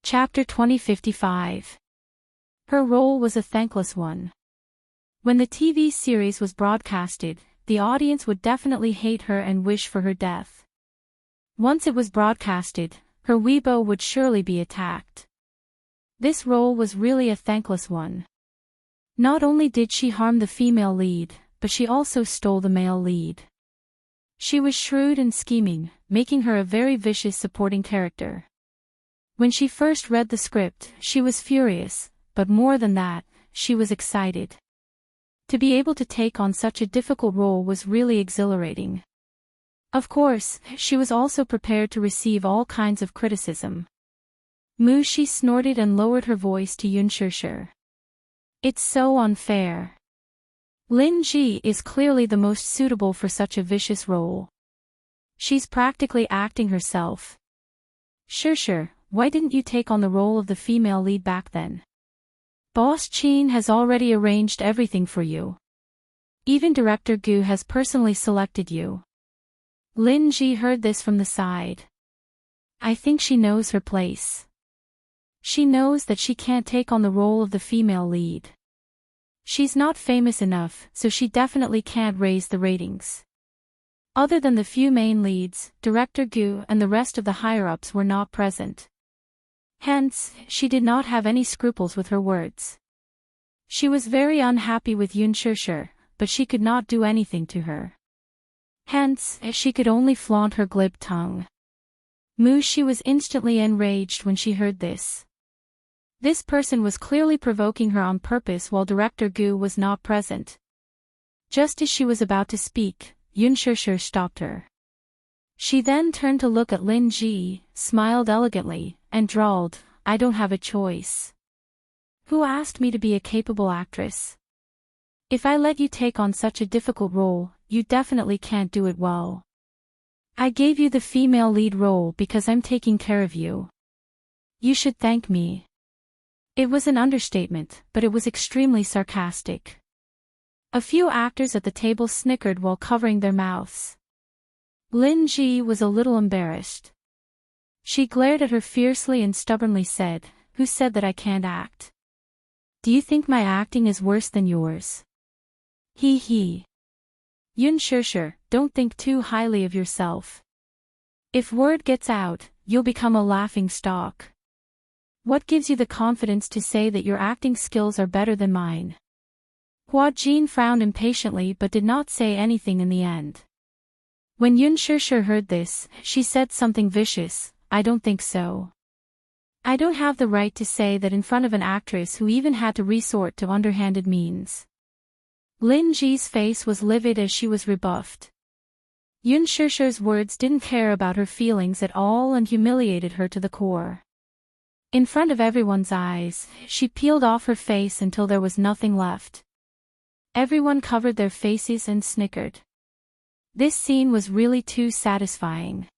Chapter 2055. Her role was a thankless one. When the TV series was broadcasted, the audience would definitely hate her and wish for her death. Once it was broadcasted, her Weibo would surely be attacked. This role was really a thankless one. Not only did she harm the female lead, but she also stole the male lead. She was shrewd and scheming, making her a very vicious supporting character. When she first read the script, she was furious, but more than that, she was excited. To be able to take on such a difficult role was really exhilarating. Of course, she was also prepared to receive all kinds of criticism. She snorted and lowered her voice to Yunshushu. It's so unfair. Lin Ji is clearly the most suitable for such a vicious role. She's practically acting herself. Shushu, why didn't you take on the role of the female lead back then? Boss Chin has already arranged everything for you. Even Director Gu has personally selected you. Lin Ji heard this from the side. I think she knows her place. She knows that she can't take on the role of the female lead. She's not famous enough, so she definitely can't raise the ratings. Other than the few main leads, Director Gu and the rest of the higher-ups were not present. Hence, she did not have any scruples with her words. She was very unhappy with Yunshushu, but she could not do anything to her. Hence, she could only flaunt her glib tongue. She was instantly enraged when she heard this. This person was clearly provoking her on purpose while Director Gu was not present. Just as she was about to speak, Yunshushu stopped her. She then turned to look at Lin Ji, smiled elegantly, and drawled, I don't have a choice. Who asked me to be a capable actress? If I let you take on such a difficult role, you definitely can't do it well. I gave you the female lead role because I'm taking care of you. You should thank me. It was an understatement, but it was extremely sarcastic. A few actors at the table snickered while covering their mouths. Lin Ji was a little embarrassed. She glared at her fiercely and stubbornly said, Who said that I can't act? Do you think my acting is worse than yours? Hee hee. Yunshushu, don't think too highly of yourself. If word gets out, you'll become a laughing stock. What gives you the confidence to say that your acting skills are better than mine? Hua Jin frowned impatiently but did not say anything in the end. When Yunshushu heard this, she said something vicious, I don't think so. I don't have the right to say that in front of an actress who even had to resort to underhanded means. Lin Ji's face was livid as she was rebuffed. Yunshushu's words didn't care about her feelings at all and humiliated her to the core. In front of everyone's eyes, she peeled off her face until there was nothing left. Everyone covered their faces and snickered. This scene was really too satisfying.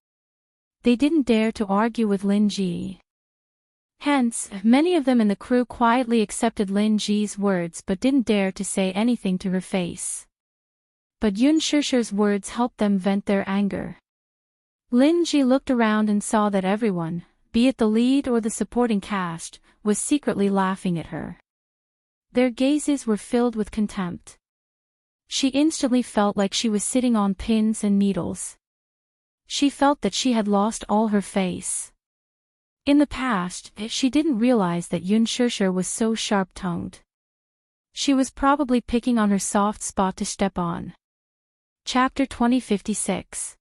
They didn't dare to argue with Lin Ji. Hence, many of them in the crew quietly accepted Lin Ji's words but didn't dare to say anything to her face. But Yunshushu's words helped them vent their anger. Lin Ji looked around and saw that everyone, be it the lead or the supporting cast, was secretly laughing at her. Their gazes were filled with contempt. She instantly felt like she was sitting on pins and needles. She felt that she had lost all her face. In the past, she didn't realize that Yunshushu was so sharp-tongued. She was probably picking on her soft spot to step on. Chapter 2056.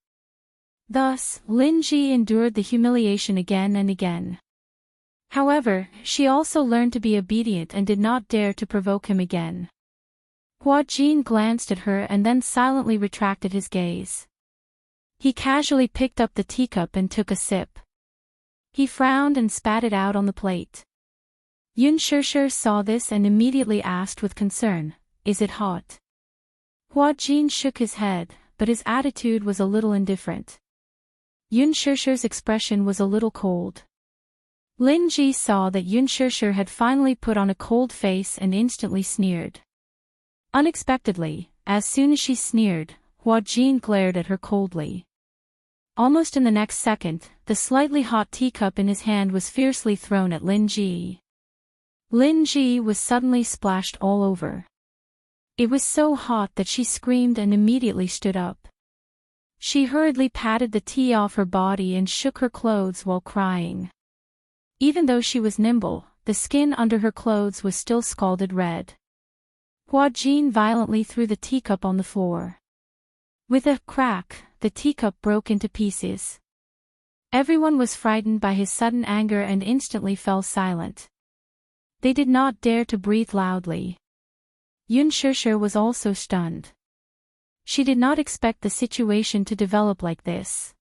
Thus, Lin Ji endured the humiliation again and again. However, she also learned to be obedient and did not dare to provoke him again. Hua Jin glanced at her and then silently retracted his gaze. He casually picked up the teacup and took a sip. He frowned and spat it out on the plate. Yunshushu saw this and immediately asked with concern, Is it hot? Hua Jin shook his head, but his attitude was a little indifferent. Yunshushu's expression was a little cold. Lin Ji saw that Yunshushu had finally put on a cold face and instantly sneered. Unexpectedly, as soon as she sneered, Hua Jin glared at her coldly. Almost in the next second, the slightly hot teacup in his hand was fiercely thrown at Lin Ji. Lin Ji was suddenly splashed all over. It was so hot that she screamed and immediately stood up. She hurriedly patted the tea off her body and shook her clothes while crying. Even though she was nimble, the skin under her clothes was still scalded red. Hua Jin violently threw the teacup on the floor. With a crack, the teacup broke into pieces. Everyone was frightened by his sudden anger and instantly fell silent. They did not dare to breathe loudly. Yun Shishir was also stunned. She did not expect the situation to develop like this.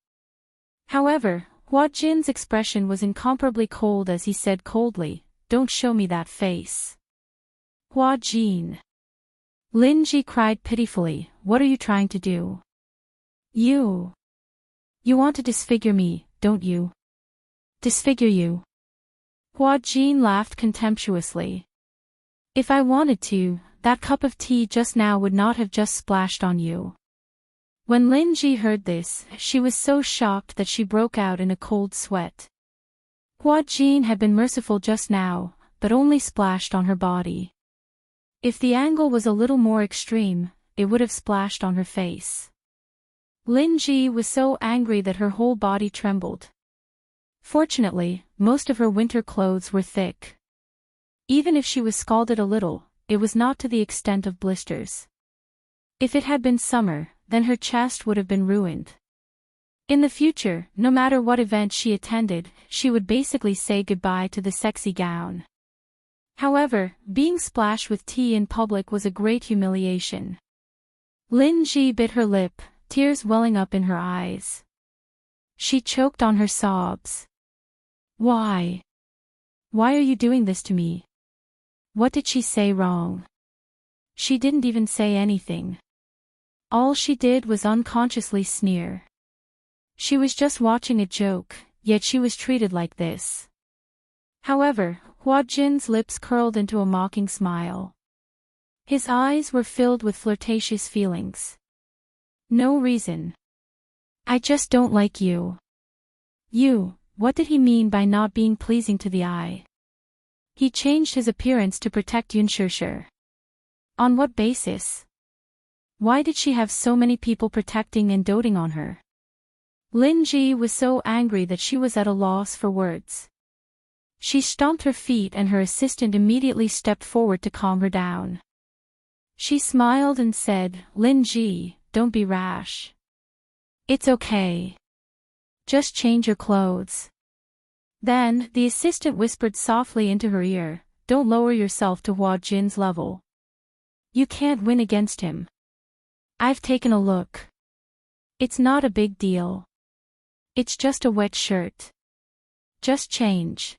However, Hua Jin's expression was incomparably cold as he said coldly, "Don't show me that face." Hua Jin. Lin Ji cried pitifully, "What are you trying to do? You want to disfigure me, don't you?" "Disfigure you?" Hua Jin laughed contemptuously. "If I wanted to, that cup of tea just now would not have just splashed on you." When Lin Ji heard this, she was so shocked that she broke out in a cold sweat. Hua Jin had been merciful just now, but only splashed on her body. If the angle was a little more extreme, it would have splashed on her face. Lin Ji was so angry that her whole body trembled. Fortunately, most of her winter clothes were thick. Even if she was scalded a little, it was not to the extent of blisters. If it had been summer, then her chest would have been ruined. In the future, no matter what event she attended, she would basically say goodbye to the sexy gown. However, being splashed with tea in public was a great humiliation. Lin Ji bit her lip, tears welling up in her eyes. She choked on her sobs. Why? Why are you doing this to me? What did she say wrong? She didn't even say anything. All she did was unconsciously sneer. She was just watching a joke, yet she was treated like this. However, Hua Jin's lips curled into a mocking smile. His eyes were filled with flirtatious feelings. No reason. "I just don't like you." You, what did he mean by not being pleasing to the eye? He changed his appearance to protect Yun Shishir. On what basis? Why did she have so many people protecting and doting on her? Lin Ji was so angry that she was at a loss for words. She stomped her feet and her assistant immediately stepped forward to calm her down. She smiled and said, "Lin Ji, don't be rash. It's okay. Just change your clothes." Then, the assistant whispered softly into her ear, "Don't lower yourself to Hua Jin's level. You can't win against him. I've taken a look. It's not a big deal. It's just a wet shirt. Just change.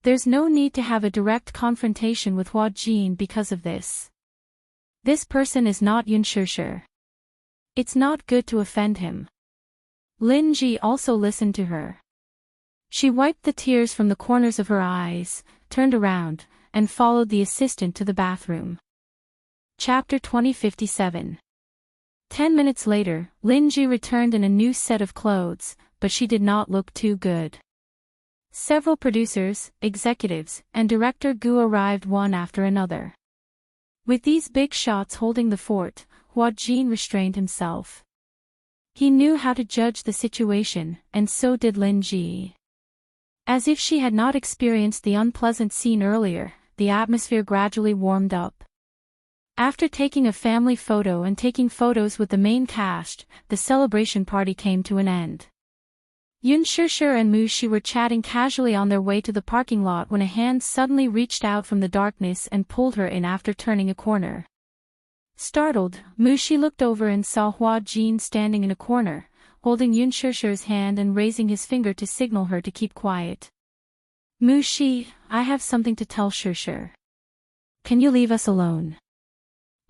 There's no need to have a direct confrontation with Hua Jin because of this. This person is not Yun Shishir. It's not good to offend him." Lin Ji also listened to her. She wiped the tears from the corners of her eyes, turned around, and followed the assistant to the bathroom. Chapter 2057. 10 minutes later, Lin Ji returned in a new set of clothes, but she did not look too good. Several producers, executives, and director Gu arrived one after another. With these big shots holding the fort, Hua Jin restrained himself. He knew how to judge the situation, and so did Lin Ji. As if she had not experienced the unpleasant scene earlier, the atmosphere gradually warmed up. After taking a family photo and taking photos with the main cast, the celebration party came to an end. Yun Shishir and Mu Shi were chatting casually on their way to the parking lot when a hand suddenly reached out from the darkness and pulled her in after turning a corner. Startled, Mu Shi looked over and saw Hua Jin standing in a corner, holding Yun Shishir's hand and raising his finger to signal her to keep quiet. "Mu Shi, I have something to tell Shishir. Can you leave us alone?"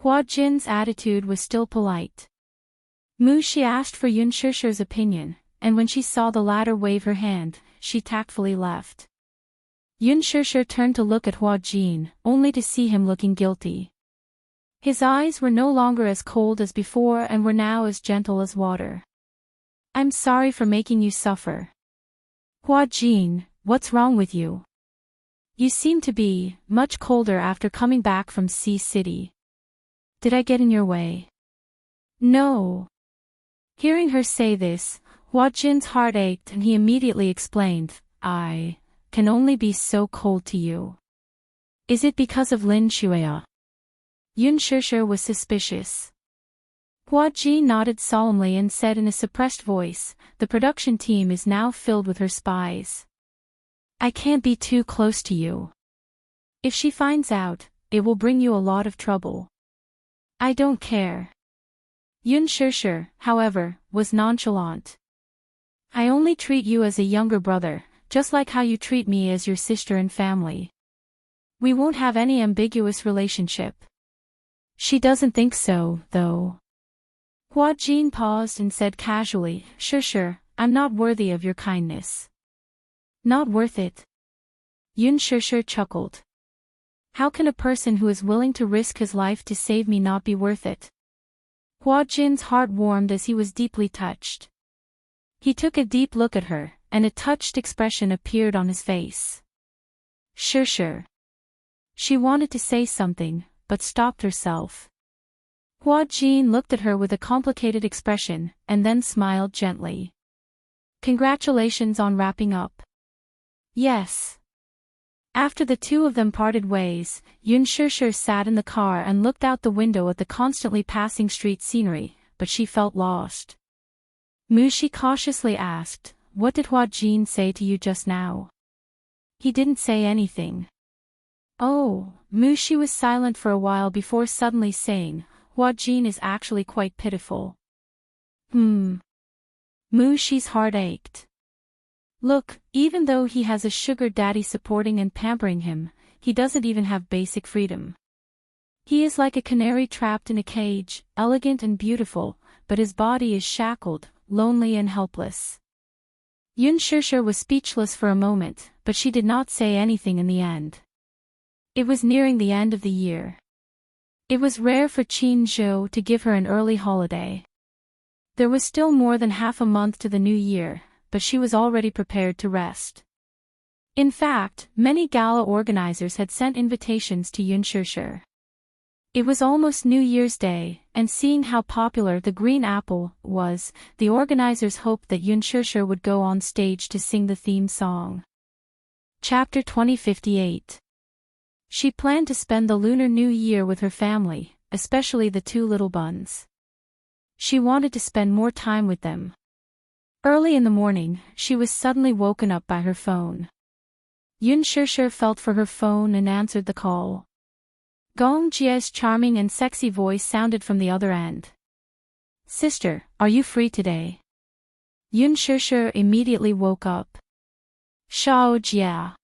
Hua Jin's attitude was still polite. Mu Shi asked for Yun Shishir's opinion, and when she saw the latter wave her hand, she tactfully left. Yun Shishir turned to look at Hua Jin, only to see him looking guilty. His eyes were no longer as cold as before and were now as gentle as water. I'm sorry for making you suffer. Hua Jin, what's wrong with you? You seem to be much colder after coming back from Sea City. Did I get in your way? No. Hearing her say this, Hua Jin's heart ached and he immediately explained, I can only be so cold to you. Is it because of Lin Shuya? Yun Shishir was suspicious. Hua Ji nodded solemnly and said in a suppressed voice, the production team is now filled with her spies. I can't be too close to you. If she finds out, it will bring you a lot of trouble. I don't care. Yun Shishir, however, was nonchalant. I only treat you as a younger brother, just like how you treat me as your sister and family. We won't have any ambiguous relationship. She doesn't think so, though. Hua Jin paused and said casually, Sure, I'm not worthy of your kindness. Not worth it? Yun Shishir chuckled. How can a person who is willing to risk his life to save me not be worth it? Hua Jin's heart warmed as he was deeply touched. He took a deep look at her, and a touched expression appeared on his face. Sure. She wanted to say something, but stopped herself. Hua Jin looked at her with a complicated expression, and then smiled gently. Congratulations on wrapping up. Yes. After the two of them parted ways, Yun Shishir sat in the car and looked out the window at the constantly passing street scenery, but she felt lost. Mushi cautiously asked, What did Hua Jin say to you just now? He didn't say anything. Oh, Mushi was silent for a while before suddenly saying, Hua Jin is actually quite pitiful. Mushi's heart ached. Look, even though he has a sugar daddy supporting and pampering him, he doesn't even have basic freedom. He is like a canary trapped in a cage, elegant and beautiful, but his body is shackled, lonely and helpless. Yun Shishir was speechless for a moment, but she did not say anything in the end. It was nearing the end of the year. It was rare for Qin Zhou to give her an early holiday. There was still more than half a month to the new year, but she was already prepared to rest. In fact, many gala organizers had sent invitations to Yun Shishir. It was almost New Year's Day, and seeing how popular the Green Apple was, the organizers hoped that Yun Shishir would go on stage to sing the theme song. Chapter 2058. She planned to spend the Lunar New Year with her family, especially the two little buns. She wanted to spend more time with them. Early in the morning, she was suddenly woken up by her phone. Yun Shishir felt for her phone and answered the call. Gong Jie's charming and sexy voice sounded from the other end. Sister, are you free today? Yun Shishir immediately woke up. Shao Jia.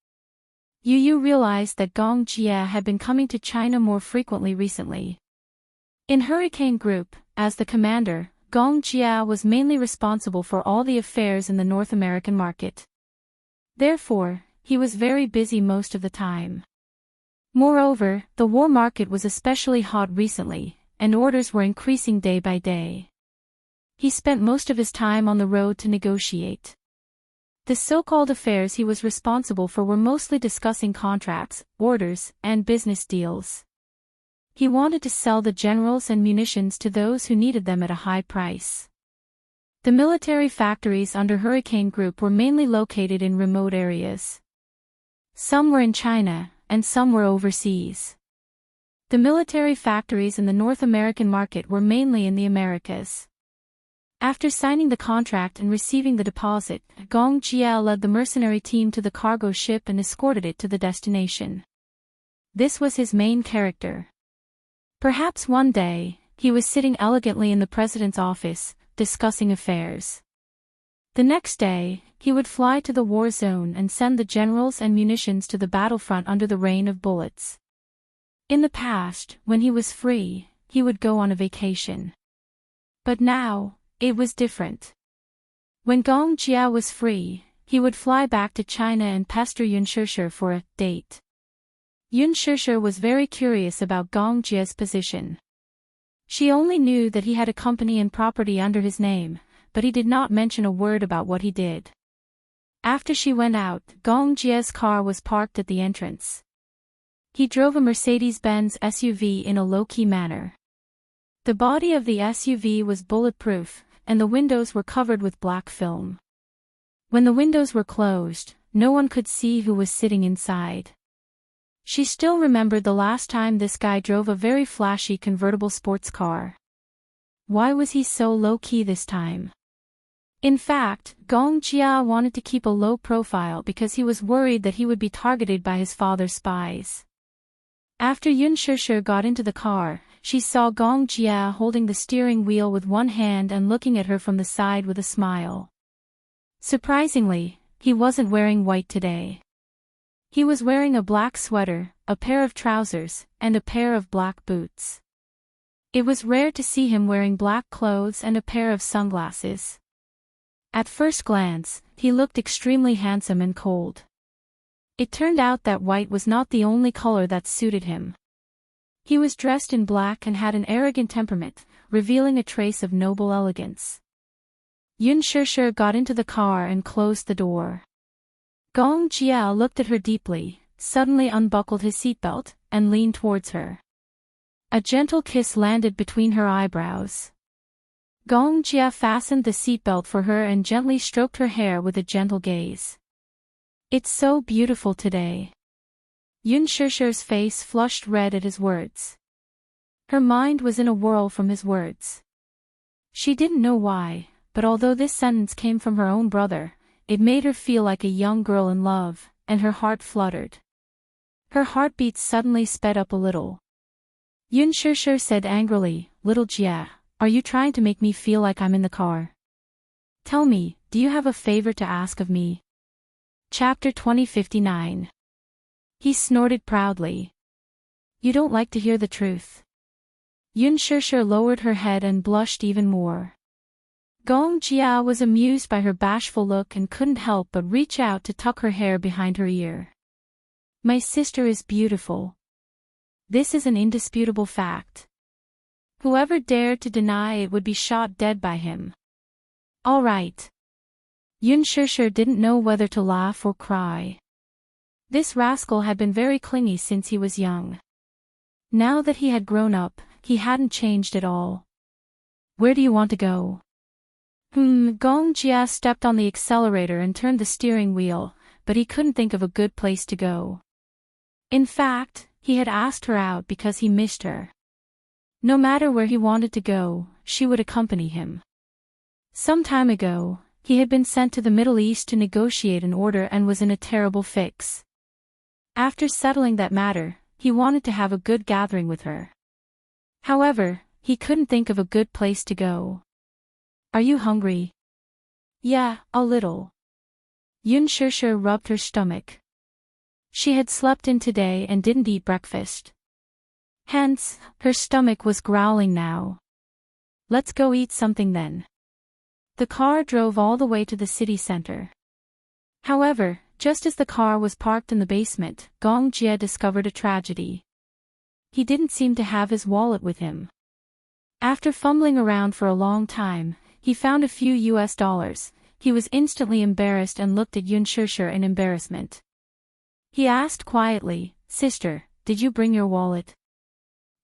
Yu realized that Gong Jie had been coming to China more frequently recently. In Hurricane Group, as the commander, Gong Jie was mainly responsible for all the affairs in the North American market. Therefore, he was very busy most of the time. Moreover, the war market was especially hot recently, and orders were increasing day by day. He spent most of his time on the road to negotiate. The so-called affairs he was responsible for were mostly discussing contracts, orders, and business deals. He wanted to sell the generals and munitions to those who needed them at a high price. The military factories under Hurricane Group were mainly located in remote areas. Some were in China, and some were overseas. The military factories in the North American market were mainly in the Americas. After signing the contract and receiving the deposit, Gong Jie led the mercenary team to the cargo ship and escorted it to the destination. This was his main character. Perhaps one day, he was sitting elegantly in the president's office, discussing affairs. The next day, he would fly to the war zone and send the generals and munitions to the battlefront under the rain of bullets. In the past, when he was free, he would go on a vacation. But now, it was different. When Gong Jie was free, he would fly back to China and pester Yun Shishir for a date. Yun Shishir was very curious about Gong Jie's position. She only knew that he had a company and property under his name, but he did not mention a word about what he did. After she went out, Gong Jie's car was parked at the entrance. He drove a Mercedes-Benz SUV in a low-key manner. The body of the SUV was bulletproof, and the windows were covered with black film. When the windows were closed, no one could see who was sitting inside. She still remembered the last time this guy drove a very flashy convertible sports car. Why was he so low-key this time? In fact, Gong Jia wanted to keep a low profile because he was worried that he would be targeted by his father's spies. After Yun Shishir got into the car, she saw Gong Jia holding the steering wheel with one hand and looking at her from the side with a smile. Surprisingly, he wasn't wearing white today. He was wearing a black sweater, a pair of trousers, and a pair of black boots. It was rare to see him wearing black clothes and a pair of sunglasses. At first glance, he looked extremely handsome and cold. It turned out that white was not the only color that suited him. He was dressed in black and had an arrogant temperament, revealing a trace of noble elegance. Yun Shishir got into the car and closed the door. Gong Jia looked at her deeply, suddenly unbuckled his seatbelt, and leaned towards her. A gentle kiss landed between her eyebrows. Gong Jia fastened the seatbelt for her and gently stroked her hair with a gentle gaze. "It's so beautiful today." Yun Shishir's face flushed red at his words. Her mind was in a whirl from his words. She didn't know why, but although this sentence came from her own brother, it made her feel like a young girl in love, and her heart fluttered. Her heartbeats suddenly sped up a little. Yun Shishir said angrily, "Little Jia, are you trying to make me feel like I'm in the car? Tell me, do you have a favor to ask of me?" Chapter 2059. He snorted proudly. "You don't like to hear the truth." Yun Shishir lowered her head and blushed even more. Gong Jia was amused by her bashful look and couldn't help but reach out to tuck her hair behind her ear. "My sister is beautiful. This is an indisputable fact. Whoever dared to deny it would be shot dead by him." "All right." Yun Shishir didn't know whether to laugh or cry. This rascal had been very clingy since he was young. Now that he had grown up, he hadn't changed at all. "Where do you want to go?" Gong Jia stepped on the accelerator and turned the steering wheel, but he couldn't think of a good place to go. In fact, he had asked her out because he missed her. No matter where he wanted to go, she would accompany him. Some time ago, he had been sent to the Middle East to negotiate an order and was in a terrible fix. After settling that matter, he wanted to have a good gathering with her. However, he couldn't think of a good place to go. "Are you hungry?" "Yeah, a little." Yun Shishir rubbed her stomach. She had slept in today and didn't eat breakfast. Hence, her stomach was growling now. "Let's go eat something then." The car drove all the way to the city center. However, just as the car was parked in the basement, Gong Jia discovered a tragedy. He didn't seem to have his wallet with him. After fumbling around for a long time, he found a few US dollars. He was instantly embarrassed and looked at Yun Shishir in embarrassment. He asked quietly, "Sister, did you bring your wallet?"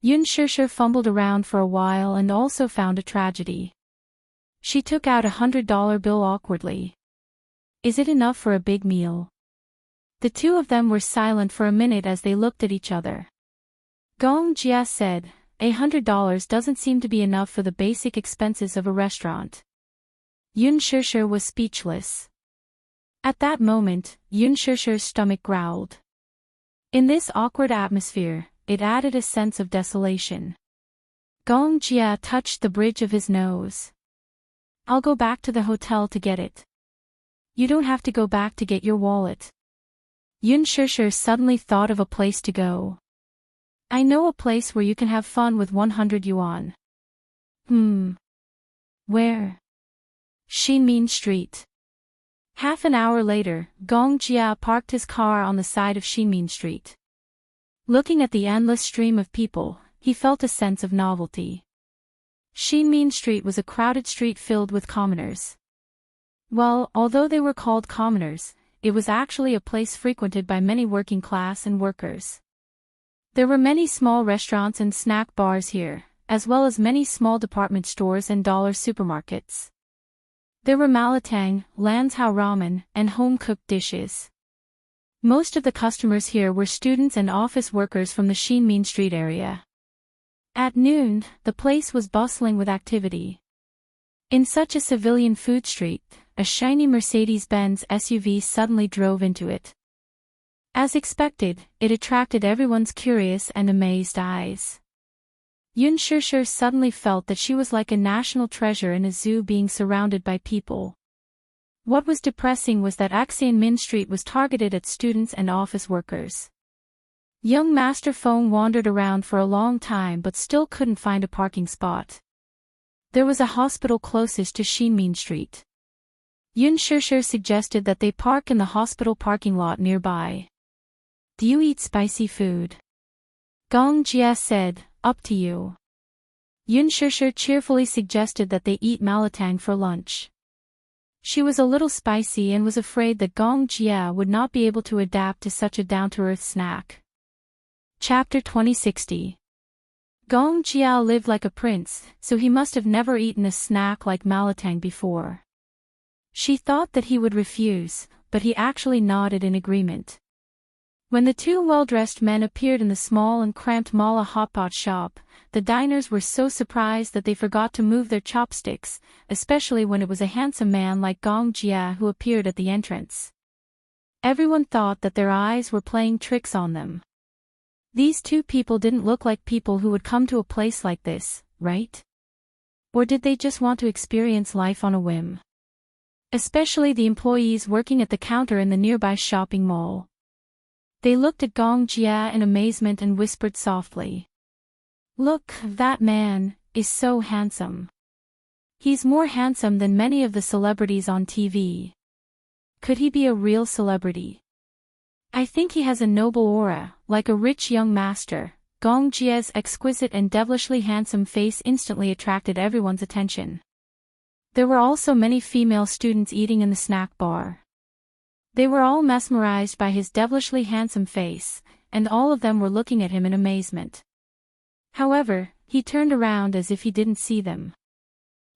Yun Shishir fumbled around for a while and also found a tragedy. She took out $100 bill awkwardly. "Is it enough for a big meal?" The two of them were silent for a minute as they looked at each other. Gong Jia said, $100 doesn't seem to be enough for the basic expenses of a restaurant." Yun Shishir was speechless. At that moment, Yun Shishir's stomach growled. In this awkward atmosphere, it added a sense of desolation. Gong Jia touched the bridge of his nose. "I'll go back to the hotel to get it." "You don't have to go back to get your wallet." Yun Shishir suddenly thought of a place to go. "I know a place where you can have fun with 100 yuan. Where?" Xinmin Street. Half an hour later, Gong Jia parked his car on the side of Xinmin Street. Looking at the endless stream of people, he felt a sense of novelty. Main Street was a crowded street filled with commoners. Well, although they were called commoners, it was actually a place frequented by many working class and workers. There were many small restaurants and snack bars here, as well as many small department stores and dollar supermarkets. There were malatang, lanzhou ramen, and home-cooked dishes. Most of the customers here were students and office workers from the Main Street area. At noon, the place was bustling with activity. In such a civilian food street, a shiny Mercedes-Benz SUV suddenly drove into it. As expected, it attracted everyone's curious and amazed eyes. Yun Shishir suddenly felt that she was like a national treasure in a zoo being surrounded by people. What was depressing was that Min Street was targeted at students and office workers. Young Master Feng wandered around for a long time but still couldn't find a parking spot. There was a hospital closest to Main Street. Yun Shishir suggested that they park in the hospital parking lot nearby. Do you eat spicy food? Gong Jia said, up to you. Yun Shishir cheerfully suggested that they eat malatang for lunch. She was a little spicy and was afraid that Gong Jia would not be able to adapt to such a down-to-earth snack. Chapter 2060. Gong Jia lived like a prince, so he must have never eaten a snack like malatang before. She thought that he would refuse, but he actually nodded in agreement. When the two well-dressed men appeared in the small and cramped mala hotpot shop, the diners were so surprised that they forgot to move their chopsticks, especially when it was a handsome man like Gong Jia who appeared at the entrance. Everyone thought that their eyes were playing tricks on them. These two people didn't look like people who would come to a place like this, right? Or did they just want to experience life on a whim? Especially the employees working at the counter in the nearby shopping mall. They looked at Gong Jia in amazement and whispered softly. Look, that man is so handsome. He's more handsome than many of the celebrities on TV. Could he be a real celebrity? I think he has a noble aura, like a rich young master. Gong Jia's exquisite and devilishly handsome face instantly attracted everyone's attention. There were also many female students eating in the snack bar. They were all mesmerized by his devilishly handsome face, and all of them were looking at him in amazement. However, he turned around as if he didn't see them.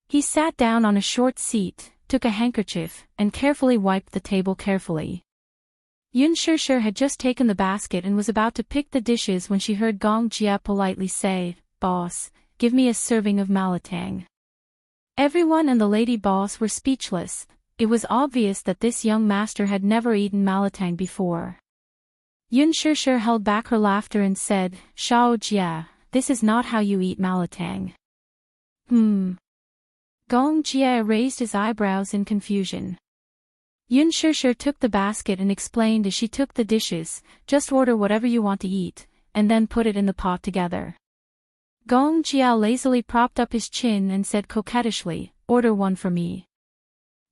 He sat down on a short seat, took a handkerchief, and carefully wiped the table carefully. Yun Shishir had just taken the basket and was about to pick the dishes when she heard Gong Jia politely say, "Boss, give me a serving of malatang." Everyone and the lady boss were speechless. It was obvious that this young master had never eaten malatang before. Yun Shishir held back her laughter and said, "Shao Jia, this is not how you eat malatang." Gong Jia raised his eyebrows in confusion. Yun Shishir took the basket and explained as she took the dishes, "Just order whatever you want to eat, and then put it in the pot together." Gong Jia lazily propped up his chin and said coquettishly, "Order one for me."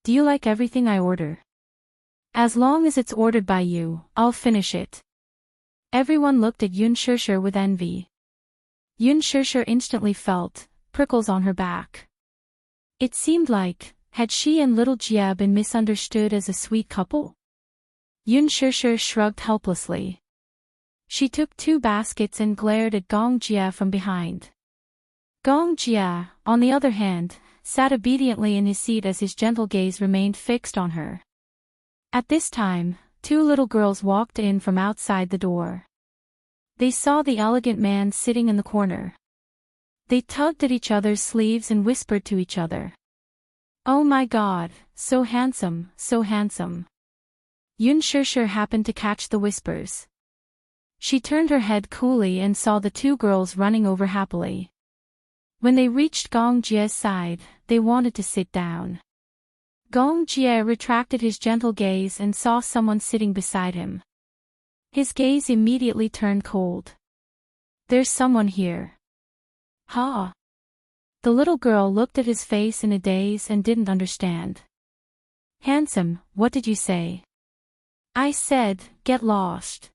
"Do you like everything I order?" "As long as it's ordered by you, I'll finish it." Everyone looked at Yun Shishir with envy. Yun Shishir instantly felt prickles on her back. It seemed like, had she and little Jia been misunderstood as a sweet couple? Yun Shishir shrugged helplessly. She took 2 baskets and glared at Gong Jia from behind. Gong Jia, on the other hand, sat obediently in his seat as his gentle gaze remained fixed on her. At this time, 2 little girls walked in from outside the door. They saw the elegant man sitting in the corner. They tugged at each other's sleeves and whispered to each other. "Oh my God, so handsome, so handsome." Yun Shishir happened to catch the whispers. She turned her head coolly and saw the 2 girls running over happily. When they reached Gong Jia's side, they wanted to sit down. Gong Jia retracted his gentle gaze and saw someone sitting beside him. His gaze immediately turned cold. "There's someone here." "Ha!" The little girl looked at his face in a daze and didn't understand. "Handsome, what did you say?" "I said, get lost."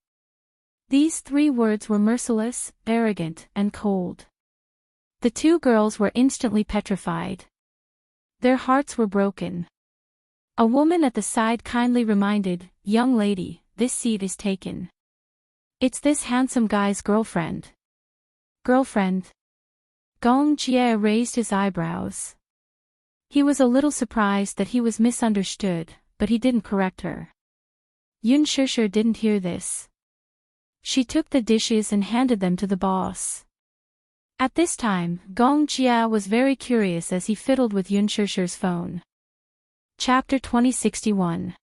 These 3 words were merciless, arrogant, and cold. The two girls were instantly petrified. Their hearts were broken. A woman at the side kindly reminded, "Young lady, this seat is taken. It's this handsome guy's girlfriend." Girlfriend? Gong Jie raised his eyebrows. He was a little surprised that he was misunderstood, but he didn't correct her. Yun Shishir didn't hear this. She took the dishes and handed them to the boss. At this time, Gong Jia was very curious as he fiddled with Yun Shishir's phone. Chapter 2061.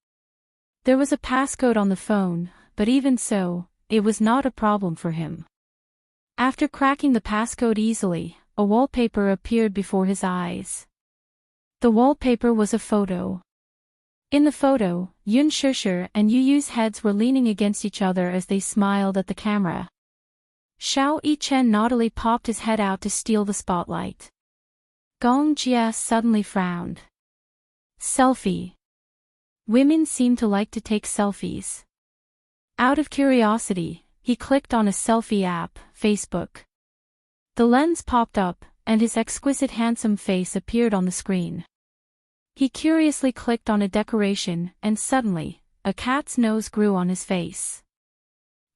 There was a passcode on the phone, but even so, it was not a problem for him. After cracking the passcode easily, a wallpaper appeared before his eyes. The wallpaper was a photo. In the photo, Yun Shishir and Yu Yu's heads were leaning against each other as they smiled at the camera. Xiao Yichen naughtily popped his head out to steal the spotlight. Gong Jia suddenly frowned. Selfie. Women seem to like to take selfies. Out of curiosity, he clicked on a selfie app, Facebook. The lens popped up, and his exquisite handsome face appeared on the screen. He curiously clicked on a decoration, and suddenly, a cat's nose grew on his face.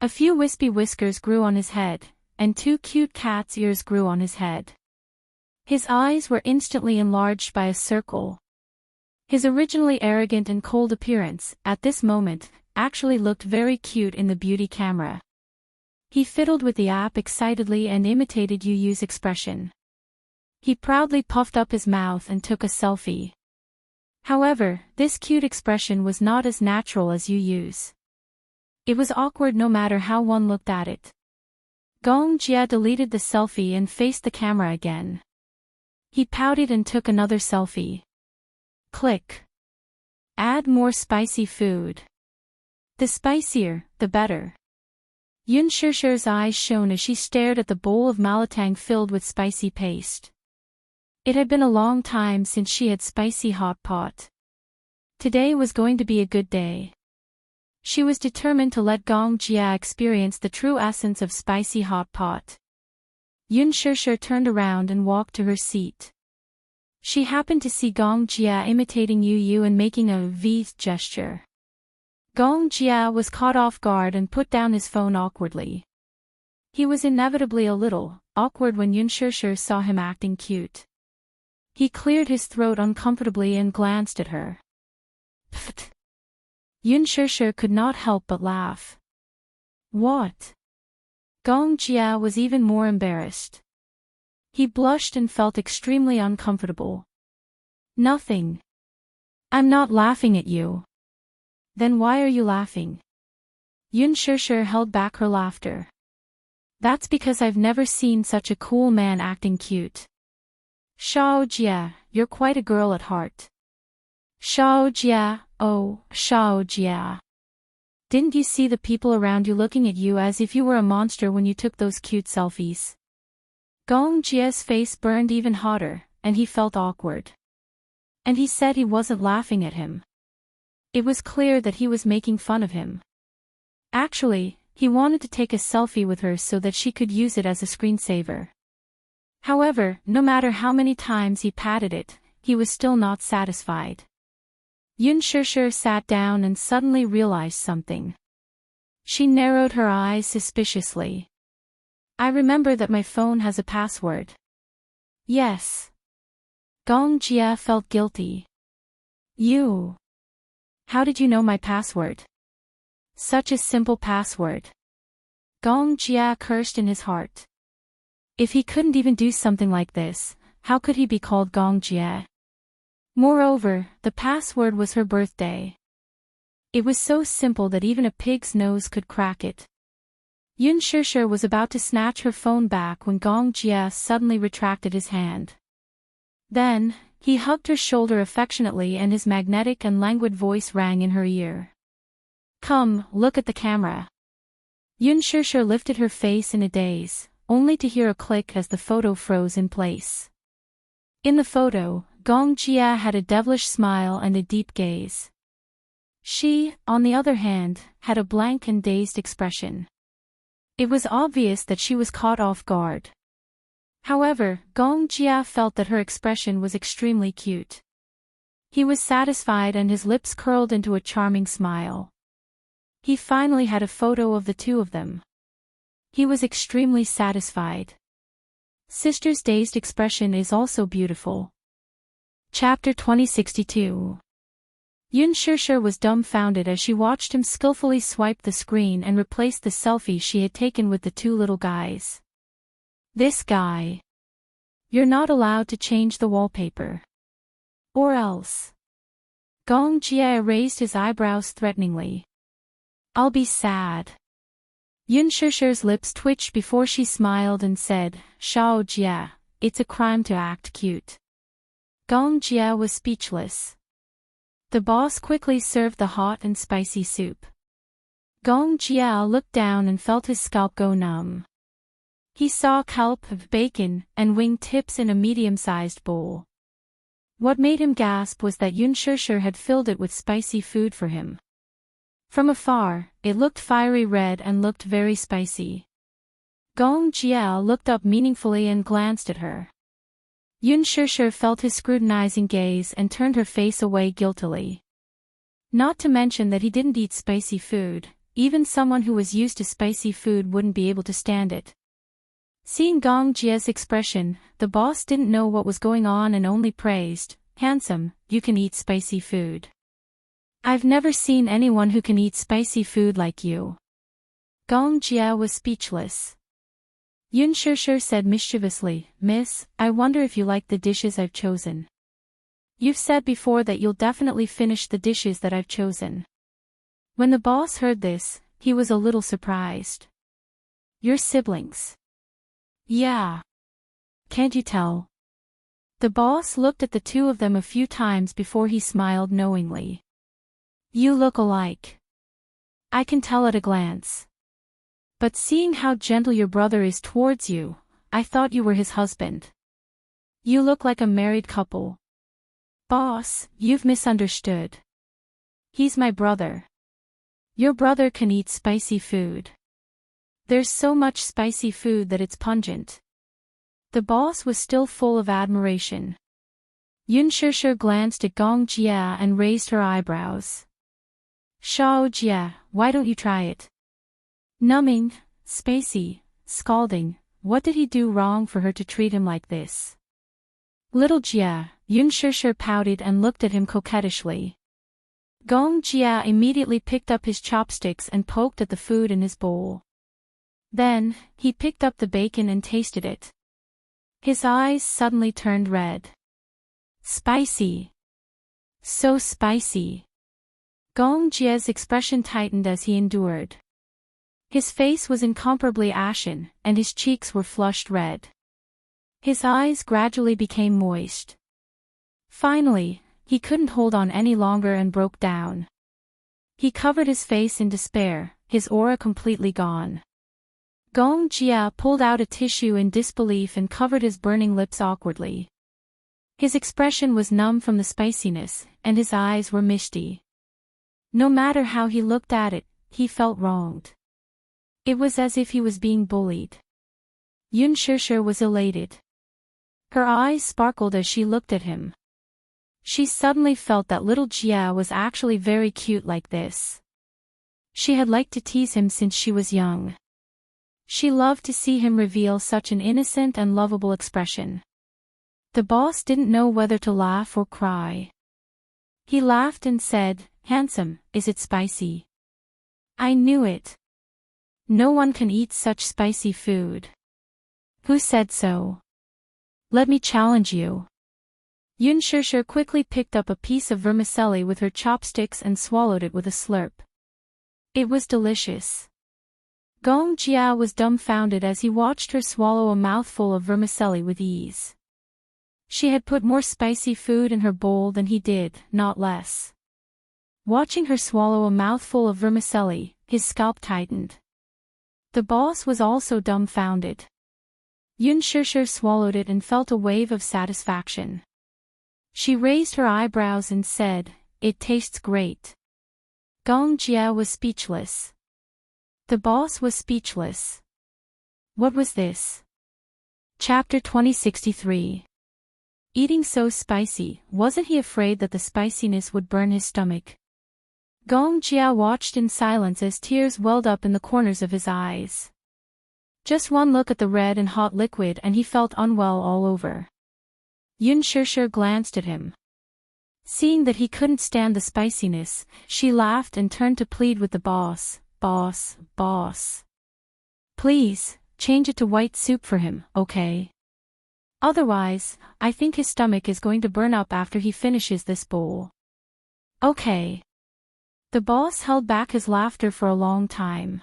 A few wispy whiskers grew on his head, and two cute cat's ears grew on his head. His eyes were instantly enlarged by a circle. His originally arrogant and cold appearance, at this moment, actually looked very cute in the beauty camera. He fiddled with the app excitedly and imitated Yu Yu's expression. He proudly puffed up his mouth and took a selfie. However, this cute expression was not as natural as Yu Yu's. It was awkward no matter how one looked at it. Gong Jia deleted the selfie and faced the camera again. He pouted and took another selfie. Click. Add more spicy food. The spicier, the better. Yun Shishir's eyes shone as she stared at the bowl of malatang filled with spicy paste. It had been a long time since she had spicy hot pot. Today was going to be a good day. She was determined to let Gong Jia experience the true essence of spicy hot pot. Yun Shishir turned around and walked to her seat. She happened to see Gong Jia imitating Yu Yu and making a V gesture. Gong Jia was caught off guard and put down his phone awkwardly. He was inevitably a little awkward when Yun Shishir saw him acting cute. He cleared his throat uncomfortably and glanced at her. Pfft. Yun Shishir could not help but laugh. What? Gong Jia was even more embarrassed. He blushed and felt extremely uncomfortable. Nothing. I'm not laughing at you. Then why are you laughing? Yun Shishir held back her laughter. That's because I've never seen such a cool man acting cute. Xiao Jia, you're quite a girl at heart. Xiao Jia, oh, Xiao Jia. Didn't you see the people around you looking at you as if you were a monster when you took those cute selfies? Gong Jia's face burned even hotter, and he felt awkward. And he said he wasn't laughing at him. It was clear that he was making fun of him. Actually, he wanted to take a selfie with her so that she could use it as a screensaver. However, no matter how many times he patted it, he was still not satisfied. Yun Shishir sat down and suddenly realized something. She narrowed her eyes suspiciously. I remember that my phone has a password. Yes. Gong Jia felt guilty. You. How did you know my password? Such a simple password. Gong Jia cursed in his heart. If he couldn't even do something like this, how could he be called Gong Jia? Moreover, the password was her birthday. It was so simple that even a pig's nose could crack it. Yun Shishir was about to snatch her phone back when Gong Jia suddenly retracted his hand. Then, he hugged her shoulder affectionately and his magnetic and languid voice rang in her ear. Come, look at the camera. Yun Shishir lifted her face in a daze, only to hear a click as the photo froze in place. In the photo, Gong Jia had a devilish smile and a deep gaze. She, on the other hand, had a blank and dazed expression. It was obvious that she was caught off guard. However, Gong Jia felt that her expression was extremely cute. He was satisfied and his lips curled into a charming smile. He finally had a photo of the two of them. He was extremely satisfied. Sister's dazed expression is also beautiful. Chapter 2062. Yun Shishir was dumbfounded as she watched him skillfully swipe the screen and replace the selfie she had taken with the two little guys. This guy. You're not allowed to change the wallpaper. Or else. Gong Jia raised his eyebrows threateningly. I'll be sad. Yun Shishir's lips twitched before she smiled and said, Shao Jia, it's a crime to act cute. Gong Jia was speechless. The boss quickly served the hot and spicy soup. Gong Jia looked down and felt his scalp go numb. He saw kelp, bacon, and wing tips in a medium-sized bowl. What made him gasp was that Yun Shishir had filled it with spicy food for him. From afar, it looked fiery red and looked very spicy. Gong Jia looked up meaningfully and glanced at her. Yun Shishir felt his scrutinizing gaze and turned her face away guiltily. Not to mention that he didn't eat spicy food, even someone who was used to spicy food wouldn't be able to stand it. Seeing Gong Jia's expression, the boss didn't know what was going on and only praised, handsome, you can eat spicy food. I've never seen anyone who can eat spicy food like you. Gong Jia was speechless. Yun Shishir said mischievously, Miss, I wonder if you like the dishes I've chosen. You've said before that you'll definitely finish the dishes that I've chosen. When the boss heard this, he was a little surprised. Your siblings. Yeah. Can't you tell? The boss looked at the two of them a few times before he smiled knowingly. You look alike. I can tell at a glance. But seeing how gentle your brother is towards you, I thought you were his husband. You look like a married couple. Boss, you've misunderstood. He's my brother. Your brother can eat spicy food. There's so much spicy food that it's pungent. The boss was still full of admiration. Yun Shishir glanced at Gong Jia and raised her eyebrows. Shao Jia, why don't you try it? Numbing, spicy, scalding, what did he do wrong for her to treat him like this? Little Jia, Yun Shishir pouted and looked at him coquettishly. Gong Jia immediately picked up his chopsticks and poked at the food in his bowl. Then, he picked up the bacon and tasted it. His eyes suddenly turned red. Spicy. So spicy. Gong Jia's expression tightened as he endured. His face was incomparably ashen, and his cheeks were flushed red. His eyes gradually became moist. Finally, he couldn't hold on any longer and broke down. He covered his face in despair, his aura completely gone. Gong Jia pulled out a tissue in disbelief and covered his burning lips awkwardly. His expression was numb from the spiciness, and his eyes were misty. No matter how he looked at it, he felt wronged. It was as if he was being bullied. Yun Shishir was elated. Her eyes sparkled as she looked at him. She suddenly felt that little Jia was actually very cute like this. She had liked to tease him since she was young. She loved to see him reveal such an innocent and lovable expression. The boss didn't know whether to laugh or cry. He laughed and said, Handsome, is it spicy? I knew it. No one can eat such spicy food. Who said so? Let me challenge you. Yun Shishir quickly picked up a piece of vermicelli with her chopsticks and swallowed it with a slurp. It was delicious. Gong Jia was dumbfounded as he watched her swallow a mouthful of vermicelli with ease. She had put more spicy food in her bowl than he did, not less. Watching her swallow a mouthful of vermicelli, his scalp tightened. The boss was also dumbfounded. Yun Shishir swallowed it and felt a wave of satisfaction. She raised her eyebrows and said, It tastes great. Gong Jia was speechless. The boss was speechless. What was this? Chapter 2063. Eating so spicy, wasn't he afraid that the spiciness would burn his stomach? Gong Jia watched in silence as tears welled up in the corners of his eyes. Just one look at the red and hot liquid and he felt unwell all over. Yun Shishir glanced at him. Seeing that he couldn't stand the spiciness, she laughed and turned to plead with the boss. Boss. Please, change it to white soup for him, okay? Otherwise, I think his stomach is going to burn up after he finishes this bowl. Okay. The boss held back his laughter for a long time.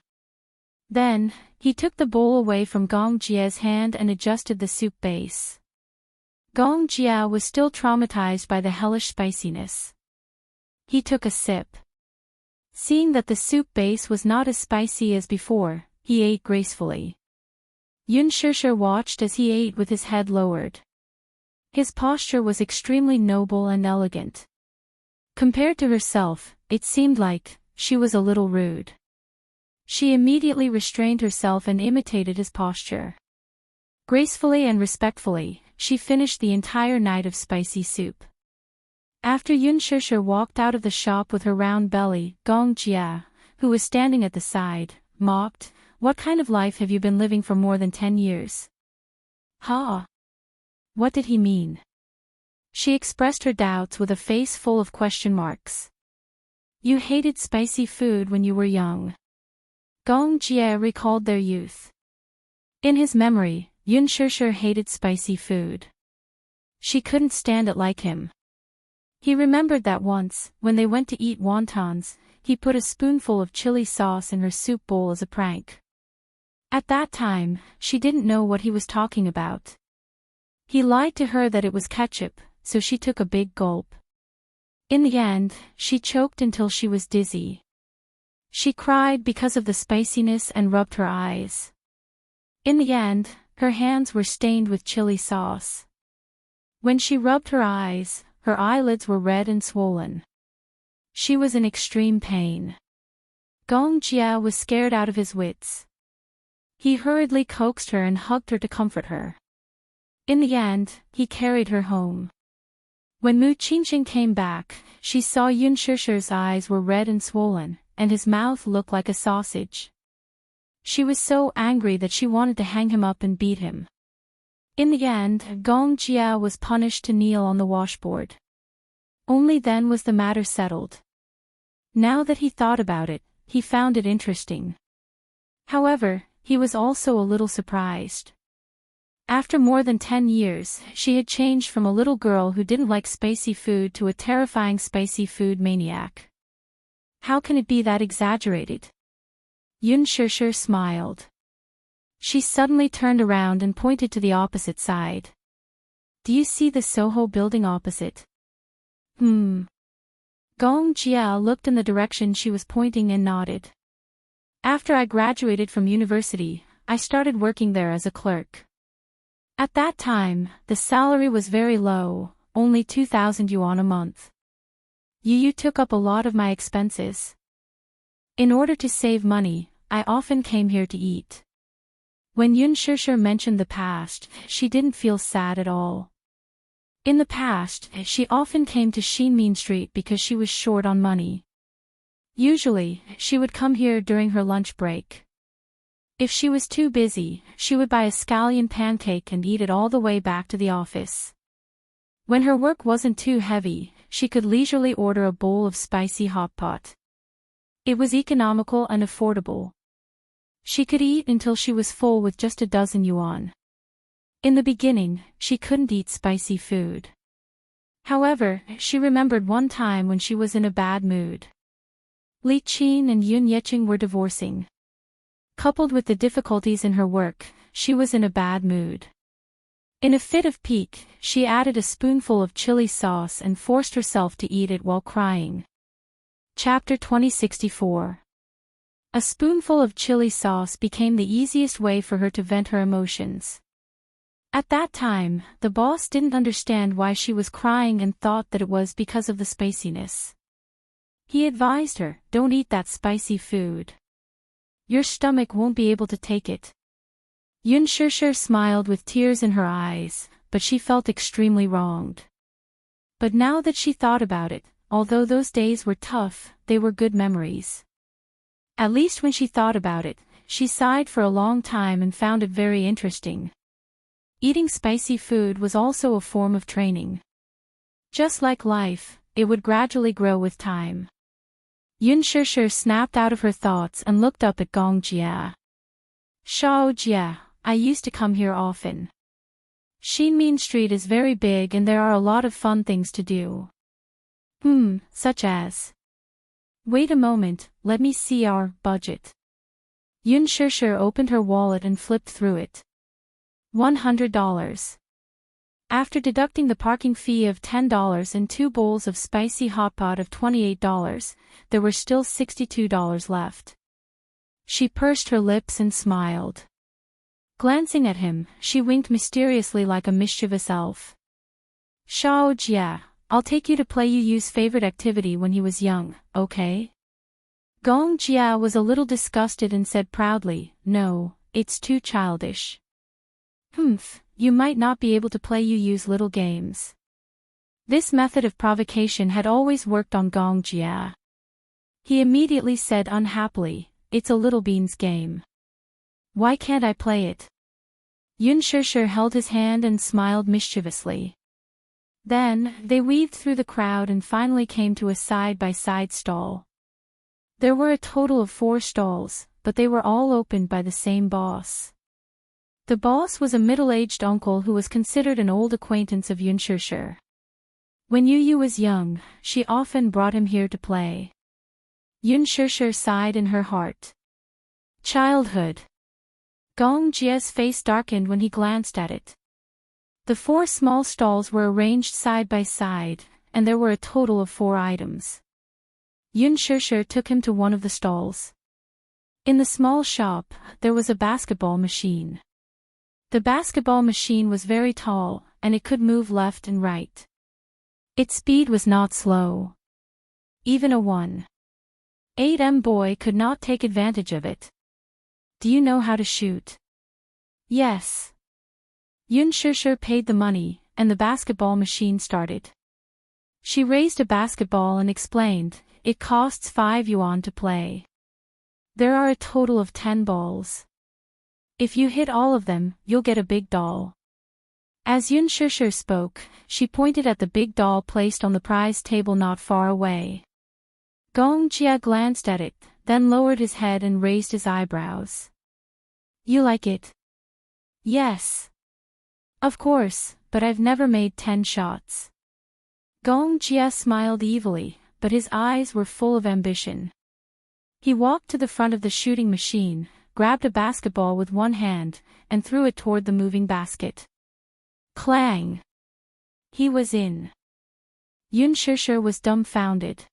Then, he took the bowl away from Gong Jia's hand and adjusted the soup base. Gong Jia was still traumatized by the hellish spiciness. He took a sip. Seeing that the soup base was not as spicy as before, he ate gracefully. Yun Shishir watched as he ate with his head lowered. His posture was extremely noble and elegant. Compared to herself, it seemed like she was a little rude. She immediately restrained herself and imitated his posture. Gracefully and respectfully, she finished the entire night of spicy soup. After Yun Shishir walked out of the shop with her round belly, Gong Jia, who was standing at the side, mocked, "What kind of life have you been living for more than 10 years? Ha! What did he mean?" She expressed her doubts with a face full of question marks. "You hated spicy food when you were young." Gong Jia recalled their youth. In his memory, Yun Shishir hated spicy food. She couldn't stand it like him. He remembered that once, when they went to eat wontons, he put a spoonful of chili sauce in her soup bowl as a prank. At that time, she didn't know what he was talking about. He lied to her that it was ketchup, so she took a big gulp. In the end, she choked until she was dizzy. She cried because of the spiciness and rubbed her eyes. In the end, her hands were stained with chili sauce. When she rubbed her eyes, her eyelids were red and swollen. She was in extreme pain. Gong Jia was scared out of his wits. He hurriedly coaxed her and hugged her to comfort her. In the end, he carried her home. When Mu Qingqing came back, she saw Yun Shishir's eyes were red and swollen, and his mouth looked like a sausage. She was so angry that she wanted to hang him up and beat him. In the end, Gong Jia was punished to kneel on the washboard. Only then was the matter settled. Now that he thought about it, he found it interesting. However, he was also a little surprised. After more than 10 years, she had changed from a little girl who didn't like spicy food to a terrifying spicy food maniac. How can it be that exaggerated? Yun Shishir smiled. She suddenly turned around and pointed to the opposite side. "Do you see the Soho building opposite?" Gong Jia looked in the direction she was pointing and nodded. "After I graduated from university, I started working there as a clerk. At that time, the salary was very low, only 2,000 yuan a month. You took up a lot of my expenses. In order to save money, I often came here to eat." When Yun Shishir mentioned the past, she didn't feel sad at all. In the past, she often came to Xinmin Street because she was short on money. Usually, she would come here during her lunch break. If she was too busy, she would buy a scallion pancake and eat it all the way back to the office. When her work wasn't too heavy, she could leisurely order a bowl of spicy hot pot. It was economical and affordable. She could eat until she was full with just a dozen yuan. In the beginning, she couldn't eat spicy food. However, she remembered one time when she was in a bad mood. Li Qin and Yun Yeqing were divorcing. Coupled with the difficulties in her work, she was in a bad mood. In a fit of pique, she added a spoonful of chili sauce and forced herself to eat it while crying. Chapter 2064. A spoonful of chili sauce became the easiest way for her to vent her emotions. At that time, the boss didn't understand why she was crying and thought that it was because of the spiciness. He advised her, "Don't eat that spicy food. Your stomach won't be able to take it." Yun Shishir smiled with tears in her eyes, but she felt extremely wronged. But now that she thought about it, although those days were tough, they were good memories. At least when she thought about it, she sighed for a long time and found it very interesting. Eating spicy food was also a form of training. Just like life, it would gradually grow with time. Yun Shishir snapped out of her thoughts and looked up at Gong Jia. Shao Jia, I used to come here often. Xinmin Street is very big and there are a lot of fun things to do. Such as. Wait a moment, let me see our budget. Yun Shishir opened her wallet and flipped through it. $100. After deducting the parking fee of $10 and 2 bowls of spicy hot pot of $28, there were still $62 left. She pursed her lips and smiled. Glancing at him, she winked mysteriously like a mischievous elf. Shao Jia, I'll take you to play Yu's favorite activity when he was young, okay? Gong Jia was a little disgusted and said proudly, no, it's too childish. You might not be able to play Yu's little games. This method of provocation had always worked on Gong Jia. He immediately said unhappily, it's a little bean's game. Why can't I play it? Yun Shishir held his hand and smiled mischievously. Then, they weaved through the crowd and finally came to a side-by-side stall. There were a total of 4 stalls, but they were all opened by the same boss. The boss was a middle-aged uncle who was considered an old acquaintance of Yun Shishir. When Yu was young, she often brought him here to play. Yun Shishir sighed in her heart. Childhood. Gong Jia's face darkened when he glanced at it. The 4 small stalls were arranged side by side, and there were a total of 4 items. Yun Shishir took him to one of the stalls. In the small shop, there was a basketball machine. The basketball machine was very tall, and it could move left and right. Its speed was not slow. Even a 1.8m boy could not take advantage of it. Do you know how to shoot? Yes. Yun Shishir paid the money, and the basketball machine started. She raised a basketball and explained, it costs 5 yuan to play. There are a total of 10 balls. If you hit all of them, you'll get a big doll. As Yun Shishir spoke, she pointed at the big doll placed on the prize table not far away. Gong Jia glanced at it, then lowered his head and raised his eyebrows. You like it? Yes. Of course, but I've never made 10 shots. Gong Jia smiled evilly, but his eyes were full of ambition. He walked to the front of the shooting machine, grabbed a basketball with one hand, and threw it toward the moving basket. Clang! He was in. Yun Shishir was dumbfounded.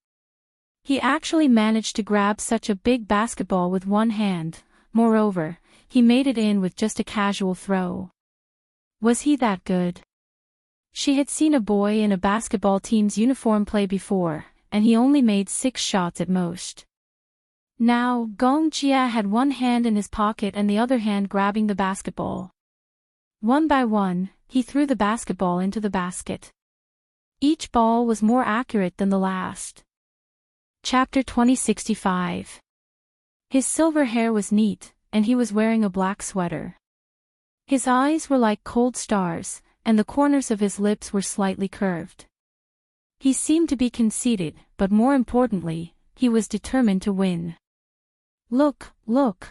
He actually managed to grab such a big basketball with one hand. Moreover, he made it in with just a casual throw. Was he that good? She had seen a boy in a basketball team's uniform play before, and he only made 6 shots at most. Now, Gong Jia had one hand in his pocket and the other hand grabbing the basketball. One by one, he threw the basketball into the basket. Each ball was more accurate than the last. Chapter 2065. His silver hair was neat, and he was wearing a black sweater. His eyes were like cold stars, and the corners of his lips were slightly curved. He seemed to be conceited, but more importantly, he was determined to win. Look, look!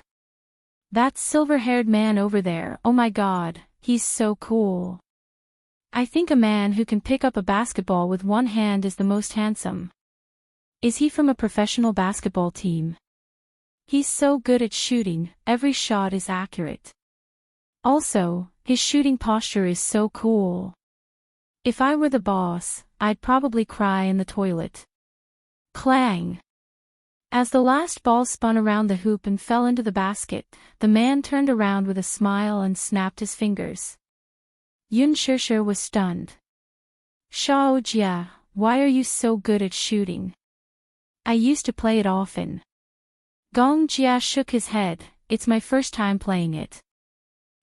That silver-haired man over there, oh my god, he's so cool. I think a man who can pick up a basketball with one hand is the most handsome. Is he from a professional basketball team? He's so good at shooting, every shot is accurate. Also, his shooting posture is so cool. If I were the boss, I'd probably cry in the toilet. Clang! As the last ball spun around the hoop and fell into the basket, the man turned around with a smile and snapped his fingers. Yun Shishir was stunned. Shao Jia, why are you so good at shooting? I used to play it often. Gong Jia shook his head, it's my first time playing it.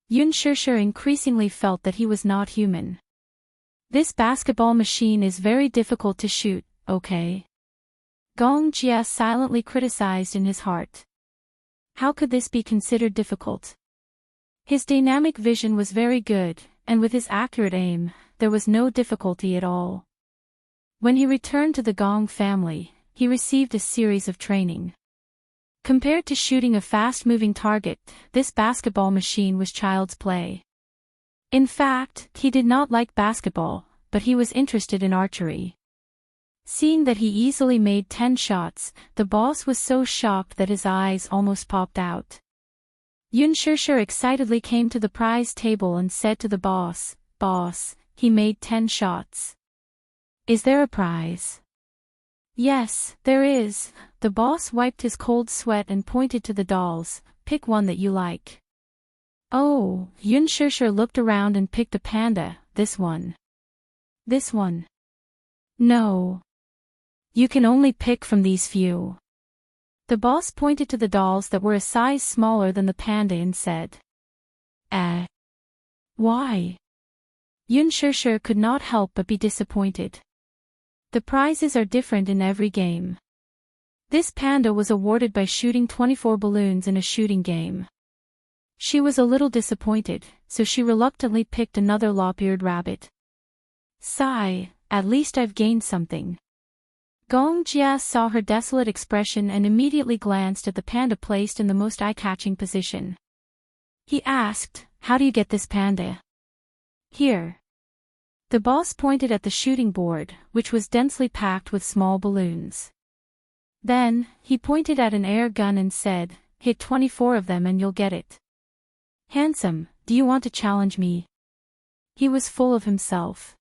Yun Shishir increasingly felt that he was not human. This basketball machine is very difficult to shoot, okay? Gong Jia silently criticized in his heart. How could this be considered difficult? His dynamic vision was very good, and with his accurate aim, there was no difficulty at all. When he returned to the Gong family, he received a series of training. Compared to shooting a fast-moving target, this basketball machine was child's play. In fact, he did not like basketball, but he was interested in archery. Seeing that he easily made 10 shots, the boss was so shocked that his eyes almost popped out. Yun Shishir excitedly came to the prize table and said to the boss, "Boss, he made 10 shots. Is there a prize?" "Yes, there is." The boss wiped his cold sweat and pointed to the dolls. "Pick one that you like." "Oh," Yun Shishir looked around and picked a panda. "This one." "This one." "No. You can only pick from these few." The boss pointed to the dolls that were a size smaller than the panda and said, Why?" Yun Shishir could not help but be disappointed. The prizes are different in every game. This panda was awarded by shooting 24 balloons in a shooting game. She was a little disappointed, so she reluctantly picked another lop-eared rabbit. Sigh, at least I've gained something. Gong Jia saw her desolate expression and immediately glanced at the panda placed in the most eye-catching position. He asked, "How do you get this panda?" "Here." The boss pointed at the shooting board, which was densely packed with small balloons. Then, he pointed at an air gun and said, "Hit 24 of them and you'll get it." "Handsome, do you want to challenge me?" He was full of himself.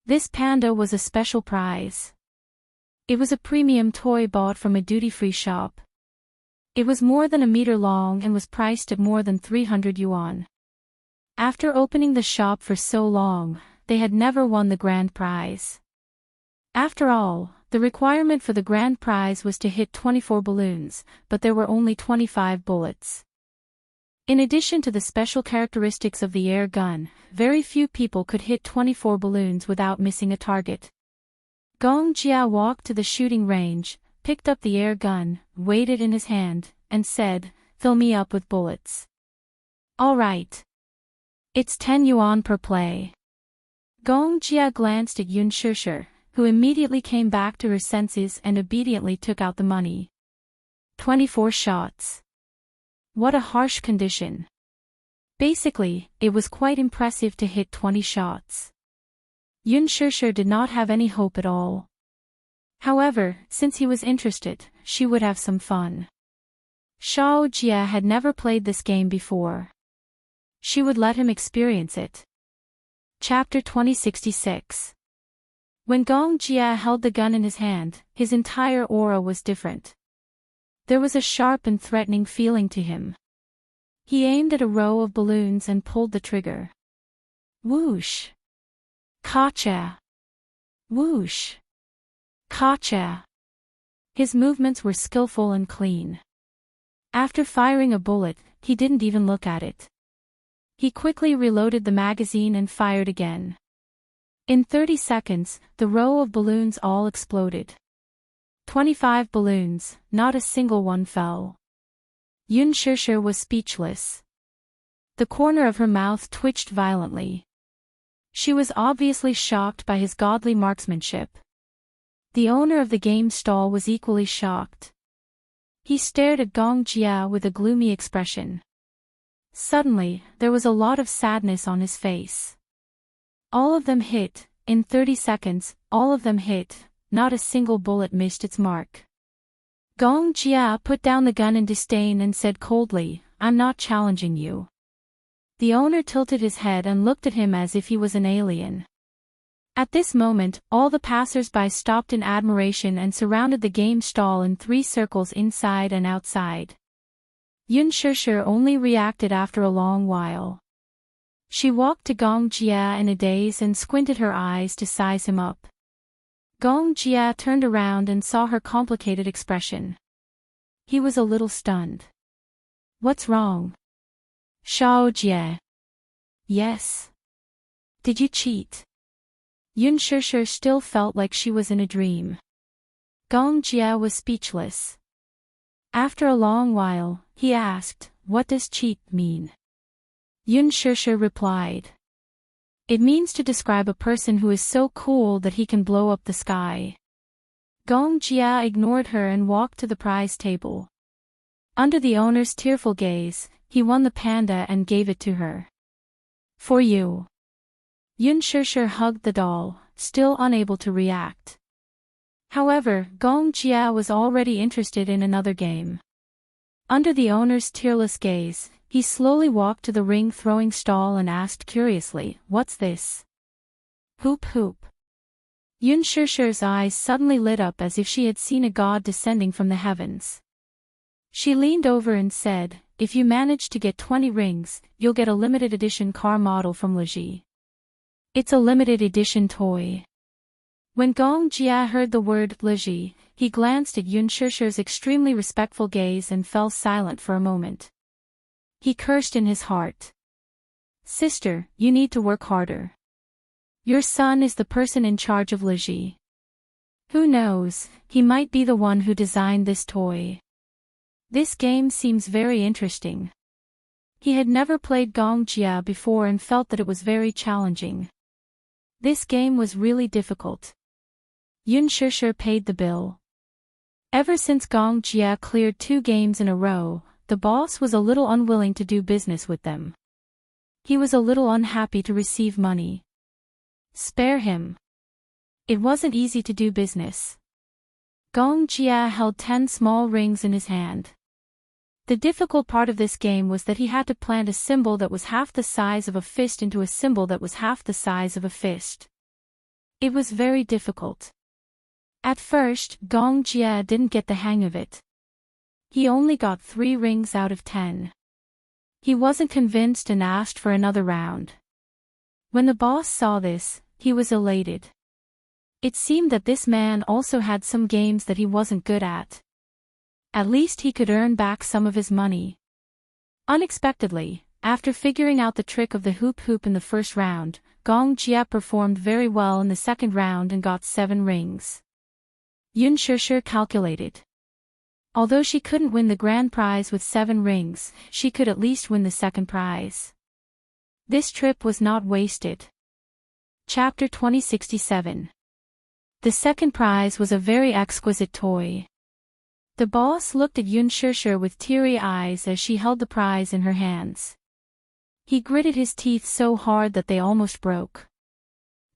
This panda was a special prize. It was a premium toy bought from a duty-free shop. It was more than a meter long and was priced at more than 300 yuan. After opening the shop for so long, they had never won the grand prize. After all, the requirement for the grand prize was to hit 24 balloons, but there were only 25 bullets. In addition to the special characteristics of the air gun, very few people could hit 24 balloons without missing a target. Gong Jia walked to the shooting range, picked up the air gun, weighed it in his hand, and said, "Fill me up with bullets." "All right. It's 10 yuan per play." Gong Jia glanced at Yun Shishir, who immediately came back to her senses and obediently took out the money. 24 shots. What a harsh condition. Basically, it was quite impressive to hit 20 shots. Yun Shishir did not have any hope at all. However, since he was interested, she would have some fun. Shao Jia had never played this game before. She would let him experience it. Chapter 2066. When Gong Jia held the gun in his hand, his entire aura was different. There was a sharp and threatening feeling to him. He aimed at a row of balloons and pulled the trigger. Whoosh! Kacha! Whoosh! Kacha! His movements were skillful and clean. After firing a bullet, he didn't even look at it. He quickly reloaded the magazine and fired again. In 30 seconds, the row of balloons all exploded. 25 balloons, not a single one fell. Yun Shishir was speechless. The corner of her mouth twitched violently. She was obviously shocked by his godly marksmanship. The owner of the game stall was equally shocked. He stared at Gong Jia with a gloomy expression. Suddenly, there was a lot of sadness on his face. All of them hit, in 30 seconds, all of them hit, not a single bullet missed its mark. Gong Jia put down the gun in disdain and said coldly, "I'm not challenging you." The owner tilted his head and looked at him as if he was an alien. At this moment, all the passers-by stopped in admiration and surrounded the game stall in 3 circles inside and outside. Yun Shishir only reacted after a long while. She walked to Gong Jia in a daze and squinted her eyes to size him up. Gong Jia turned around and saw her complicated expression. He was a little stunned. "What's wrong?" Shao Jie. Yes. Did you cheat? Yun Shishir still felt like she was in a dream. Gong Jia was speechless. After a long while, he asked, "What does cheat mean?" Yun Shishir replied, "It means to describe a person who is so cool that he can blow up the sky." Gong Jia ignored her and walked to the prize table. Under the owner's tearful gaze, he won the panda and gave it to her. "For you." Yun Shishir hugged the doll, still unable to react. However, Gong Jia was already interested in another game. Under the owner's tearless gaze, he slowly walked to the ring-throwing stall and asked curiously, "What's this?" "Hoop hoop." Yun Shishir's eyes suddenly lit up as if she had seen a god descending from the heavens. She leaned over and said, "If you manage to get 20 rings, you'll get a limited edition car model from Leji. It's a limited edition toy." When Gong Jia heard the word Leji, he glanced at Yun Shishir's extremely respectful gaze and fell silent for a moment. He cursed in his heart. "Sister, you need to work harder. Your son is the person in charge of Leji. Who knows, he might be the one who designed this toy. This game seems very interesting." He had never played Gong Jia before and felt that it was very challenging. This game was really difficult. Yun Shishir paid the bill. Ever since Gong Jia cleared 2 games in a row, the boss was a little unwilling to do business with them. He was a little unhappy to receive money. Spare him. It wasn't easy to do business. Gong Jia held 10 small rings in his hand. The difficult part of this game was that he had to plant a symbol that was half the size of a fist into a symbol that was half the size of a fist. It was very difficult. At first, Gong Jia didn't get the hang of it. He only got 3 rings out of 10. He wasn't convinced and asked for another round. When the boss saw this, he was elated. It seemed that this man also had some games that he wasn't good at. At least he could earn back some of his money. Unexpectedly, after figuring out the trick of the hoop hoop in the first round, Gong Jia performed very well in the second round and got 7 rings. Yun Shishir calculated. Although she couldn't win the grand prize with 7 rings, she could at least win the second prize. This trip was not wasted. Chapter 2067. The second prize was a very exquisite toy. The boss looked at Yun Shishir with teary eyes as she held the prize in her hands. He gritted his teeth so hard that they almost broke.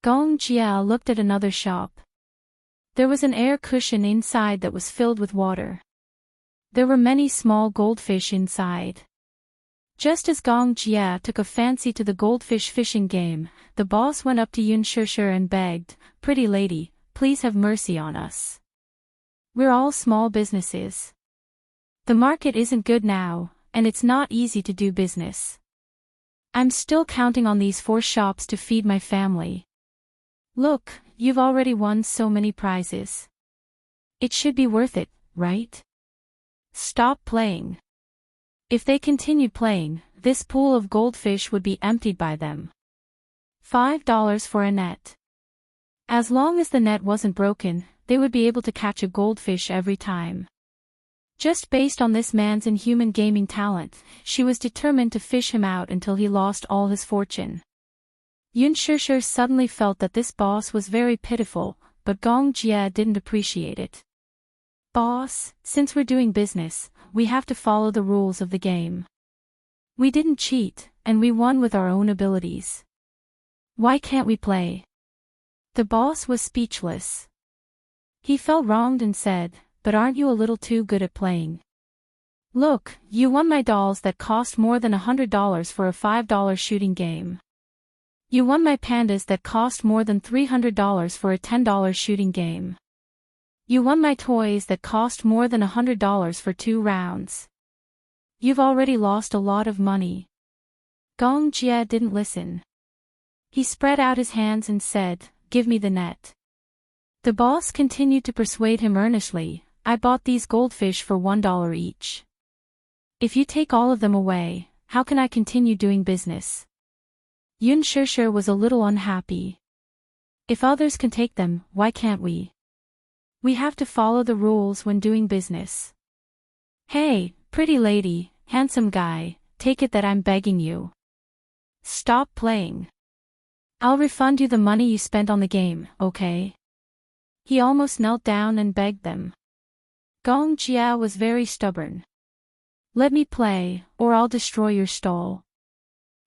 Gong Jia looked at another shop. There was an air cushion inside that was filled with water. There were many small goldfish inside. Just as Gong Jia took a fancy to the goldfish fishing game, the boss went up to Yun Shishir and begged, "Pretty lady, please have mercy on us. We're all small businesses. The market isn't good now, and it's not easy to do business. I'm still counting on these 4 shops to feed my family. Look, you've already won so many prizes. It should be worth it, right? Stop playing." If they continued playing, this pool of goldfish would be emptied by them. $5 for a net. As long as the net wasn't broken, they would be able to catch a goldfish every time. Just based on this man's inhuman gaming talent, she was determined to fish him out until he lost all his fortune. Yun Shishir suddenly felt that this boss was very pitiful, but Gong Jia didn't appreciate it. "Boss, since we're doing business, we have to follow the rules of the game. We didn't cheat, and we won with our own abilities. Why can't we play?" The boss was speechless. He felt wronged and said, "But aren't you a little too good at playing? Look, you won my dolls that cost more than $100 for a $5 shooting game. You won my pandas that cost more than $300 for a $10 shooting game. You won my toys that cost more than $100 for 2 rounds. You've already lost a lot of money." Gong Jia didn't listen. He spread out his hands and said, "Give me the net." The boss continued to persuade him earnestly, "I bought these goldfish for $1 each. If you take all of them away, How can I continue doing business? Yun Shishir was a little unhappy. If others can take them, why can't we? We have to follow the rules when doing business. Hey, pretty lady, handsome guy, take it that I'm begging you. Stop playing. I'll refund you the money you spent on the game, okay? He almost knelt down and begged them. Gong Jia was very stubborn. Let me play, or I'll destroy your stall.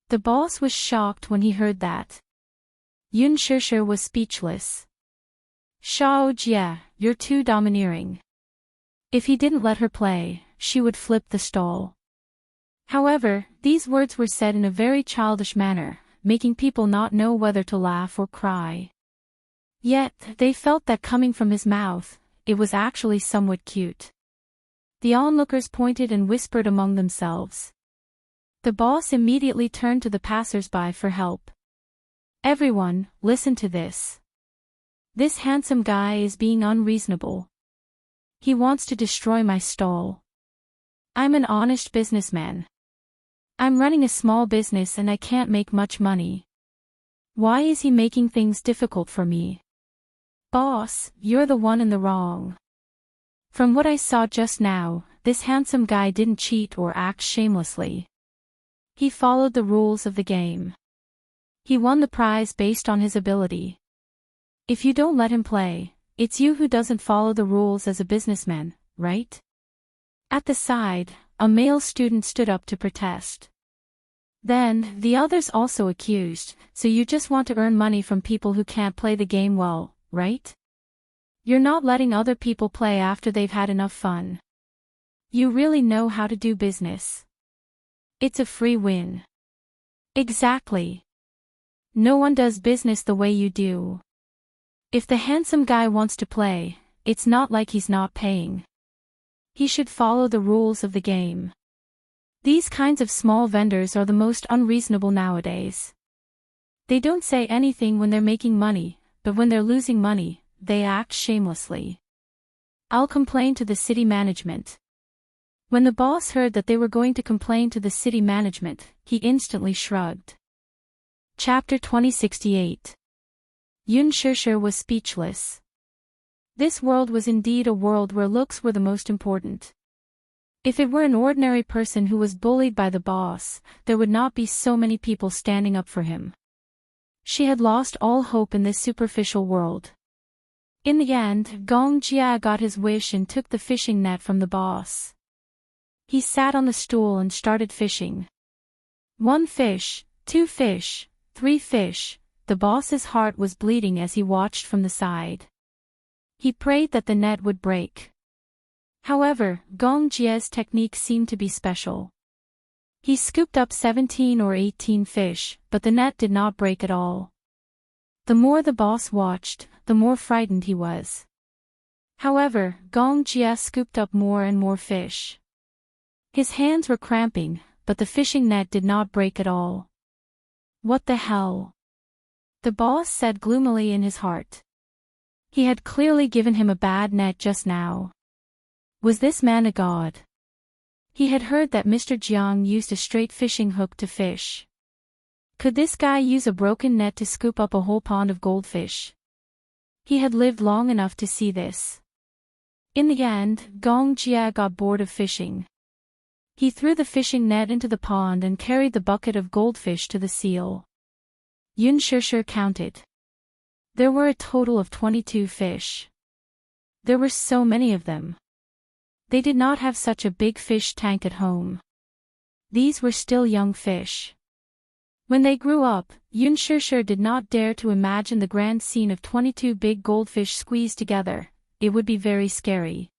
The boss was shocked when he heard that. Yun Shishir was speechless. Shao Jia, you're too domineering. If he didn't let her play, she would flip the stall. However, these words were said in a very childish manner, making people not know whether to laugh or cry. Yet, they felt that coming from his mouth, it was actually somewhat cute. The onlookers pointed and whispered among themselves. The boss immediately turned to the passers-by for help. Everyone, listen to this. This handsome guy is being unreasonable. He wants to destroy my stall. I'm an honest businessman. I'm running a small business and I can't make much money. Why is he making things difficult for me? Boss, you're the one in the wrong. From what I saw just now, this handsome guy didn't cheat or act shamelessly. He followed the rules of the game. He won the prize based on his ability. If you don't let him play, it's you who doesn't follow the rules as a businessman, right? At the side, a male student stood up to protest. Then, the others also accused, so you just want to earn money from people who can't play the game well, right? You're not letting other people play after they've had enough fun. You really know how to do business. It's a free win. Exactly. No one does business the way you do. If the handsome guy wants to play, it's not like he's not paying. He should follow the rules of the game. These kinds of small vendors are the most unreasonable nowadays. They don't say anything when they're making money, but when they're losing money, they act shamelessly. I'll complain to the city management. When the boss heard that they were going to complain to the city management, he instantly shrugged. Chapter 2068. Yun Shishir was speechless. This world was indeed a world where looks were the most important. If it were an ordinary person who was bullied by the boss, there would not be so many people standing up for him. She had lost all hope in this superficial world. In the end, Gong Jia got his wish and took the fishing net from the boss. He sat on the stool and started fishing. 1 fish, 2 fish, 3 fish, the boss's heart was bleeding as he watched from the side. He prayed that the net would break. However, Gong Jia's technique seemed to be special. He scooped up 17 or 18 fish, but the net did not break at all. The more the boss watched, the more frightened he was. However, Gong Jia scooped up more and more fish. His hands were cramping, but the fishing net did not break at all. What the hell? The boss said gloomily in his heart. He had clearly given him a bad net just now. Was this man a god? He had heard that Mr. Jiang used a straight fishing hook to fish. Could this guy use a broken net to scoop up a whole pond of goldfish? He had lived long enough to see this. In the end, Gong Jia got bored of fishing. He threw the fishing net into the pond and carried the bucket of goldfish to the seal. Yun Shishir counted. There were a total of 22 fish. There were so many of them. They did not have such a big fish tank at home. These were still young fish. When they grew up, Yun Shishir did not dare to imagine the grand scene of 22 big goldfish squeezed together. It would be very scary.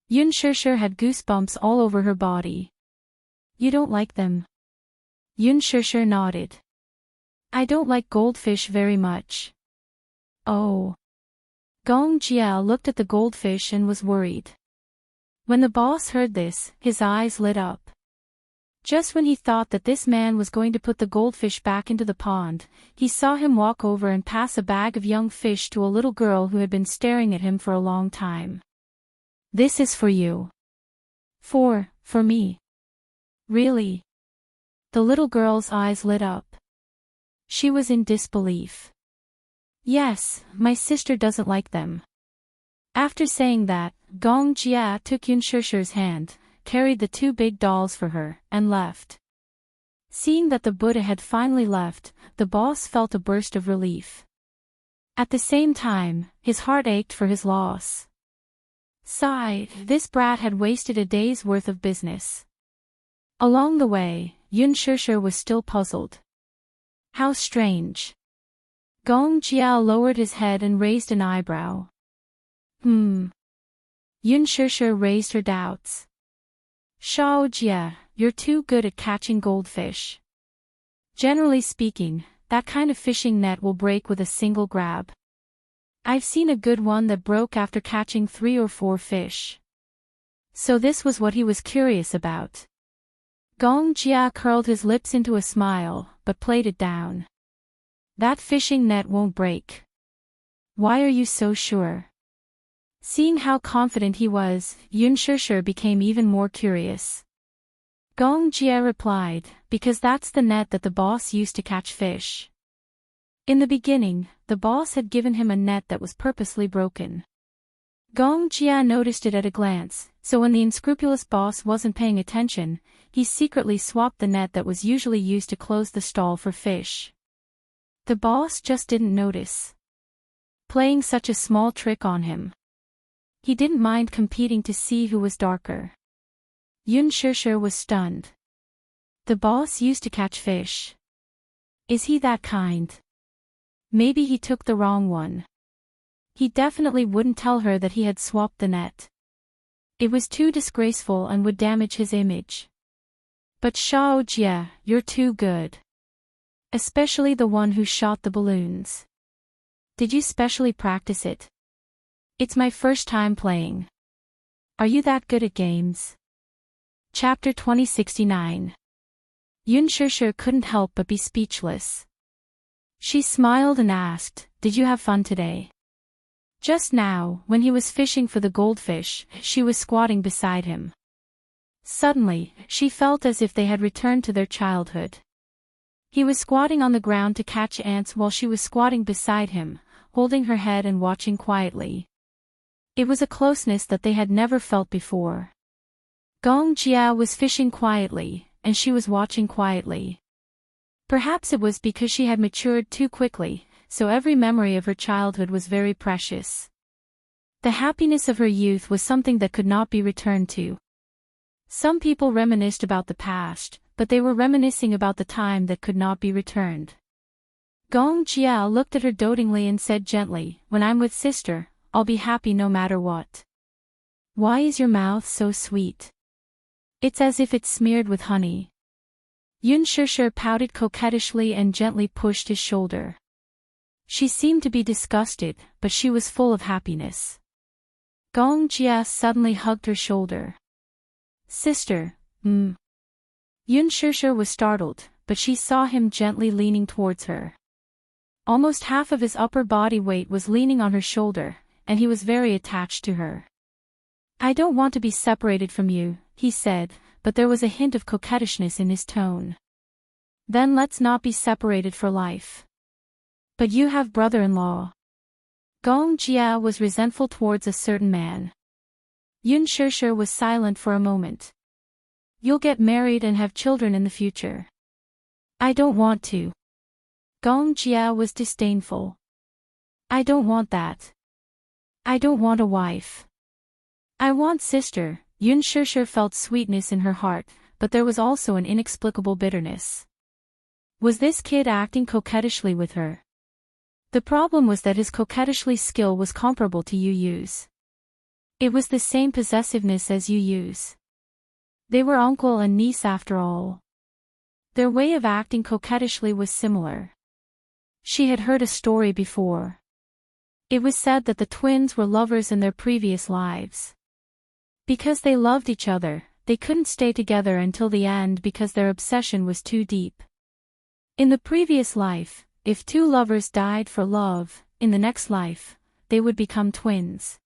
Yun Shishir had goosebumps all over her body. You don't like them? Yun Shishir nodded. I don't like goldfish very much. Oh. Gong Jia looked at the goldfish and was worried. When the boss heard this, his eyes lit up. Just when he thought that this man was going to put the goldfish back into the pond, he saw him walk over and pass a bag of young fish to a little girl who had been staring at him for a long time. This is for you. For me. Really? The little girl's eyes lit up. She was in disbelief. Yes, my sister doesn't like them. After saying that, Gong Jia took Yunshishir's hand, carried the two big dolls for her, and left. Seeing that the Buddha had finally left, the boss felt a burst of relief. At the same time, his heart ached for his loss. Sigh, this brat had wasted a day's worth of business. Along the way, Yunshishir was still puzzled. How strange. Gong Jia lowered his head and raised an eyebrow. Yunshishir raised her doubts. Shao Jia, you're too good at catching goldfish. Generally speaking, that kind of fishing net will break with a single grab. I've seen a good one that broke after catching 3 or 4 fish. So this was what he was curious about. Gong Jia curled his lips into a smile, but played it down. That fishing net won't break. Why are you so sure? Seeing how confident he was, Yunshishir became even more curious. Gong Jia replied, because that's the net that the boss used to catch fish. In the beginning, the boss had given him a net that was purposely broken. Gong Jia noticed it at a glance, so when the unscrupulous boss wasn't paying attention, he secretly swapped the net that was usually used to close the stall for fish. The boss just didn't notice. Playing such a small trick on him. He didn't mind competing to see who was darker. Yunshishir was stunned. The boss used to catch fish. Is he that kind? Maybe he took the wrong one. He definitely wouldn't tell her that he had swapped the net. It was too disgraceful and would damage his image. But Shao Jia, you're too good. Especially the one who shot the balloons. Did you specially practice it? It's my first time playing. Are you that good at games? Chapter 2069. Yunshishir couldn't help but be speechless. She smiled and asked, did you have fun today? Just now, when he was fishing for the goldfish, she was squatting beside him. Suddenly, she felt as if they had returned to their childhood. He was squatting on the ground to catch ants while she was squatting beside him, holding her head and watching quietly. It was a closeness that they had never felt before. Gong Jia was fishing quietly, and she was watching quietly. Perhaps it was because she had matured too quickly, so every memory of her childhood was very precious. The happiness of her youth was something that could not be returned to. Some people reminisced about the past, but they were reminiscing about the time that could not be returned. Gong Jia looked at her dotingly and said gently, when I'm with sister, I'll be happy no matter what. Why is your mouth so sweet? It's as if it's smeared with honey. Yunshishir pouted coquettishly and gently pushed his shoulder. She seemed to be disgusted, but she was full of happiness. Gong Jia suddenly hugged her shoulder. Sister, Yunshishir was startled, but she saw him gently leaning towards her. Almost half of his upper body weight was leaning on her shoulder, and he was very attached to her. I don't want to be separated from you, he said, but there was a hint of coquettishness in his tone. Then let's not be separated for life. But you have brother-in-law. Gong Jia was resentful towards a certain man. Yunshishir was silent for a moment. You'll get married and have children in the future. I don't want to. Gong Jia was disdainful. I don't want that. I don't want a wife. I want sister. Yunshishir felt sweetness in her heart, but there was also an inexplicable bitterness. Was this kid acting coquettishly with her? The problem was that his coquettishly skill was comparable to Yu Yu's. It was the same possessiveness as Yu Yu's. They were uncle and niece after all. Their way of acting coquettishly was similar. She had heard a story before. It was said that the twins were lovers in their previous lives. Because they loved each other, they couldn't stay together until the end because their obsession was too deep. In the previous life, if two lovers died for love, in the next life, they would become twins.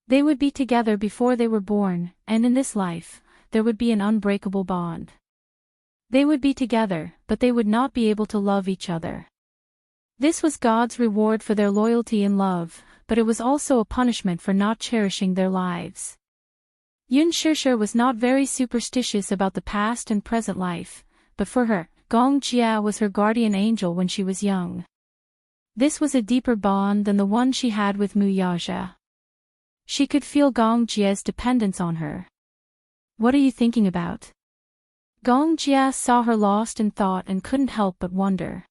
They would be together before they were born, and in this life, there would be an unbreakable bond. They would be together, but they would not be able to love each other. This was God's reward for their loyalty and love, but it was also a punishment for not cherishing their lives. Yun Shishir was not very superstitious about the past and present life, but for her, Gong Jia was her guardian angel when she was young. This was a deeper bond than the one she had with Mu Yaja. She could feel Gong Jia's dependence on her. What are you thinking about? Gong Jia saw her lost in thought and couldn't help but wonder.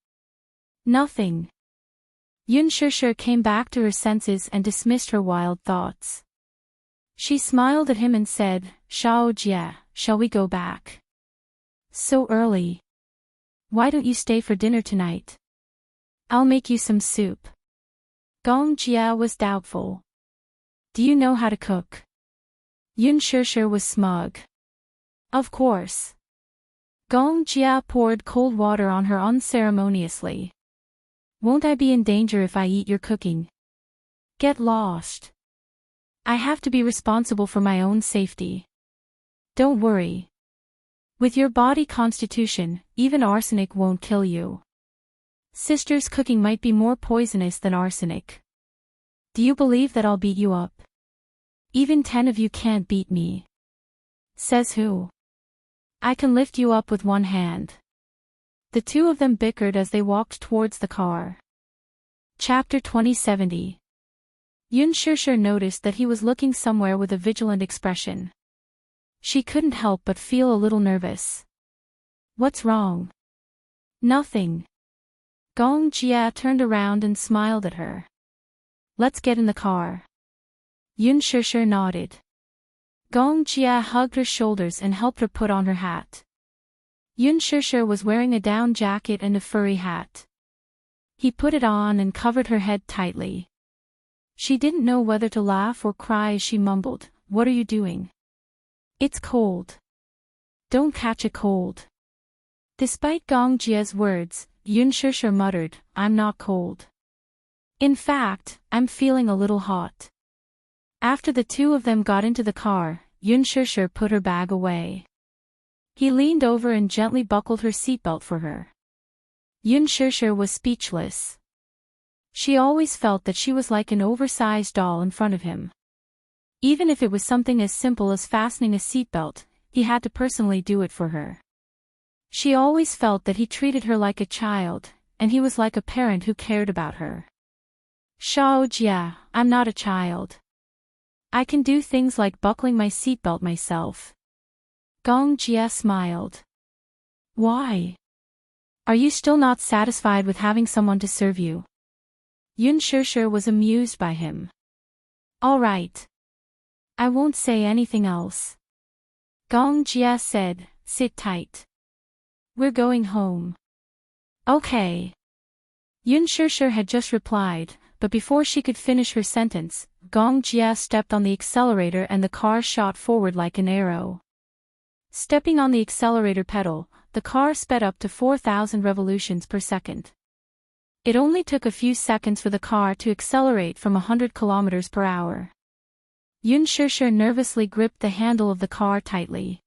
Nothing. Yun Shishir came back to her senses and dismissed her wild thoughts. She smiled at him and said, Shao Jia, shall we go back? So early. Why don't you stay for dinner tonight? I'll make you some soup. Gong Jia was doubtful. Do you know how to cook? Yun Shishir was smug. Of course. Gong Jia poured cold water on her unceremoniously. Won't I be in danger if I eat your cooking? Get lost. I have to be responsible for my own safety. Don't worry. With your body constitution, even arsenic won't kill you. Sister's cooking might be more poisonous than arsenic. Do you believe that I'll beat you up? Even 10 of you can't beat me. Says who? I can lift you up with one hand. The two of them bickered as they walked towards the car. Chapter 2070. Yun Shishir noticed that he was looking somewhere with a vigilant expression. She couldn't help but feel a little nervous. What's wrong? Nothing. Gong Jia turned around and smiled at her. Let's get in the car. Yun Shishir nodded. Gong Jia hugged her shoulders and helped her put on her hat. Yun Shishir was wearing a down jacket and a furry hat. He put it on and covered her head tightly. She didn't know whether to laugh or cry as she mumbled, What are you doing? It's cold. Don't catch a cold. Despite Gong Jia's words, Yun Shishir muttered, I'm not cold. In fact, I'm feeling a little hot. After the two of them got into the car, Yun Shishir put her bag away. He leaned over and gently buckled her seatbelt for her. Yun Shishir was speechless. She always felt that she was like an oversized doll in front of him. Even if it was something as simple as fastening a seatbelt, he had to personally do it for her. She always felt that he treated her like a child, and he was like a parent who cared about her. Shao Jia, I'm not a child. I can do things like buckling my seatbelt myself. Gong Jia smiled. Why? Are you still not satisfied with having someone to serve you? Yun Shishir was amused by him. All right. I won't say anything else. Gong Jia said, Sit tight. We're going home. Okay. Yun Shishir had just replied, but before she could finish her sentence, Gong Jia stepped on the accelerator and the car shot forward like an arrow. Stepping on the accelerator pedal, the car sped up to 4,000 revolutions per second. It only took a few seconds for the car to accelerate from 100 kilometers per hour. Yun Shishir nervously gripped the handle of the car tightly.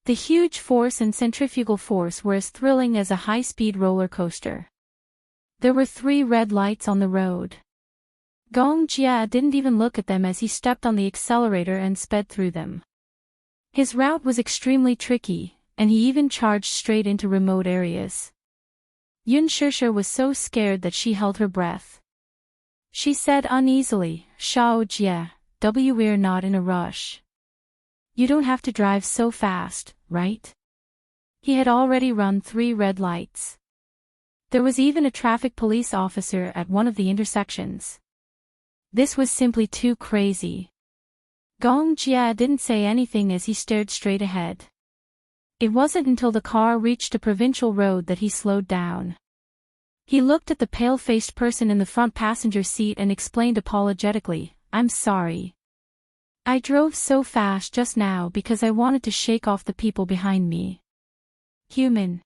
The huge force and centrifugal force were as thrilling as a high-speed roller coaster. There were 3 red lights on the road. Gong Jia didn't even look at them as he stepped on the accelerator and sped through them. His route was extremely tricky, and he even charged straight into remote areas. Yun Shishir was so scared that she held her breath. She said uneasily, Shao Jia, we're not in a rush. You don't have to drive so fast, right? He had already run 3 red lights. There was even a traffic police officer at one of the intersections. This was simply too crazy. Gong Jia didn't say anything as he stared straight ahead. It wasn't until the car reached a provincial road that he slowed down. He looked at the pale-faced person in the front passenger seat and explained apologetically, I'm sorry. I drove so fast just now because I wanted to shake off the people behind me. Human.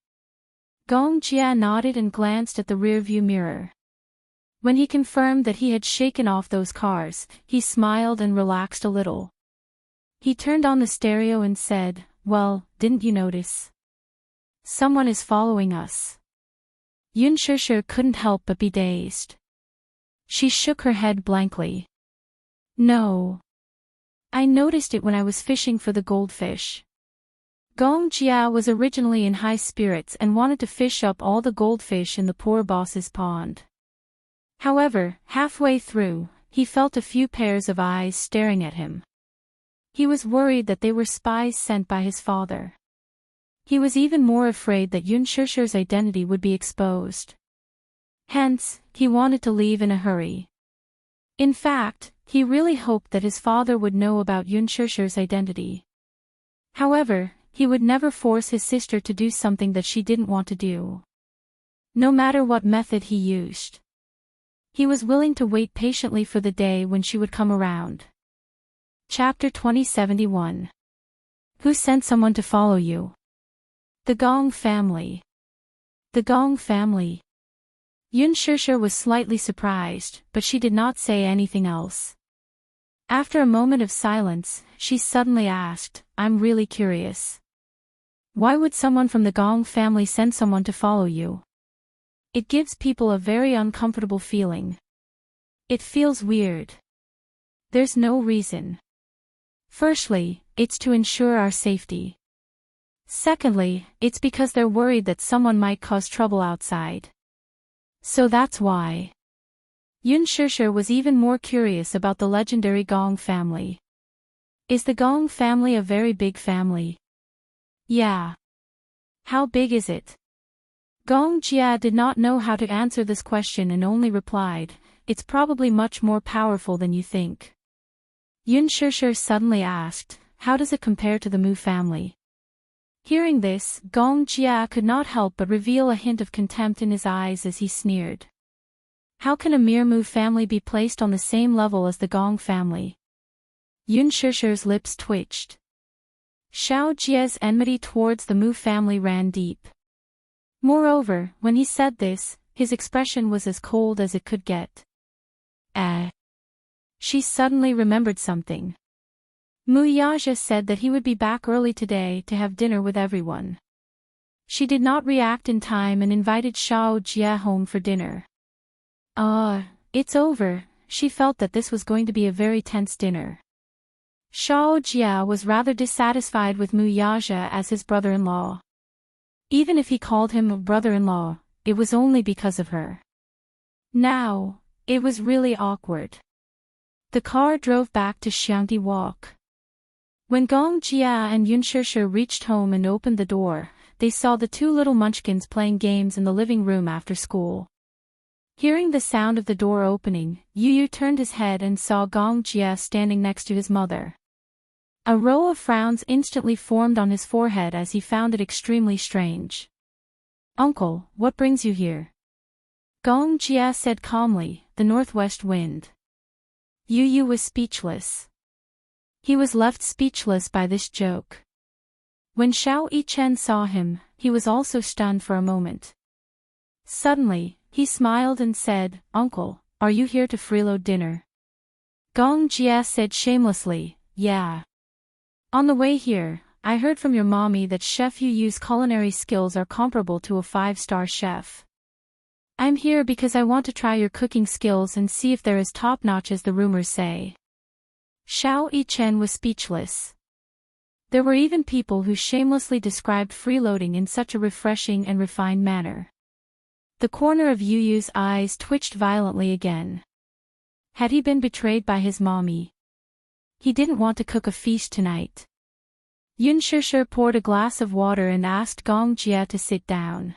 Gong Jia nodded and glanced at the rearview mirror. When he confirmed that he had shaken off those cars, he smiled and relaxed a little. He turned on the stereo and said, Well, didn't you notice? Someone is following us. Yun Shushu couldn't help but be dazed. She shook her head blankly. No. I noticed it when I was fishing for the goldfish. Gong Jia was originally in high spirits and wanted to fish up all the goldfish in the poor boss's pond. However, halfway through, he felt a few pairs of eyes staring at him. He was worried that they were spies sent by his father. He was even more afraid that Yun Shushu's identity would be exposed. Hence, he wanted to leave in a hurry. In fact, he really hoped that his father would know about Yun Shushu's identity. However, he would never force his sister to do something that she didn't want to do. No matter what method he used. He was willing to wait patiently for the day when she would come around. Chapter 2071. Who sent someone to follow you? The Gong family. The Gong family. Yun Shushu was slightly surprised, but she did not say anything else. After a moment of silence, she suddenly asked, I'm really curious. Why would someone from the Gong family send someone to follow you? It gives people a very uncomfortable feeling. It feels weird. There's no reason. Firstly, it's to ensure our safety. Secondly, it's because they're worried that someone might cause trouble outside. So that's why. Yun Shushu was even more curious about the legendary Gong family. Is the Gong family a very big family? Yeah. How big is it? Gong Jia did not know how to answer this question and only replied, it's probably much more powerful than you think. Yun Shushu suddenly asked, how does it compare to the Mu family? Hearing this, Gong Jia could not help but reveal a hint of contempt in his eyes as he sneered. How can a mere Mu family be placed on the same level as the Gong family? Yun Shushu's lips twitched. Xiao Jia's enmity towards the Mu family ran deep. Moreover, when he said this, his expression was as cold as it could get. She suddenly remembered something. Mu Yaja said that he would be back early today to have dinner with everyone. She did not react in time and invited Xiao Jia home for dinner. It's over. She felt that this was going to be a very tense dinner. Xiao Jia was rather dissatisfied with Mu Yaja as his brother-in-law. Even if he called him a brother-in-law, it was only because of her. Now, it was really awkward. The car drove back to Xiangdi Walk. When Gong Jia and Yun Shushu reached home and opened the door, they saw the two little munchkins playing games in the living room after school. Hearing the sound of the door opening, Yu turned his head and saw Gong Jia standing next to his mother. A row of frowns instantly formed on his forehead as he found it extremely strange. Uncle, what brings you here? Gong Jia said calmly, the northwest wind. Yu was speechless. He was left speechless by this joke. When Xiao Yichen saw him, he was also stunned for a moment. Suddenly, he smiled and said, Uncle, are you here to freeload dinner? Gong Jia said shamelessly, yeah. On the way here, I heard from your mommy that Chef Yu's culinary skills are comparable to a 5-star chef. I'm here because I want to try your cooking skills and see if they're as top-notch as the rumors say. Xiao Yichen was speechless. There were even people who shamelessly described freeloading in such a refreshing and refined manner. The corner of Yu's eyes twitched violently again. Had he been betrayed by his mommy? He didn't want to cook a feast tonight. Yun Shushu poured a glass of water and asked Gong Jia to sit down.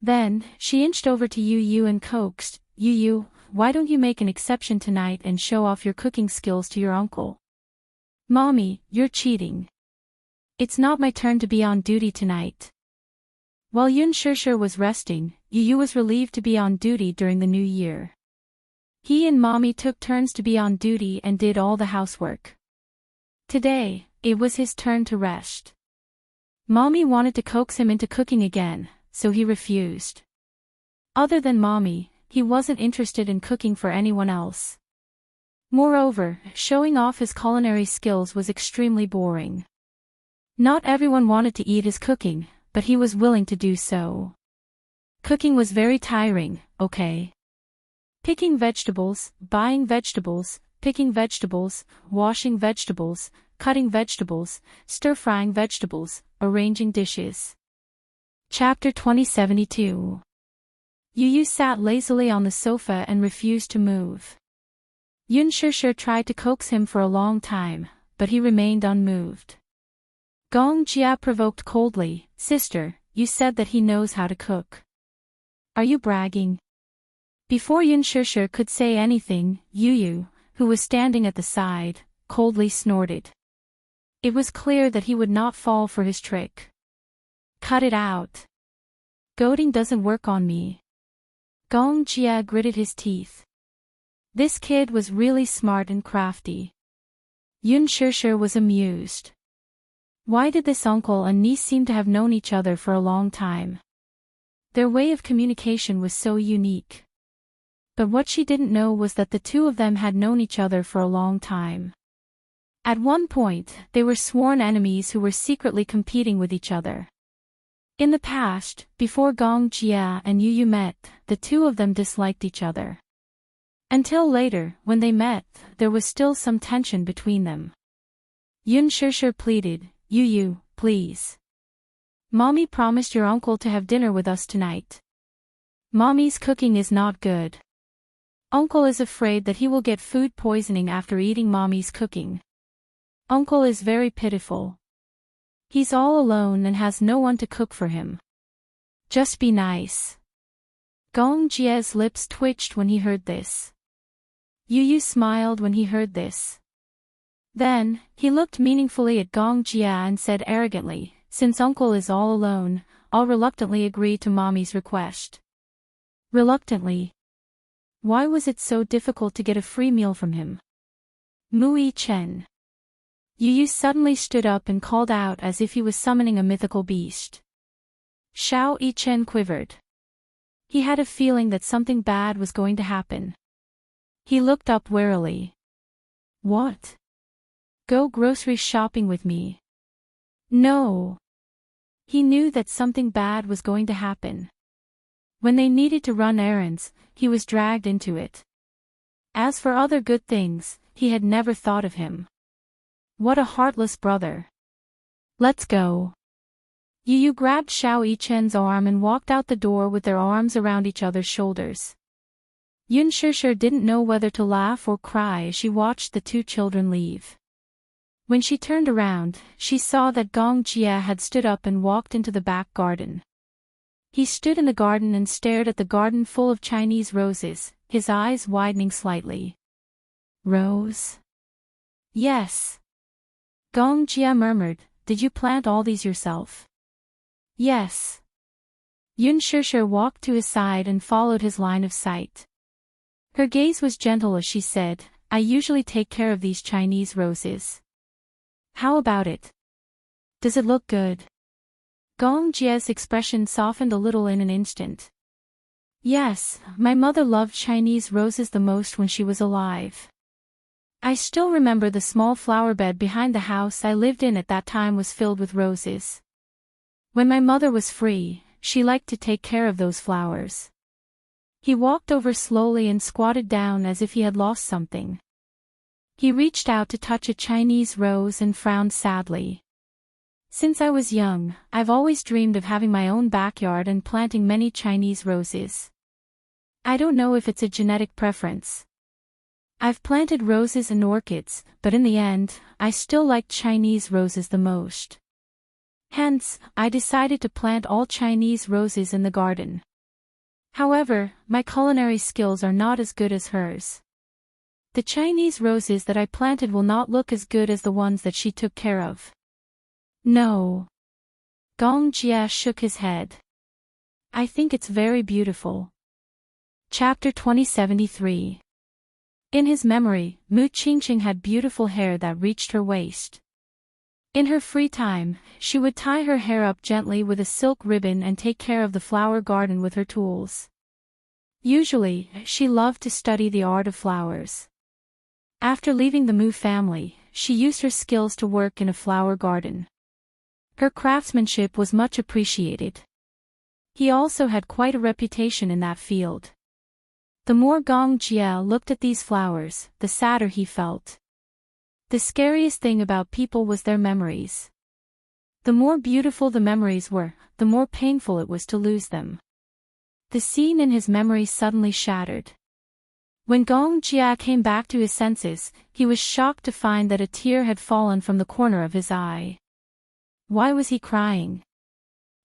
Then, she inched over to Yu and coaxed, Yu, why don't you make an exception tonight and show off your cooking skills to your uncle? Mommy, you're cheating. It's not my turn to be on duty tonight. While Yun Shushu was resting, Yu was relieved to be on duty during the new year. He and Mommy took turns to be on duty and did all the housework. Today, it was his turn to rest. Mommy wanted to coax him into cooking again, so he refused. Other than Mommy, he wasn't interested in cooking for anyone else. Moreover, showing off his culinary skills was extremely boring. Not everyone wanted to eat his cooking, but he was willing to do so. Cooking was very tiring, okay? Picking vegetables, buying vegetables, picking vegetables, washing vegetables, cutting vegetables, stir-frying vegetables, arranging dishes. Chapter 2072. Yu sat lazily on the sofa and refused to move. Yun Shishir tried to coax him for a long time, but he remained unmoved. Gong Jia provoked coldly, "Sister, you said that he knows how to cook. Are you bragging?" Before Yun Shishir could say anything, Yu, who was standing at the side, coldly snorted. It was clear that he would not fall for his trick. "Cut it out. Goading doesn't work on me." Gong Jia gritted his teeth. This kid was really smart and crafty. Yun Shishir was amused. Why did this uncle and niece seem to have known each other for a long time? Their way of communication was so unique. But what she didn't know was that the two of them had known each other for a long time. At one point, they were sworn enemies who were secretly competing with each other. In the past, before Gong Jia and Yu met, the two of them disliked each other. Until later, when they met, there was still some tension between them. Yun Shishir pleaded, "Yu, please. Mommy promised your uncle to have dinner with us tonight. Mommy's cooking is not good. Uncle is afraid that he will get food poisoning after eating Mommy's cooking. Uncle is very pitiful. He's all alone and has no one to cook for him. Just be nice." Gong Jia's lips twitched when he heard this. Yu smiled when he heard this. Then, he looked meaningfully at Gong Jia and said arrogantly, "Since uncle is all alone, I'll reluctantly agree to Mommy's request." Reluctantly? Why was it so difficult to get a free meal from him? Mui Chen. Yu suddenly stood up and called out as if he was summoning a mythical beast. Xiao Yichen quivered. He had a feeling that something bad was going to happen. He looked up warily. "What? Go grocery shopping with me?" No. He knew that something bad was going to happen. When they needed to run errands, he was dragged into it. As for other good things, he had never thought of him. What a heartless brother. "Let's go." Yu grabbed Xiao Yichen's arm and walked out the door with their arms around each other's shoulders. Yun Shishir didn't know whether to laugh or cry as she watched the two children leave. When she turned around, she saw that Gong Jia had stood up and walked into the back garden. He stood in the garden and stared at the garden full of Chinese roses, his eyes widening slightly. "Rose?" "Yes." Gong Jia murmured, "Did you plant all these yourself?" "Yes." Yun Shishir walked to his side and followed his line of sight. Her gaze was gentle as she said, "I usually take care of these Chinese roses. How about it? Does it look good?" Gong Jia's expression softened a little in an instant. "Yes, my mother loved Chinese roses the most when she was alive. I still remember the small flower bed behind the house I lived in at that time was filled with roses. When my mother was free, she liked to take care of those flowers." He walked over slowly and squatted down as if he had lost something. He reached out to touch a Chinese rose and frowned sadly. "Since I was young, I've always dreamed of having my own backyard and planting many Chinese roses. I don't know if it's a genetic preference. I've planted roses and orchids, but in the end, I still liked Chinese roses the most. Hence, I decided to plant all Chinese roses in the garden. However, my culinary skills are not as good as hers. The Chinese roses that I planted will not look as good as the ones that she took care of." "No." Gong Jia shook his head. "I think it's very beautiful." Chapter 2073. In his memory, Mu Qingqing had beautiful hair that reached her waist. In her free time, she would tie her hair up gently with a silk ribbon and take care of the flower garden with her tools. Usually, she loved to study the art of flowers. After leaving the Mu family, she used her skills to work in a flower garden. Her craftsmanship was much appreciated. He also had quite a reputation in that field. The more Gong Jia looked at these flowers, the sadder he felt. The scariest thing about people was their memories. The more beautiful the memories were, the more painful it was to lose them. The scene in his memory suddenly shattered. When Gong Jia came back to his senses, he was shocked to find that a tear had fallen from the corner of his eye. Why was he crying?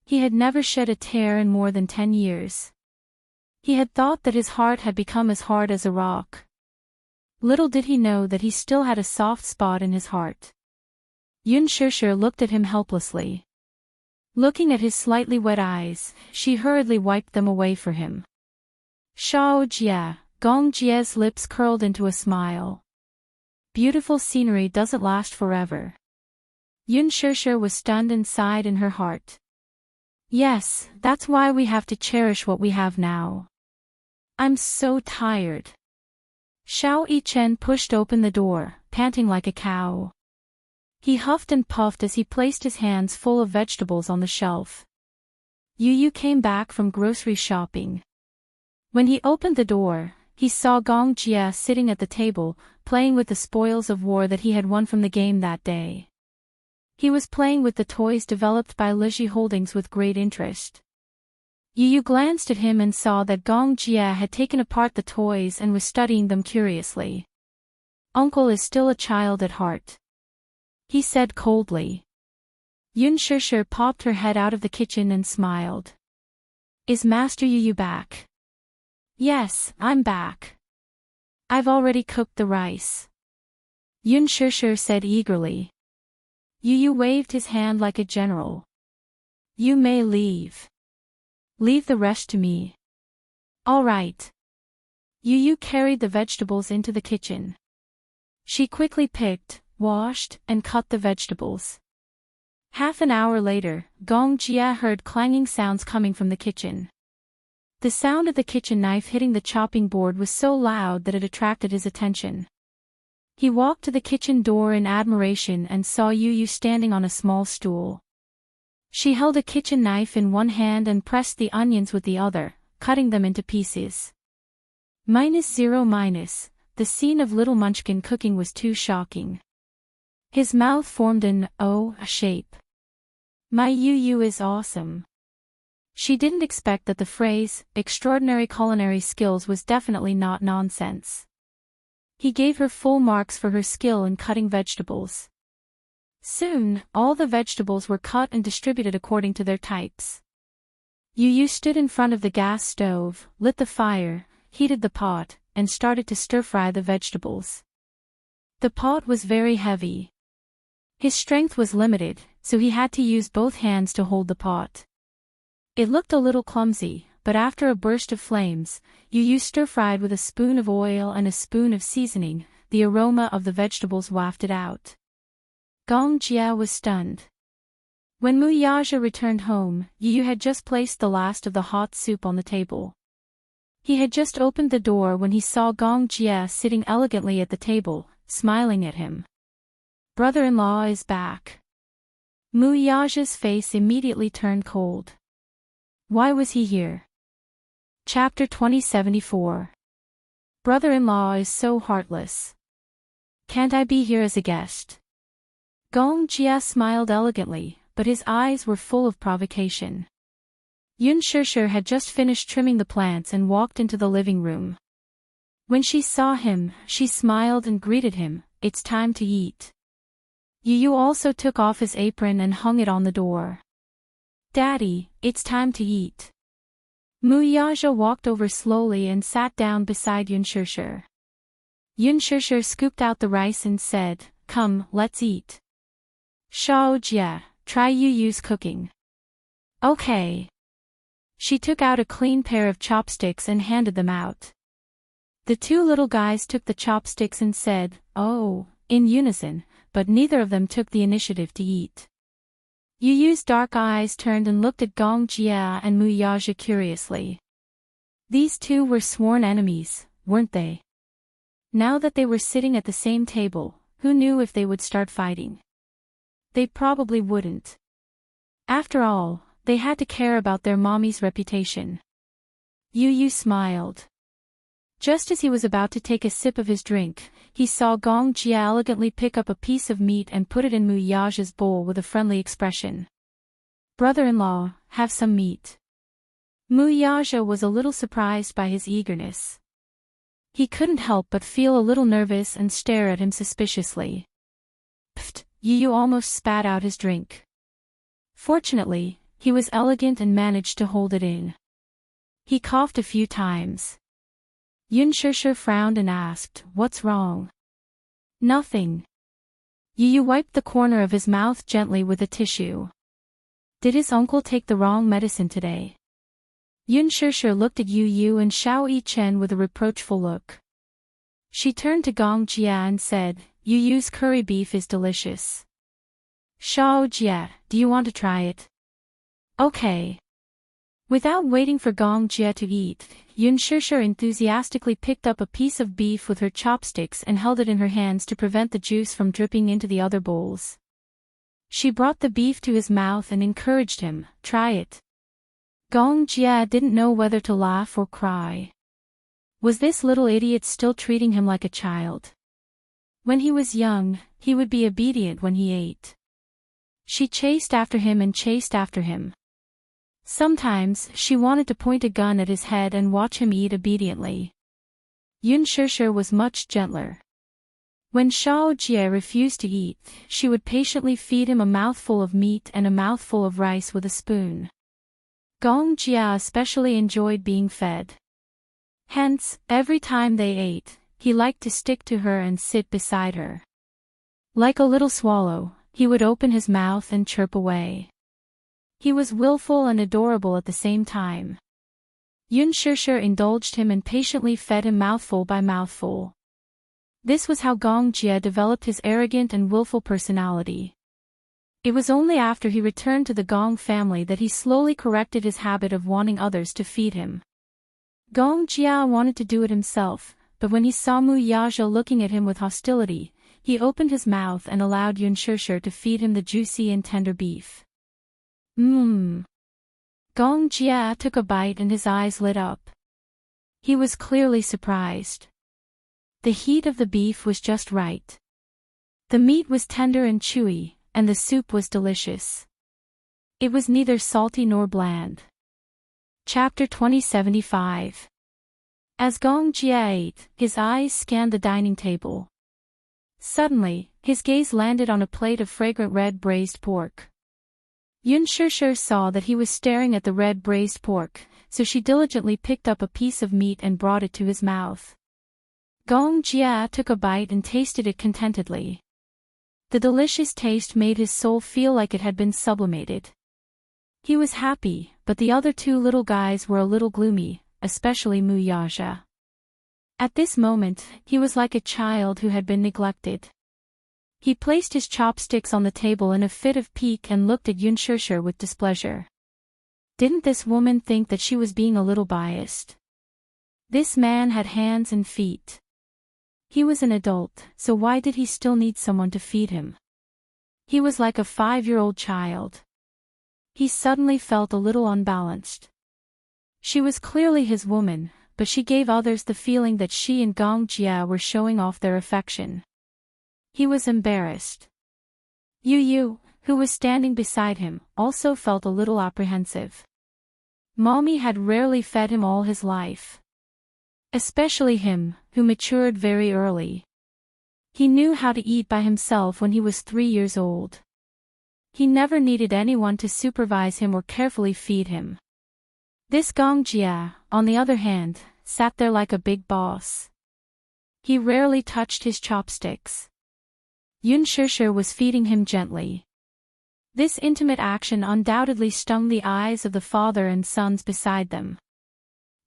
He had never shed a tear in more than 10 years. He had thought that his heart had become as hard as a rock. Little did he know that he still had a soft spot in his heart. Yun Shishir looked at him helplessly. Looking at his slightly wet eyes, she hurriedly wiped them away for him. Shao Jia, Gong Jia's lips curled into a smile. Beautiful scenery doesn't last forever. Yun Shishir was stunned and sighed in her heart. Yes, that's why we have to cherish what we have now. I'm so tired. Xiao Yichen pushed open the door, panting like a cow. He huffed and puffed as he placed his hands full of vegetables on the shelf. Yu Yu came back from grocery shopping. When he opened the door, he saw Gong Jia sitting at the table, playing with the spoils of war that he had won from the game that day. He was playing with the toys developed by Lizhi Holdings with great interest. Yu Yu glanced at him and saw that Gong Jia had taken apart the toys and was studying them curiously. Uncle is still a child at heart, he said coldly. Yun Shishir popped her head out of the kitchen and smiled. Is Master Yu Yu back? Yes, I'm back. I've already cooked the rice. Yun Shishir said eagerly. Yu Yu waved his hand like a general. You may leave. Leave the rest to me. All right. Yu Yu carried the vegetables into the kitchen. She quickly picked, washed, and cut the vegetables. Half an hour later, Gong Jia heard clanging sounds coming from the kitchen. The sound of the kitchen knife hitting the chopping board was so loud that it attracted his attention. He walked to the kitchen door in admiration and saw Yu Yu standing on a small stool. She held a kitchen knife in one hand and pressed the onions with the other, cutting them into pieces. -0 The scene of little Munchkin cooking was too shocking. His mouth formed an O shape. My Yu Yu is awesome. She didn't expect that the phrase, extraordinary culinary skills, was definitely not nonsense. He gave her full marks for her skill in cutting vegetables. Soon, all the vegetables were cut and distributed according to their types. Yu Yu stood in front of the gas stove, lit the fire, heated the pot, and started to stir-fry the vegetables. The pot was very heavy. His strength was limited, so he had to use both hands to hold the pot. It looked a little clumsy, but after a burst of flames, Yu Yu stir-fried with a spoon of oil and a spoon of seasoning. The aroma of the vegetables wafted out. Gong Jia was stunned. When Mu Yaja returned home, Yu Yu had just placed the last of the hot soup on the table. He had just opened the door when he saw Gong Jia sitting elegantly at the table, smiling at him. Brother-in-law is back. Mu Yaja's face immediately turned cold. Why was he here? Chapter 2074. Brother-in-law is so heartless. Can't I be here as a guest? Gong Jia smiled elegantly, but his eyes were full of provocation. Yun Shishir had just finished trimming the plants and walked into the living room. When she saw him, she smiled and greeted him. It's time to eat. Yu Yu also took off his apron and hung it on the door. Daddy, it's time to eat. Mu Yaja walked over slowly and sat down beside Yun Shishir. Yun Shishir scooped out the rice and said, Come, let's eat. Shao Jia, try Yu Yu's cooking. Okay. She took out a clean pair of chopsticks and handed them out. The two little guys took the chopsticks and said, Oh, in unison, but neither of them took the initiative to eat. Yu Yu's dark eyes turned and looked at Gong Jia and Mu Yaja curiously. These two were sworn enemies, weren't they? Now that they were sitting at the same table, who knew if they would start fighting? They probably wouldn't. After all, they had to care about their mommy's reputation. Yu Yu smiled. Just as he was about to take a sip of his drink, he saw Gong Jia elegantly pick up a piece of meat and put it in Mu Yaja's bowl with a friendly expression. "Brother-in-law, have some meat." Mu Yaja was a little surprised by his eagerness. He couldn't help but feel a little nervous and stare at him suspiciously. Pfft, Yu Yu almost spat out his drink. Fortunately, he was elegant and managed to hold it in. He coughed a few times. Yun Shishir frowned and asked, "What's wrong?" "Nothing." Yu Yu wiped the corner of his mouth gently with a tissue. Did his uncle take the wrong medicine today? Yun Shishir looked at Yu Yu and Xiao Yichen with a reproachful look. She turned to Gong Jia and said, "Yu Yu's curry beef is delicious. Xiao Jia, do you want to try it?" "Okay." Without waiting for Gong Jia to eat, Yun Shishir enthusiastically picked up a piece of beef with her chopsticks and held it in her hands to prevent the juice from dripping into the other bowls. She brought the beef to his mouth and encouraged him, "Try it." Gong Jia didn't know whether to laugh or cry. Was this little idiot still treating him like a child? When he was young, he would be obedient when he ate. She chased after him and chased after him. Sometimes she wanted to point a gun at his head and watch him eat obediently. Yun Shishir was much gentler. When Xiao Jie refused to eat, she would patiently feed him a mouthful of meat and a mouthful of rice with a spoon. Gong Jia especially enjoyed being fed. Hence, every time they ate, he liked to stick to her and sit beside her. Like a little swallow, he would open his mouth and chirp away. He was willful and adorable at the same time. Yun Shishir indulged him and patiently fed him mouthful by mouthful. This was how Gong Jia developed his arrogant and willful personality. It was only after he returned to the Gong family that he slowly corrected his habit of wanting others to feed him. Gong Jia wanted to do it himself, but when he saw Mu Yaja looking at him with hostility, he opened his mouth and allowed Yun Shishir to feed him the juicy and tender beef. Gong Jia took a bite and his eyes lit up. He was clearly surprised. The heat of the beef was just right. The meat was tender and chewy, and the soup was delicious. It was neither salty nor bland. Chapter 2075. As Gong Jia ate, his eyes scanned the dining table. Suddenly, his gaze landed on a plate of fragrant red braised pork. Yun Shishir saw that he was staring at the red braised pork, so she diligently picked up a piece of meat and brought it to his mouth. Gong Jia took a bite and tasted it contentedly. The delicious taste made his soul feel like it had been sublimated. He was happy, but the other two little guys were a little gloomy, especially Mu Yaja. At this moment, he was like a child who had been neglected. He placed his chopsticks on the table in a fit of pique and looked at Yun Shishir with displeasure. Didn't this woman think that she was being a little biased? This man had hands and feet. He was an adult, so why did he still need someone to feed him? He was like a 5-year-old child. He suddenly felt a little unbalanced. She was clearly his woman, but she gave others the feeling that she and Gong Jia were showing off their affection. He was embarrassed. Yu Yu, who was standing beside him, also felt a little apprehensive. Mommy had rarely fed him all his life. Especially him, who matured very early. He knew how to eat by himself when he was 3 years old. He never needed anyone to supervise him or carefully feed him. This Gong Jia, on the other hand, sat there like a big boss. He rarely touched his chopsticks. Yun Shishir was feeding him gently. This intimate action undoubtedly stung the eyes of the father and sons beside them.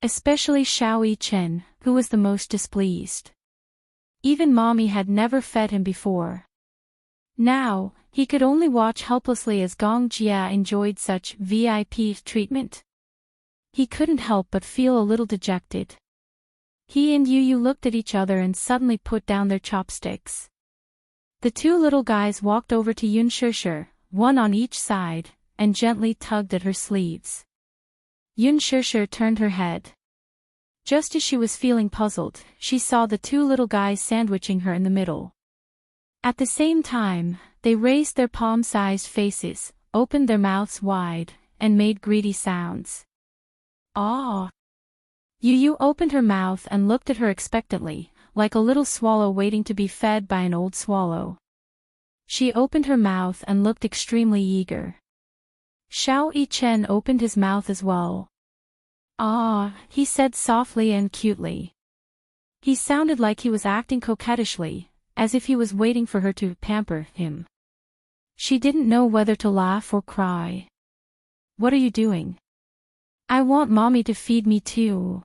Especially Xiao Yichen, who was the most displeased. Even mommy had never fed him before. Now, he could only watch helplessly as Gong Jia enjoyed such VIP treatment. He couldn't help but feel a little dejected. He and Yu Yu looked at each other and suddenly put down their chopsticks. The two little guys walked over to Yun Shishir, one on each side, and gently tugged at her sleeves. Yun Shishir turned her head. Just as she was feeling puzzled, she saw the two little guys sandwiching her in the middle. At the same time, they raised their palm-sized faces, opened their mouths wide, and made greedy sounds. "Ah!" Yu opened her mouth and looked at her expectantly, like a little swallow waiting to be fed by an old swallow. She opened her mouth and looked extremely eager. Xiao Yichen opened his mouth as well. "Ah," he said softly and cutely. He sounded like he was acting coquettishly, as if he was waiting for her to pamper him. She didn't know whether to laugh or cry. "What are you doing?" "I want mommy to feed me too."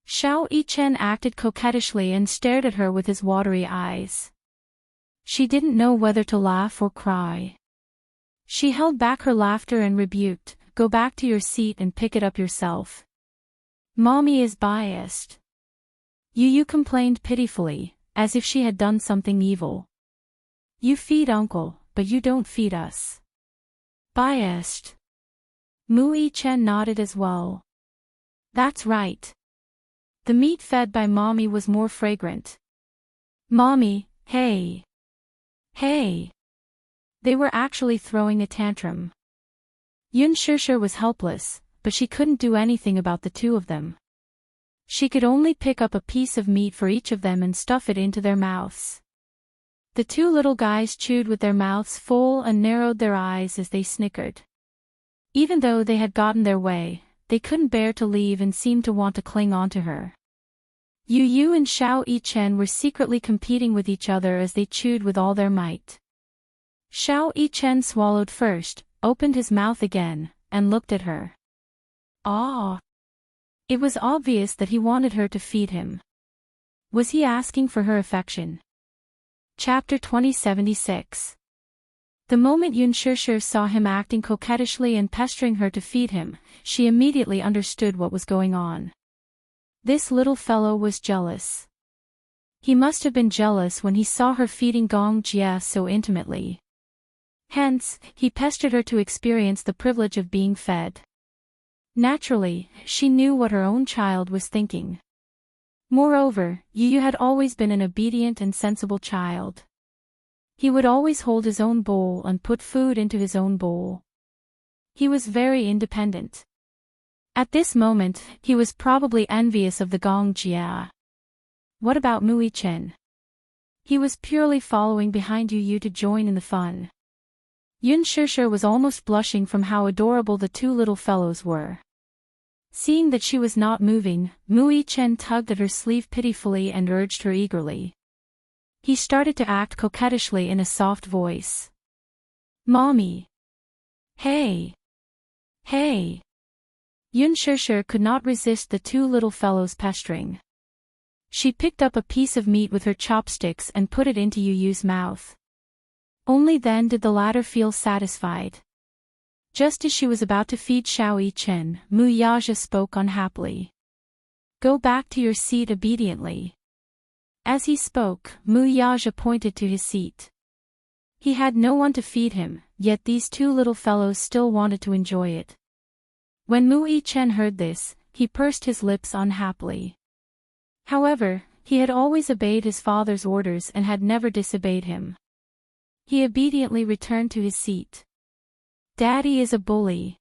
Xiao Yichen acted coquettishly and stared at her with his watery eyes. She didn't know whether to laugh or cry. She held back her laughter and rebuked, "Go back to your seat and pick it up yourself. Mommy is biased." Yu complained pitifully, as if she had done something evil. "You feed uncle, but you don't feed us." "Biased?" Mu Yichen nodded as well. "That's right. The meat fed by mommy was more fragrant." "Mommy, hey! Hey!" They were actually throwing a tantrum. Yun Shishir was helpless, but she couldn't do anything about the two of them. She could only pick up a piece of meat for each of them and stuff it into their mouths. The two little guys chewed with their mouths full and narrowed their eyes as they snickered. Even though they had gotten their way, they couldn't bear to leave and seemed to want to cling onto her. Yu and Xiao Yichen were secretly competing with each other as they chewed with all their might. Xiao Yichen swallowed first, opened his mouth again, and looked at her. "Ah!" It was obvious that he wanted her to feed him. Was he asking for her affection? Chapter 2076. The moment Yun Shishir saw him acting coquettishly and pestering her to feed him, she immediately understood what was going on. This little fellow was jealous. He must have been jealous when he saw her feeding Gong Jia so intimately. Hence, he pestered her to experience the privilege of being fed. Naturally, she knew what her own child was thinking. Moreover, Yu had always been an obedient and sensible child. He would always hold his own bowl and put food into his own bowl. He was very independent. At this moment, he was probably envious of the Gong Jia. What about Mu Yichen? He was purely following behind Yu to join in the fun. Yun Shishir was almost blushing from how adorable the two little fellows were. Seeing that she was not moving, Mu Yichen tugged at her sleeve pitifully and urged her eagerly. He started to act coquettishly in a soft voice. "Mommy! Hey! Hey!" Yun Shishir could not resist the two little fellows pestering. She picked up a piece of meat with her chopsticks and put it into Yu's mouth. Only then did the latter feel satisfied. Just as she was about to feed Xiao Yichen, Mu Yaja spoke unhappily. "Go back to your seat obediently." As he spoke, Mu Yaja pointed to his seat. He had no one to feed him, yet these two little fellows still wanted to enjoy it. When Mu Yichen heard this, he pursed his lips unhappily. However, he had always obeyed his father's orders and had never disobeyed him. He obediently returned to his seat. "Daddy is a bully."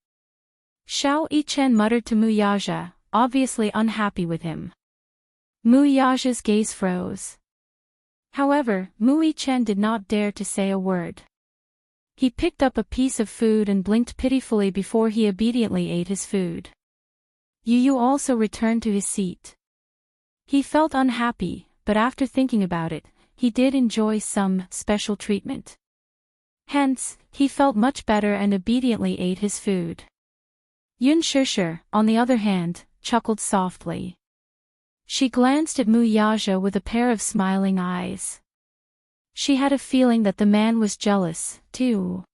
Xiao Yichen muttered to Mu Yaja, obviously unhappy with him. Mu Yaja's gaze froze. However, Mu Yichen did not dare to say a word. He picked up a piece of food and blinked pitifully before he obediently ate his food. Yu also returned to his seat. He felt unhappy, but after thinking about it, he did enjoy some special treatment. Hence, he felt much better and obediently ate his food. Yun Shishir, on the other hand, chuckled softly. She glanced at Mu Yaja with a pair of smiling eyes. She had a feeling that the man was jealous, too.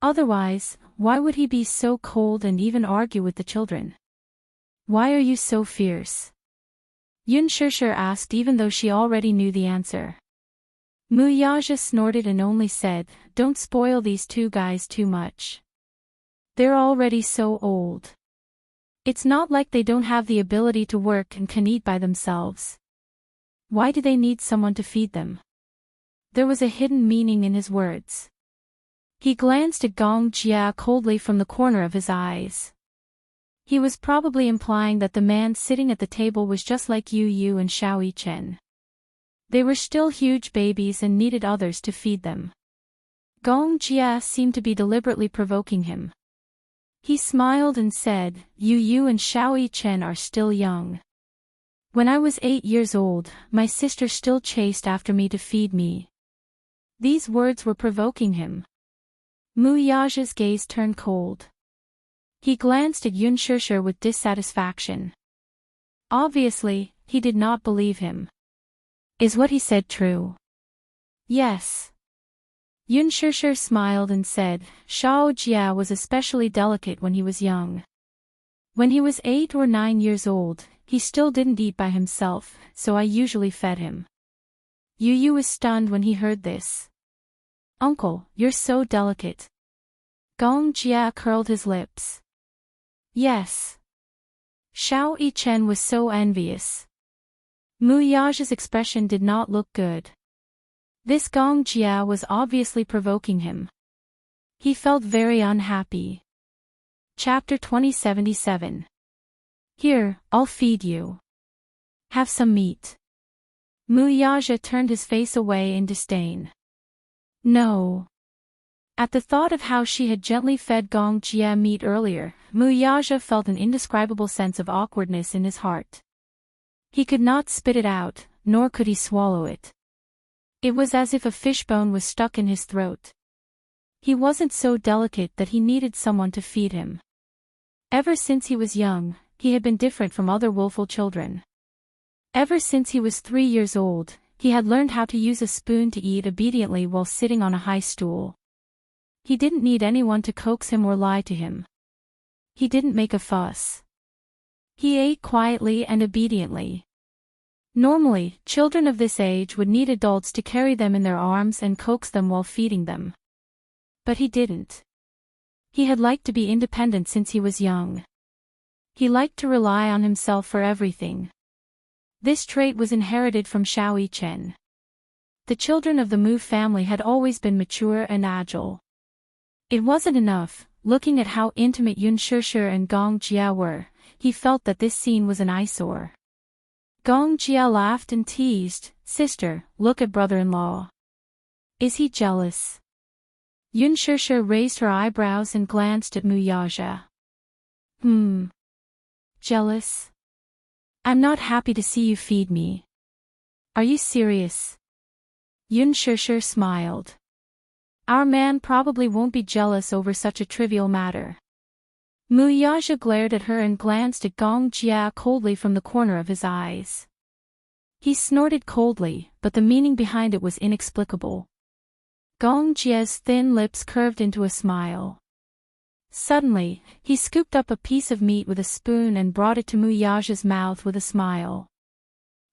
Otherwise, why would he be so cold and even argue with the children? "Why are you so fierce?" Yun Shishir asked even though she already knew the answer. Mu Yaja snorted and only said, "Don't spoil these two guys too much." They're already so old. It's not like they don't have the ability to work and can eat by themselves. Why do they need someone to feed them? There was a hidden meaning in his words. He glanced at Gong Jia coldly from the corner of his eyes. He was probably implying that the man sitting at the table was just like Yu Yu and Xiao Yichen. They were still huge babies and needed others to feed them. Gong Jia seemed to be deliberately provoking him. He smiled and said, Yu Yu and Xiao Yichen are still young. When I was 8 years old, my sister still chased after me to feed me. These words were provoking him. Mu Yaja's gaze turned cold. He glanced at Yun Shishir with dissatisfaction. Obviously, he did not believe him. Is what he said true? Yes. Yun Shishir smiled and said, Xiao Jia was especially delicate when he was young. When he was 8 or 9 years old, he still didn't eat by himself, so I usually fed him. Yu Yu was stunned when he heard this. Uncle, you're so delicate. Gong Jia curled his lips. Yes. Xiao Yichen was so envious. Mu Yaja's expression did not look good. This Gong Jia was obviously provoking him. He felt very unhappy. Chapter 2077. Here, I'll feed you. Have some meat. Mu Yaja turned his face away in disdain. No. At the thought of how she had gently fed Gong Jia meat earlier, Mu Yaja felt an indescribable sense of awkwardness in his heart. He could not spit it out, nor could he swallow it. It was as if a fishbone was stuck in his throat. He wasn't so delicate that he needed someone to feed him. Ever since he was young, he had been different from other willful children. Ever since he was 3 years old, he had learned how to use a spoon to eat obediently while sitting on a high stool. He didn't need anyone to coax him or lie to him. He didn't make a fuss. He ate quietly and obediently. Normally, children of this age would need adults to carry them in their arms and coax them while feeding them. But he didn't. He had liked to be independent since he was young. He liked to rely on himself for everything. This trait was inherited from Xiao Yichen. The children of the Mu family had always been mature and agile. It wasn't enough, looking at how intimate Yun Shishir and Gong Jia were, he felt that this scene was an eyesore. Gong Jia laughed and teased, Sister, look at brother-in-law. Is he jealous? Yun Shishir raised her eyebrows and glanced at Mu Yaja. Jealous? I'm not happy to see you feed me. Are you serious? Yun Shishir smiled. Our man probably won't be jealous over such a trivial matter. Mu Yaja glared at her and glanced at Gong Jia coldly from the corner of his eyes. He snorted coldly, but the meaning behind it was inexplicable. Gong Jia's thin lips curved into a smile. Suddenly, he scooped up a piece of meat with a spoon and brought it to Mu Yaja's mouth with a smile.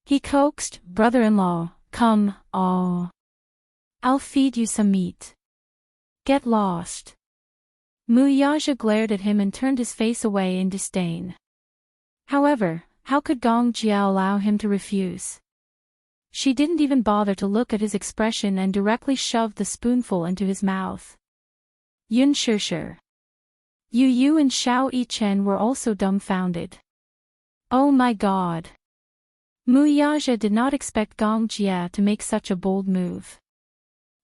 He coaxed, Brother-in-law, come, I'll feed you some meat. Get lost. Mu Yaja glared at him and turned his face away in disdain. However, how could Gong Jia allow him to refuse? She didn't even bother to look at his expression and directly shoved the spoonful into his mouth. Yun Shishir, Yu Yu and Xiao Yichen were also dumbfounded. Oh my god. Mu Yaja did not expect Gong Jia to make such a bold move.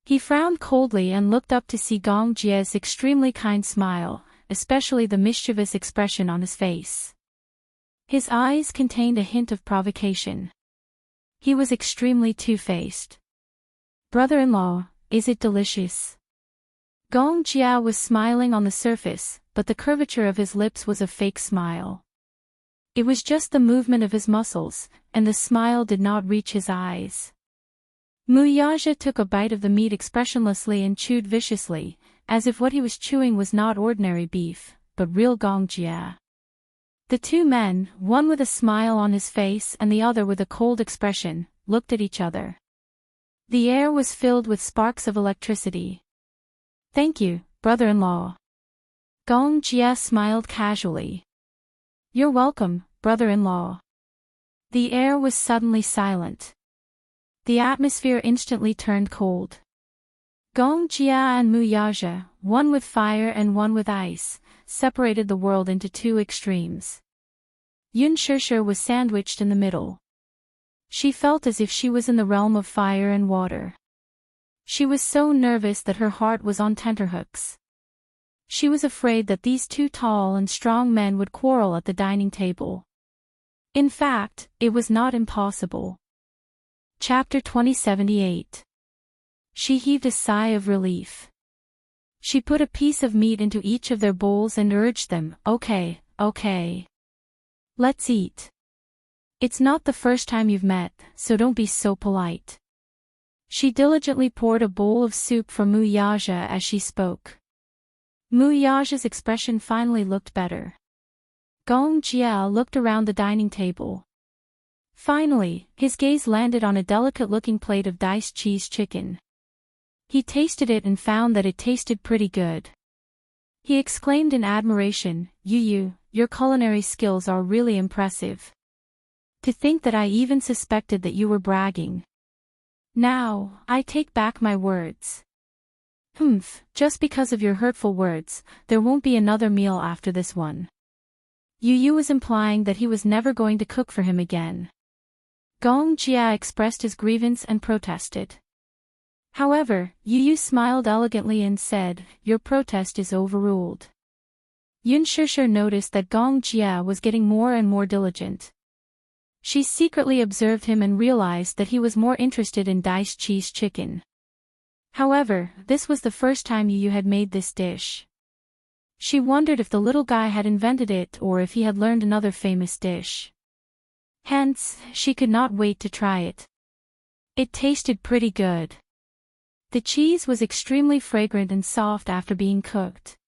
He frowned coldly and looked up to see Gong Jia's extremely kind smile, especially the mischievous expression on his face. His eyes contained a hint of provocation. He was extremely two-faced. Brother-in-law, is it delicious? Gong Jia was smiling on the surface, but the curvature of his lips was a fake smile. It was just the movement of his muscles, and the smile did not reach his eyes. Mu Yaja took a bite of the meat expressionlessly and chewed viciously, as if what he was chewing was not ordinary beef, but real Gong Jia. The two men, one with a smile on his face and the other with a cold expression, looked at each other. The air was filled with sparks of electricity. Thank you, brother-in-law. Gong Jia smiled casually. You're welcome, brother-in-law. The air was suddenly silent. The atmosphere instantly turned cold. Gong Jia and Mu Yaja, one with fire and one with ice, separated the world into two extremes. Yun Shishir was sandwiched in the middle. She felt as if she was in the realm of fire and water. She was so nervous that her heart was on tenterhooks. She was afraid that these two tall and strong men would quarrel at the dining table. In fact, it was not impossible. Chapter 2078. She heaved a sigh of relief. She put a piece of meat into each of their bowls and urged them, okay. Let's eat. It's not the first time you've met, so don't be so polite. She diligently poured a bowl of soup for Mu Yaja as she spoke. Mu Yaja's expression finally looked better. Gong Jia looked around the dining table. Finally, his gaze landed on a delicate-looking plate of diced cheese chicken. He tasted it and found that it tasted pretty good. He exclaimed in admiration, Yu, your culinary skills are really impressive. To think that I even suspected that you were bragging. Now, I take back my words. Just because of your hurtful words, there won't be another meal after this one. Yu was implying that he was never going to cook for him again. Gong Jia expressed his grievance and protested. However, Yu smiled elegantly and said, your protest is overruled. Yun Shishir noticed that Gong Jia was getting more and more diligent. She secretly observed him and realized that he was more interested in diced cheese chicken. However, this was the first time Yu had made this dish. She wondered if the little guy had invented it or if he had learned another famous dish. Hence, she could not wait to try it. It tasted pretty good. The cheese was extremely fragrant and soft after being cooked.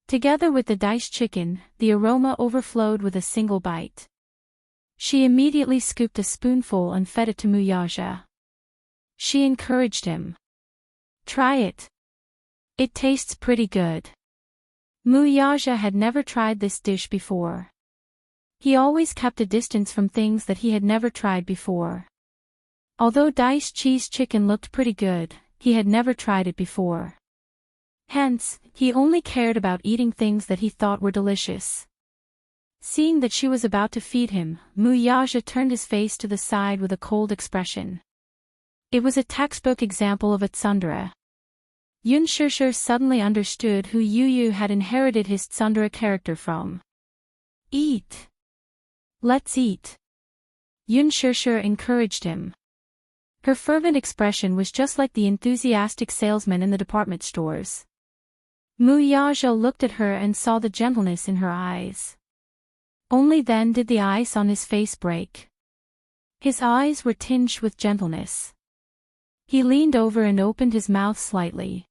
Together with the diced chicken, the aroma overflowed with a single bite. She immediately scooped a spoonful and fed it to Mu Yaja. She encouraged him. Try it. It tastes pretty good. Mu Yaja had never tried this dish before. He always kept a distance from things that he had never tried before. Although diced cheese chicken looked pretty good, he had never tried it before. Hence, he only cared about eating things that he thought were delicious. Seeing that she was about to feed him, Mu Yaja turned his face to the side with a cold expression. It was a textbook example of a tsundere. Yun Shishir suddenly understood who Yu had inherited his tsundere character from. Eat. Let's eat. Yun Shishir encouraged him. Her fervent expression was just like the enthusiastic salesman in the department stores. Mu Yaja looked at her and saw the gentleness in her eyes. Only then did the ice on his face break. His eyes were tinged with gentleness. He leaned over and opened his mouth slightly.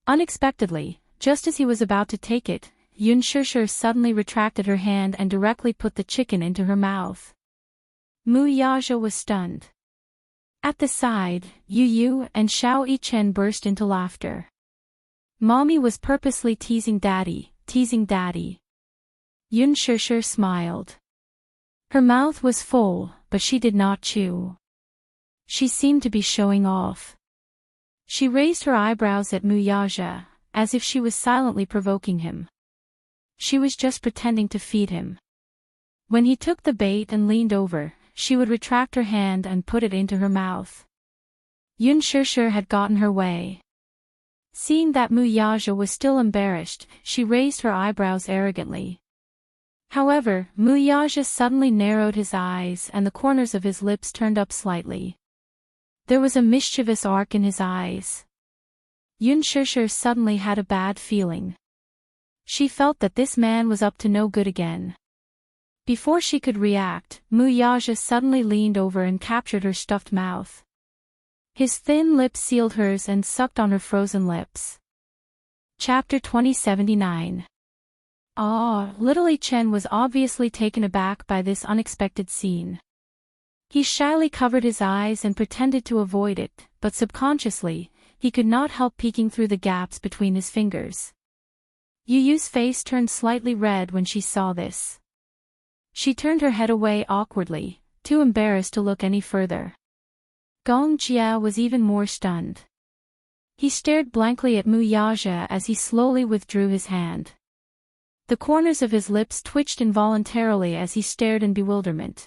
Unexpectedly, just as he was about to take it, Yun Shishir suddenly retracted her hand and directly put the chicken into her mouth. Mu Yaja was stunned. At the side, Yu and Xiao Yichen burst into laughter. Mommy was purposely teasing Daddy. Yun Shishir smiled. Her mouth was full, but she did not chew. She seemed to be showing off. She raised her eyebrows at Mu Yaja, as if she was silently provoking him. She was just pretending to feed him. When he took the bait and leaned over, she would retract her hand and put it into her mouth. Yun Shishir had gotten her way. Seeing that Mu Yaja was still embarrassed, she raised her eyebrows arrogantly. However, Mu Yaja suddenly narrowed his eyes and the corners of his lips turned up slightly. There was a mischievous arc in his eyes. Yun Shishir suddenly had a bad feeling. She felt that this man was up to no good again. Before she could react, Mu Yaja suddenly leaned over and captured her stuffed mouth. His thin lips sealed hers and sucked on her frozen lips. Chapter 2079. Little Yichen was obviously taken aback by this unexpected scene. He shyly covered his eyes and pretended to avoid it, but subconsciously, he could not help peeking through the gaps between his fingers. Yu Yu's face turned slightly red when she saw this. She turned her head away awkwardly, too embarrassed to look any further. Gong Jia was even more stunned. He stared blankly at Mu Yaja as he slowly withdrew his hand. The corners of his lips twitched involuntarily as he stared in bewilderment.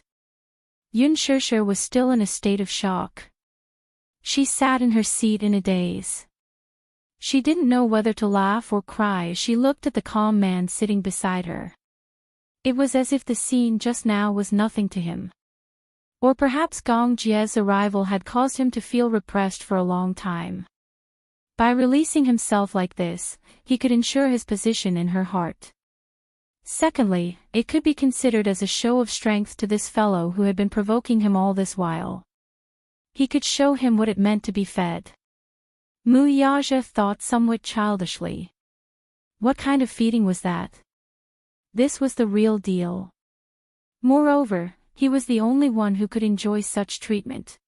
Yun Shishir was still in a state of shock. She sat in her seat in a daze. She didn't know whether to laugh or cry as she looked at the calm man sitting beside her. It was as if the scene just now was nothing to him. Or perhaps Gong Jia's arrival had caused him to feel repressed for a long time. By releasing himself like this, he could ensure his position in her heart. Secondly, it could be considered as a show of strength to this fellow who had been provoking him all this while. He could show him what it meant to be fed. Mu Yaja thought somewhat childishly. What kind of feeding was that? This was the real deal. Moreover, he was the only one who could enjoy such treatment.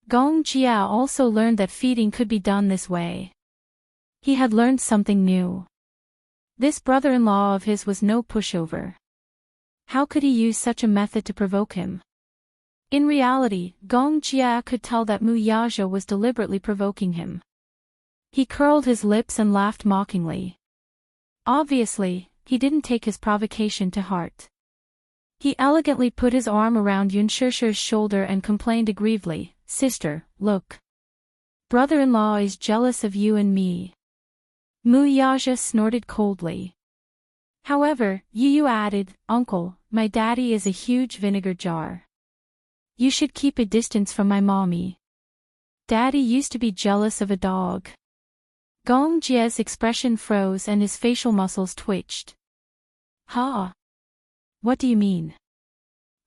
Gong Jia also learned that feeding could be done this way. He had learned something new. This brother-in-law of his was no pushover. How could he use such a method to provoke him? In reality, Gong Jia could tell that Mu Yaja was deliberately provoking him. He curled his lips and laughed mockingly. Obviously, he didn't take his provocation to heart. He elegantly put his arm around Yun Shishir's shoulder and complained aggrievedly, "Sister, look. Brother-in-law is jealous of you and me." Mu Yaja snorted coldly. However, Yu Yu added, "Uncle, my daddy is a huge vinegar jar. You should keep a distance from my mommy. Daddy used to be jealous of a dog." Gong Jia's expression froze and his facial muscles twitched. "Huh? What do you mean?"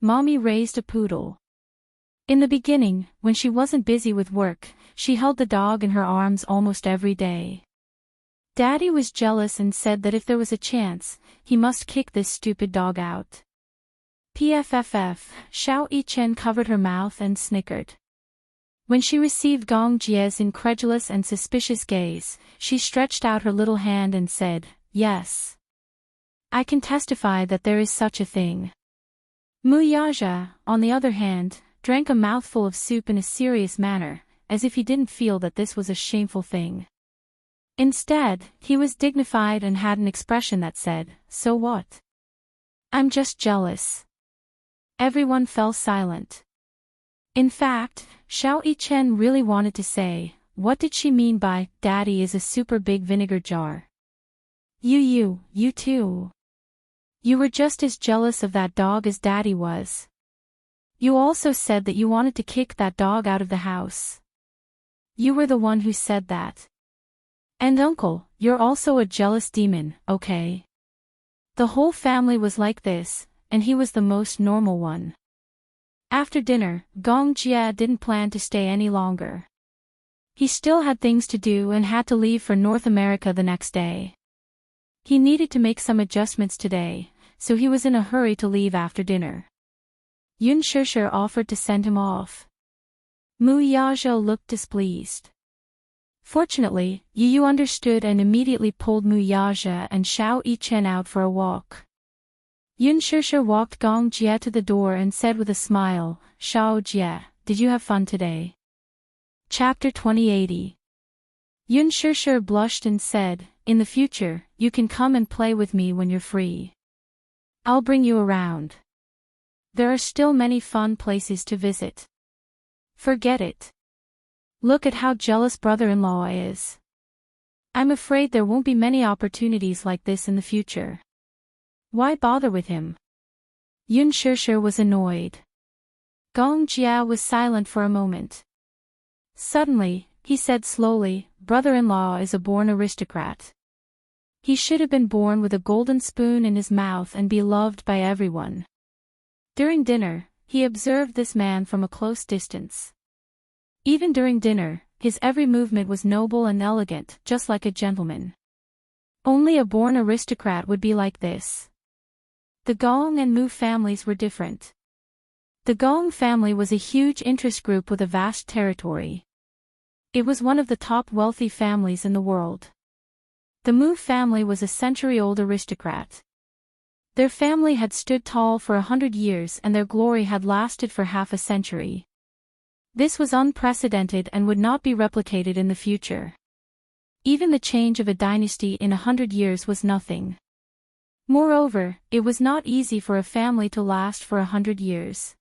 Mommy raised a poodle. In the beginning, when she wasn't busy with work, she held the dog in her arms almost every day. Daddy was jealous and said that if there was a chance, he must kick this stupid dog out. PFFF, Xiao Yichen covered her mouth and snickered. When she received Gong Jia's incredulous and suspicious gaze, she stretched out her little hand and said, "Yes. I can testify that there is such a thing." Mu Yaja, on the other hand, drank a mouthful of soup in a serious manner, as if he didn't feel that this was a shameful thing. Instead, he was dignified and had an expression that said, "So what? I'm just jealous." Everyone fell silent. In fact, Xiao Yichen really wanted to say, what did she mean by, "Daddy is a super big vinegar jar"? You too. You were just as jealous of that dog as Daddy was. You also said that you wanted to kick that dog out of the house. You were the one who said that. And Uncle, you're also a jealous demon, okay? The whole family was like this, and he was the most normal one. After dinner, Gong Jia didn't plan to stay any longer. He still had things to do and had to leave for North America the next day. He needed to make some adjustments today, so he was in a hurry to leave after dinner. Yun Shishir offered to send him off. Mu Yaja looked displeased. Fortunately, Yu Yu understood and immediately pulled Mu Yaja and Xiao Yichen out for a walk. Yun Shishir walked Gong Jia to the door and said with a smile, "Xiao Jia, did you have fun today?" Chapter 2080. Yun Shishir blushed and said, "In the future, you can come and play with me when you're free. I'll bring you around. There are still many fun places to visit." "Forget it. Look at how jealous brother-in-law is. I'm afraid there won't be many opportunities like this in the future. Why bother with him?" Yun Shishir was annoyed. Gong Jia was silent for a moment. Suddenly, he said slowly, "Brother-in-law is a born aristocrat. He should have been born with a golden spoon in his mouth and be loved by everyone." During dinner, he observed this man from a close distance. Even during dinner, his every movement was noble and elegant, just like a gentleman. Only a born aristocrat would be like this. The Gong and Mu families were different. The Gong family was a huge interest group with a vast territory. It was one of the top wealthy families in the world. The Mu family was a century-old aristocrat. Their family had stood tall for 100 years and their glory had lasted for half a century. This was unprecedented and would not be replicated in the future. Even the change of a dynasty in 100 years was nothing. Moreover, it was not easy for a family to last for 100 years.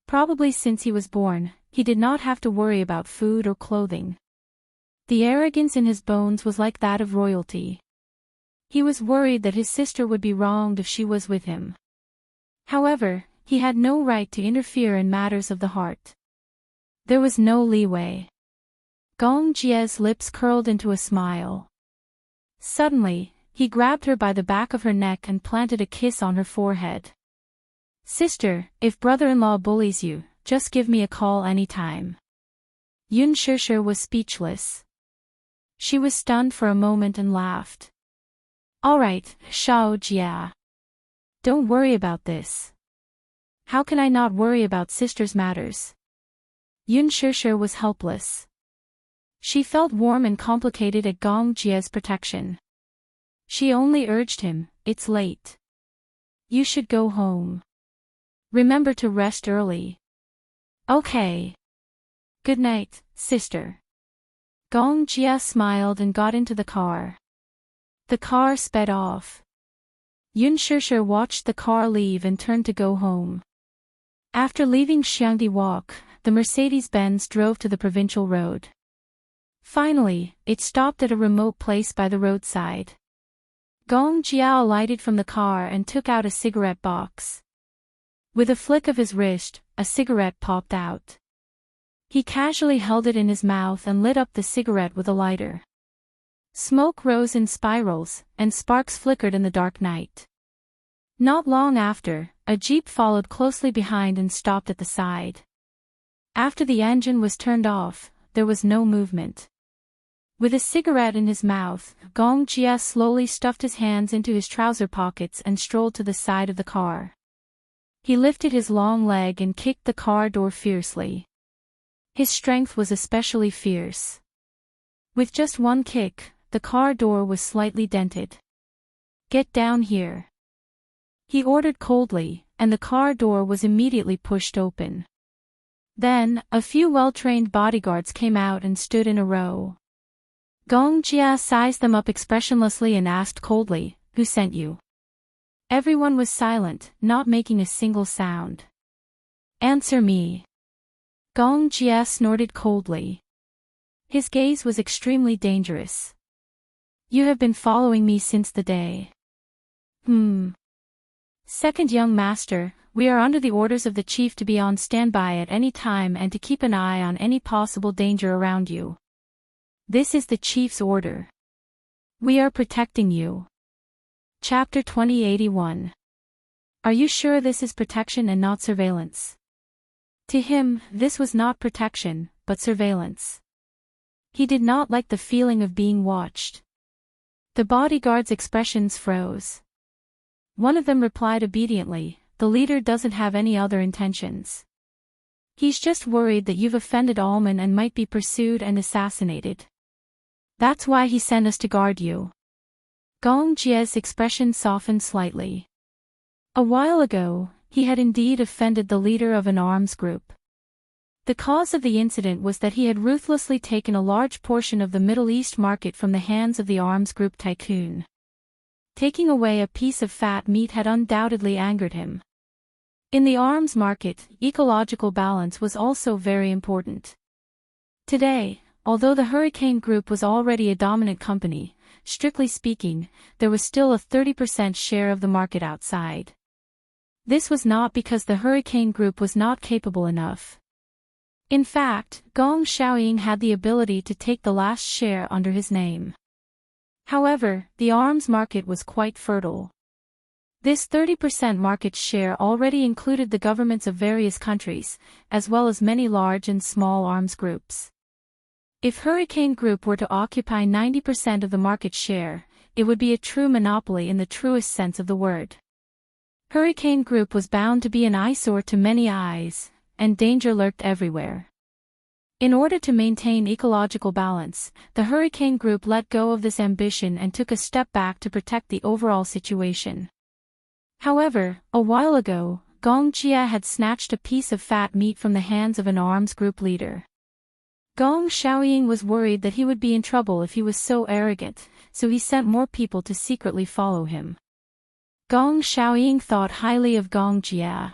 Probably since he was born, he did not have to worry about food or clothing. The arrogance in his bones was like that of royalty. He was worried that his sister would be wronged if she was with him. However, he had no right to interfere in matters of the heart. There was no leeway. Gong Jie's lips curled into a smile. Suddenly, he grabbed her by the back of her neck and planted a kiss on her forehead. Sister, if brother-in-law bullies you, just give me a call anytime. Yun Shishir was speechless. She was stunned for a moment and laughed. Alright, Xiao Jia. Don't worry about this. How can I not worry about sister's matters? Yun Shishir was helpless. She felt warm and complicated at Gong Jie's protection. She only urged him, it's late. You should go home. Remember to rest early. Okay. Good night, sister. Gong Jia smiled and got into the car. The car sped off. Yun Shishir watched the car leave and turned to go home. After leaving Xiangdi Walk, the Mercedes-Benz drove to the provincial road. Finally, it stopped at a remote place by the roadside. Gong Jia alighted from the car and took out a cigarette box. With a flick of his wrist, a cigarette popped out. He casually held it in his mouth and lit up the cigarette with a lighter. Smoke rose in spirals, and sparks flickered in the dark night. Not long after, a jeep followed closely behind and stopped at the side. After the engine was turned off, there was no movement. With a cigarette in his mouth, Gong Jia slowly stuffed his hands into his trouser pockets and strolled to the side of the car. He lifted his long leg and kicked the car door fiercely. His strength was especially fierce. With just one kick, the car door was slightly dented. Get down here. He ordered coldly, and the car door was immediately pushed open. Then, a few well-trained bodyguards came out and stood in a row. Gong Jia sized them up expressionlessly and asked coldly, "Who sent you?" Everyone was silent, not making a single sound. Answer me. Gong Jia snorted coldly. His gaze was extremely dangerous. You have been following me since the day. Second young master, we are under the orders of the chief to be on standby at any time and to keep an eye on any possible danger around you. This is the chief's order. We are protecting you. Chapter 2081. Are you sure this is protection and not surveillance? To him, this was not protection, but surveillance. He did not like the feeling of being watched. The bodyguards' expressions froze. One of them replied obediently, "The leader doesn't have any other intentions. He's just worried that you've offended Alman and might be pursued and assassinated. That's why he sent us to guard you." Gong Jie's expression softened slightly. A while ago, he had indeed offended the leader of an arms group. The cause of the incident was that he had ruthlessly taken a large portion of the Middle East market from the hands of the arms group tycoon. Taking away a piece of fat meat had undoubtedly angered him. In the arms market, ecological balance was also very important. Today, although the Hurricane Group was already a dominant company, strictly speaking, there was still a 30% share of the market outside. This was not because the Hurricane Group was not capable enough. In fact, Gong Xiaoying had the ability to take the last share under his name. However, the arms market was quite fertile. This 30% market share already included the governments of various countries, as well as many large and small arms groups. If Hurricane Group were to occupy 90% of the market share, it would be a true monopoly in the truest sense of the word. Hurricane Group was bound to be an eyesore to many eyes, and danger lurked everywhere. In order to maintain ecological balance, the hurricane group let go of this ambition and took a step back to protect the overall situation. However, a while ago, Gong Jia had snatched a piece of fat meat from the hands of an arms group leader. Gong Xiaoying was worried that he would be in trouble if he was so arrogant, so he sent more people to secretly follow him. Gong Xiaoying thought highly of Gong Jia.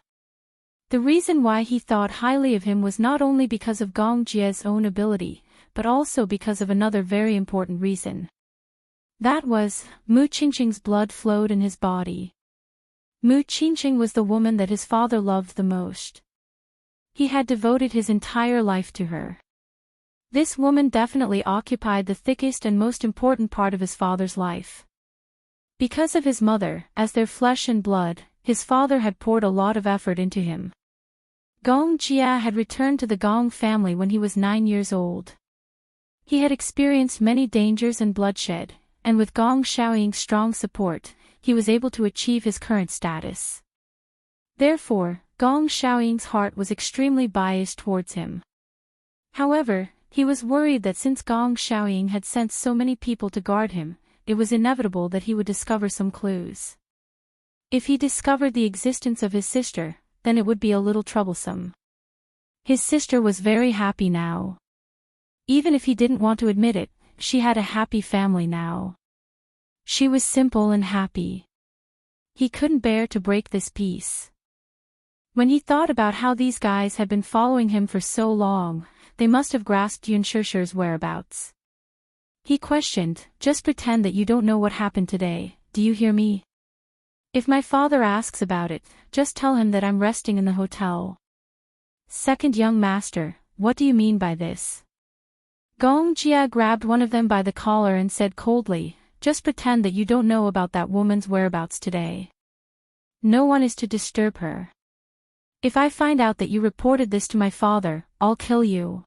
The reason why he thought highly of him was not only because of Gong Jia's own ability, but also because of another very important reason. That was, Mu Qingqing's blood flowed in his body. Mu Qingqing was the woman that his father loved the most. He had devoted his entire life to her. This woman definitely occupied the thickest and most important part of his father's life. Because of his mother, as their flesh and blood, his father had poured a lot of effort into him. Gong Jia had returned to the Gong family when he was 9 years old. He had experienced many dangers and bloodshed, and with Gong Xiaoying's strong support, he was able to achieve his current status. Therefore, Gong Xiaoying's heart was extremely biased towards him. However, he was worried that since Gong Xiaoying had sent so many people to guard him, it was inevitable that he would discover some clues. If he discovered the existence of his sister, then it would be a little troublesome. His sister was very happy now. Even if he didn't want to admit it, she had a happy family now. She was simple and happy. He couldn't bear to break this peace. When he thought about how these guys had been following him for so long, they must have grasped Yun Shishir's whereabouts. He questioned, "Just pretend that you don't know what happened today, do you hear me? If my father asks about it, just tell him that I'm resting in the hotel." Second young master, what do you mean by this? Gong Jia grabbed one of them by the collar and said coldly, "Just pretend that you don't know about that woman's whereabouts today. No one is to disturb her. If I find out that you reported this to my father, I'll kill you."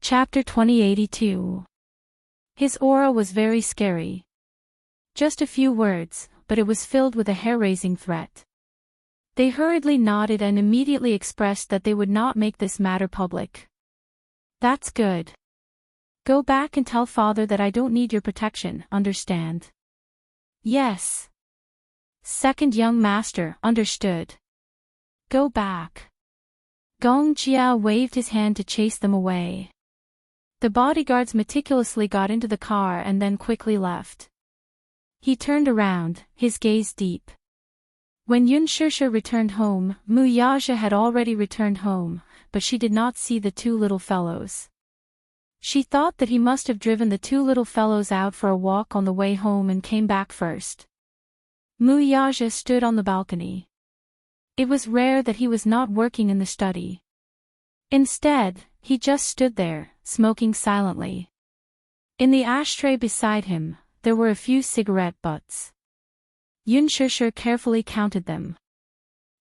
Chapter 2082. His aura was very scary. Just a few words, but it was filled with a hair-raising threat. They hurriedly nodded and immediately expressed that they would not make this matter public. "That's good. Go back and tell father that I don't need your protection, understand?" "Yes." Second young master, understood. "Go back." Gong Jia waved his hand to chase them away. The bodyguards meticulously got into the car and then quickly left. He turned around, his gaze deep. When Yun Shishir returned home, Mu Yaja had already returned home, but she did not see the two little fellows. She thought that he must have driven the two little fellows out for a walk on the way home and came back first. Mu Yaja stood on the balcony. It was rare that he was not working in the study. Instead, he just stood there, smoking silently. In the ashtray beside him, there were a few cigarette butts. Yun Shishir carefully counted them.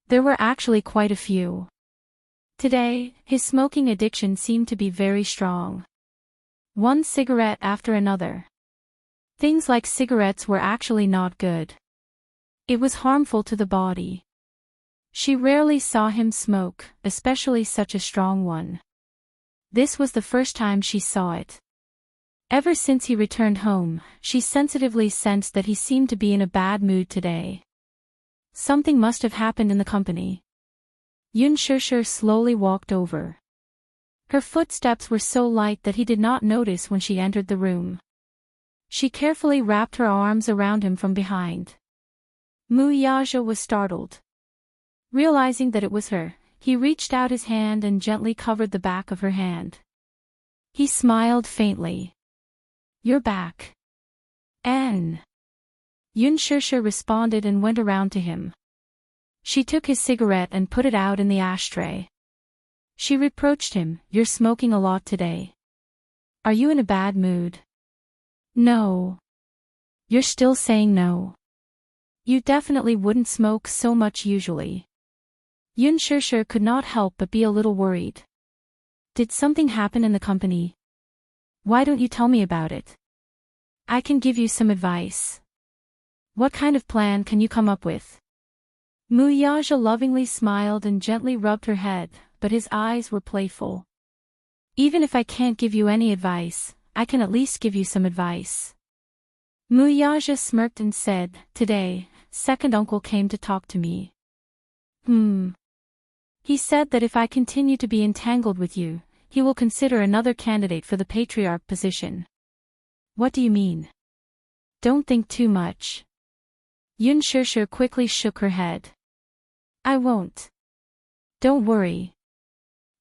There were actually quite a few. Today, his smoking addiction seemed to be very strong. One cigarette after another. Things like cigarettes were actually not good. It was harmful to the body. She rarely saw him smoke, especially such a strong one. This was the first time she saw it. Ever since he returned home, she sensitively sensed that he seemed to be in a bad mood today. Something must have happened in the company. Yun Shishir slowly walked over. Her footsteps were so light that he did not notice when she entered the room. She carefully wrapped her arms around him from behind. Mu Yaja was startled. Realizing that it was her, he reached out his hand and gently covered the back of her hand. He smiled faintly. "You're back." Yun Shishir responded and went around to him. She took his cigarette and put it out in the ashtray. She reproached him, "You're smoking a lot today. Are you in a bad mood?" "No." "You're still saying no. You definitely wouldn't smoke so much usually." Yun Shishir could not help but be a little worried. "Did something happen in the company? Why don't you tell me about it? I can give you some advice. What kind of plan can you come up with?" Mu Yaja lovingly smiled and gently rubbed her head, but his eyes were playful. Even if I can't give you any advice, I can at least give you some advice. Muyaja smirked and said, "Today, second uncle came to talk to me. He said that if I continue to be entangled with you, he will consider another candidate for the patriarch position." "What do you mean?" "Don't think too much." Yun Shishir quickly shook her head. "I won't. Don't worry.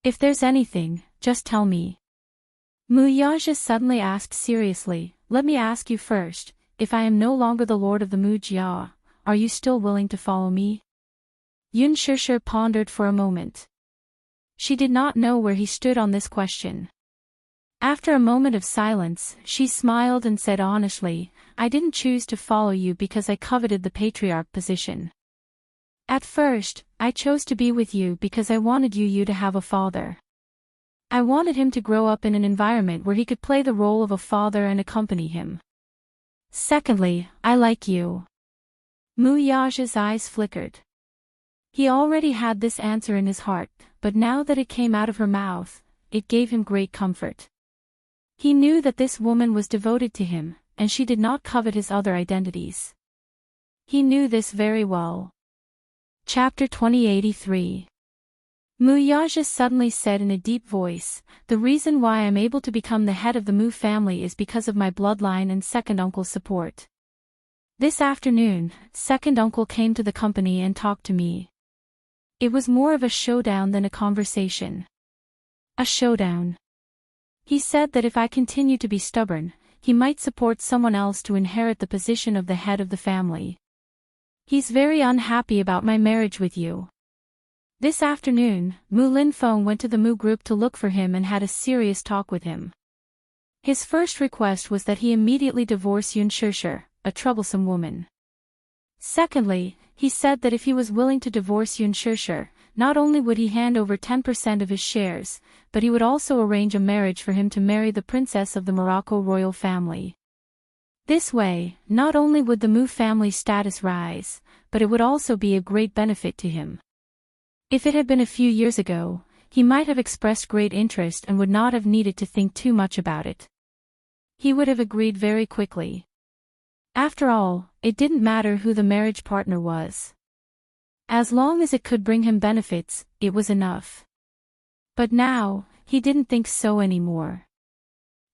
If there's anything, just tell me." Muyaja suddenly asked seriously, "Let me ask you first, if I am no longer the lord of the Mujia, are you still willing to follow me?" Yun Shishir pondered for a moment. She did not know where he stood on this question. After a moment of silence, she smiled and said honestly, "I didn't choose to follow you because I coveted the patriarch position. At first, I chose to be with you because I wanted you to have a father. I wanted him to grow up in an environment where he could play the role of a father and accompany him. Secondly, I like you." Muyaja's eyes flickered. He already had this answer in his heart, but now that it came out of her mouth, it gave him great comfort. He knew that this woman was devoted to him, and she did not covet his other identities. He knew this very well. Chapter 2083. Muyaja suddenly said in a deep voice, "The reason why I'm able to become the head of the Mu family is because of my bloodline and second uncle's support. This afternoon, second uncle came to the company and talked to me. It was more of a showdown than a conversation." "A showdown?" "He said that if I continue to be stubborn, he might support someone else to inherit the position of the head of the family. He's very unhappy about my marriage with you." This afternoon, Mu Linfeng went to the Mu group to look for him and had a serious talk with him. His first request was that he immediately divorce Yun Shishir, a troublesome woman. Secondly, he said that if he was willing to divorce Yun Shishir, not only would he hand over 10% of his shares, but he would also arrange a marriage for him to marry the princess of the Morocco royal family. This way, not only would the Mu family's status rise, but it would also be a great benefit to him. If it had been a few years ago, he might have expressed great interest and would not have needed to think too much about it. He would have agreed very quickly. After all, it didn't matter who the marriage partner was. As long as it could bring him benefits, it was enough. But now, he didn't think so anymore.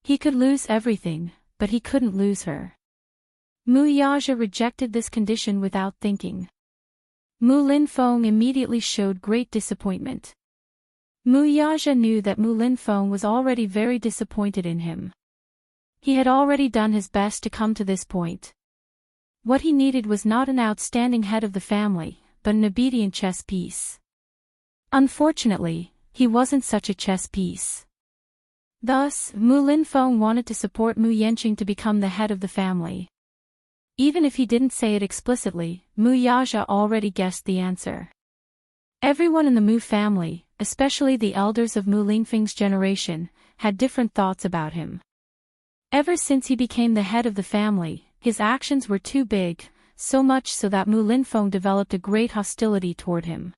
He could lose everything, but he couldn't lose her. Muyaja rejected this condition without thinking. Mu Linfeng immediately showed great disappointment. Muyaja knew that Mu Linfeng was already very disappointed in him. He had already done his best to come to this point. What he needed was not an outstanding head of the family, but an obedient chess piece. Unfortunately, he wasn't such a chess piece. Thus, Mu Linfeng wanted to support Mu Yenqing to become the head of the family. Even if he didn't say it explicitly, Muyaja already guessed the answer. Everyone in the Mu family, especially the elders of Mu Linfeng's generation, had different thoughts about him. Ever since he became the head of the family, his actions were too big, so much so that Mu Linfeng developed a great hostility toward him.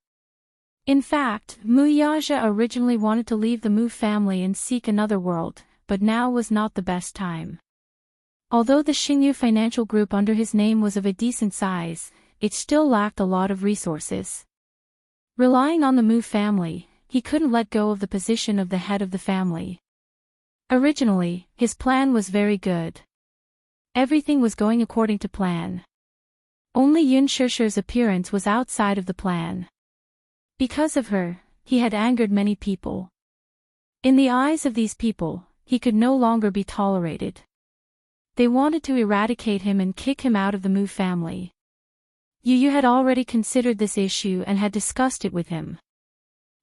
In fact, Muyaja originally wanted to leave the Mu family and seek another world, but now was not the best time. Although the Xingyu financial group under his name was of a decent size, it still lacked a lot of resources. Relying on the Mu family, he couldn't let go of the position of the head of the family. Originally, his plan was very good. Everything was going according to plan. Only Yun Shishir's appearance was outside of the plan. Because of her, he had angered many people. In the eyes of these people, he could no longer be tolerated. They wanted to eradicate him and kick him out of the Mu family. Yu had already considered this issue and had discussed it with him.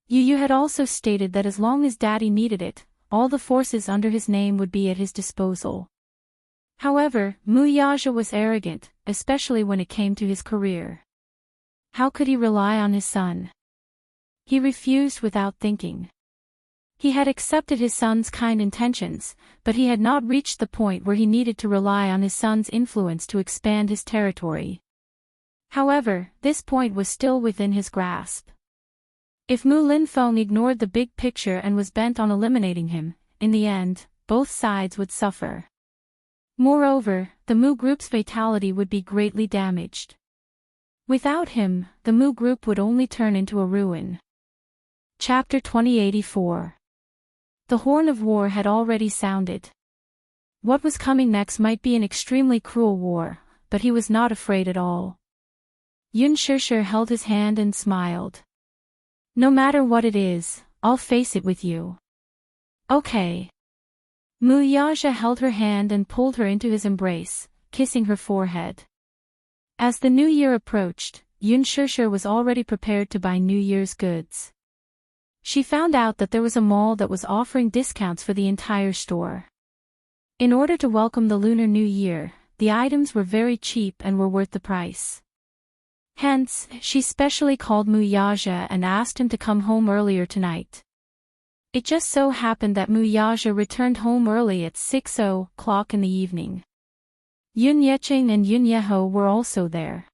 Yu had also stated that as long as Daddy needed it, all the forces under his name would be at his disposal. However, Muyaja was arrogant, especially when it came to his career. How could he rely on his son? He refused without thinking. He had accepted his son's kind intentions, but he had not reached the point where he needed to rely on his son's influence to expand his territory. However, this point was still within his grasp. If Mu Linfeng ignored the big picture and was bent on eliminating him, in the end, both sides would suffer. Moreover, the Mu group's vitality would be greatly damaged. Without him, the Mu group would only turn into a ruin. Chapter 2084. The horn of war had already sounded. What was coming next might be an extremely cruel war, but he was not afraid at all. Yun Shishir held his hand and smiled. No matter what it is, I'll face it with you. Okay. Mu Yaja held her hand and pulled her into his embrace, kissing her forehead. As the new year approached, Yun Shishir was already prepared to buy New Year's goods. She found out that there was a mall that was offering discounts for the entire store. In order to welcome the Lunar New Year, the items were very cheap and were worth the price. Hence, she specially called Mu Yaja and asked him to come home earlier tonight. It just so happened that Mu Yaja returned home early at 6:00 in the evening. Yun Yeching and Yun Yeho were also there.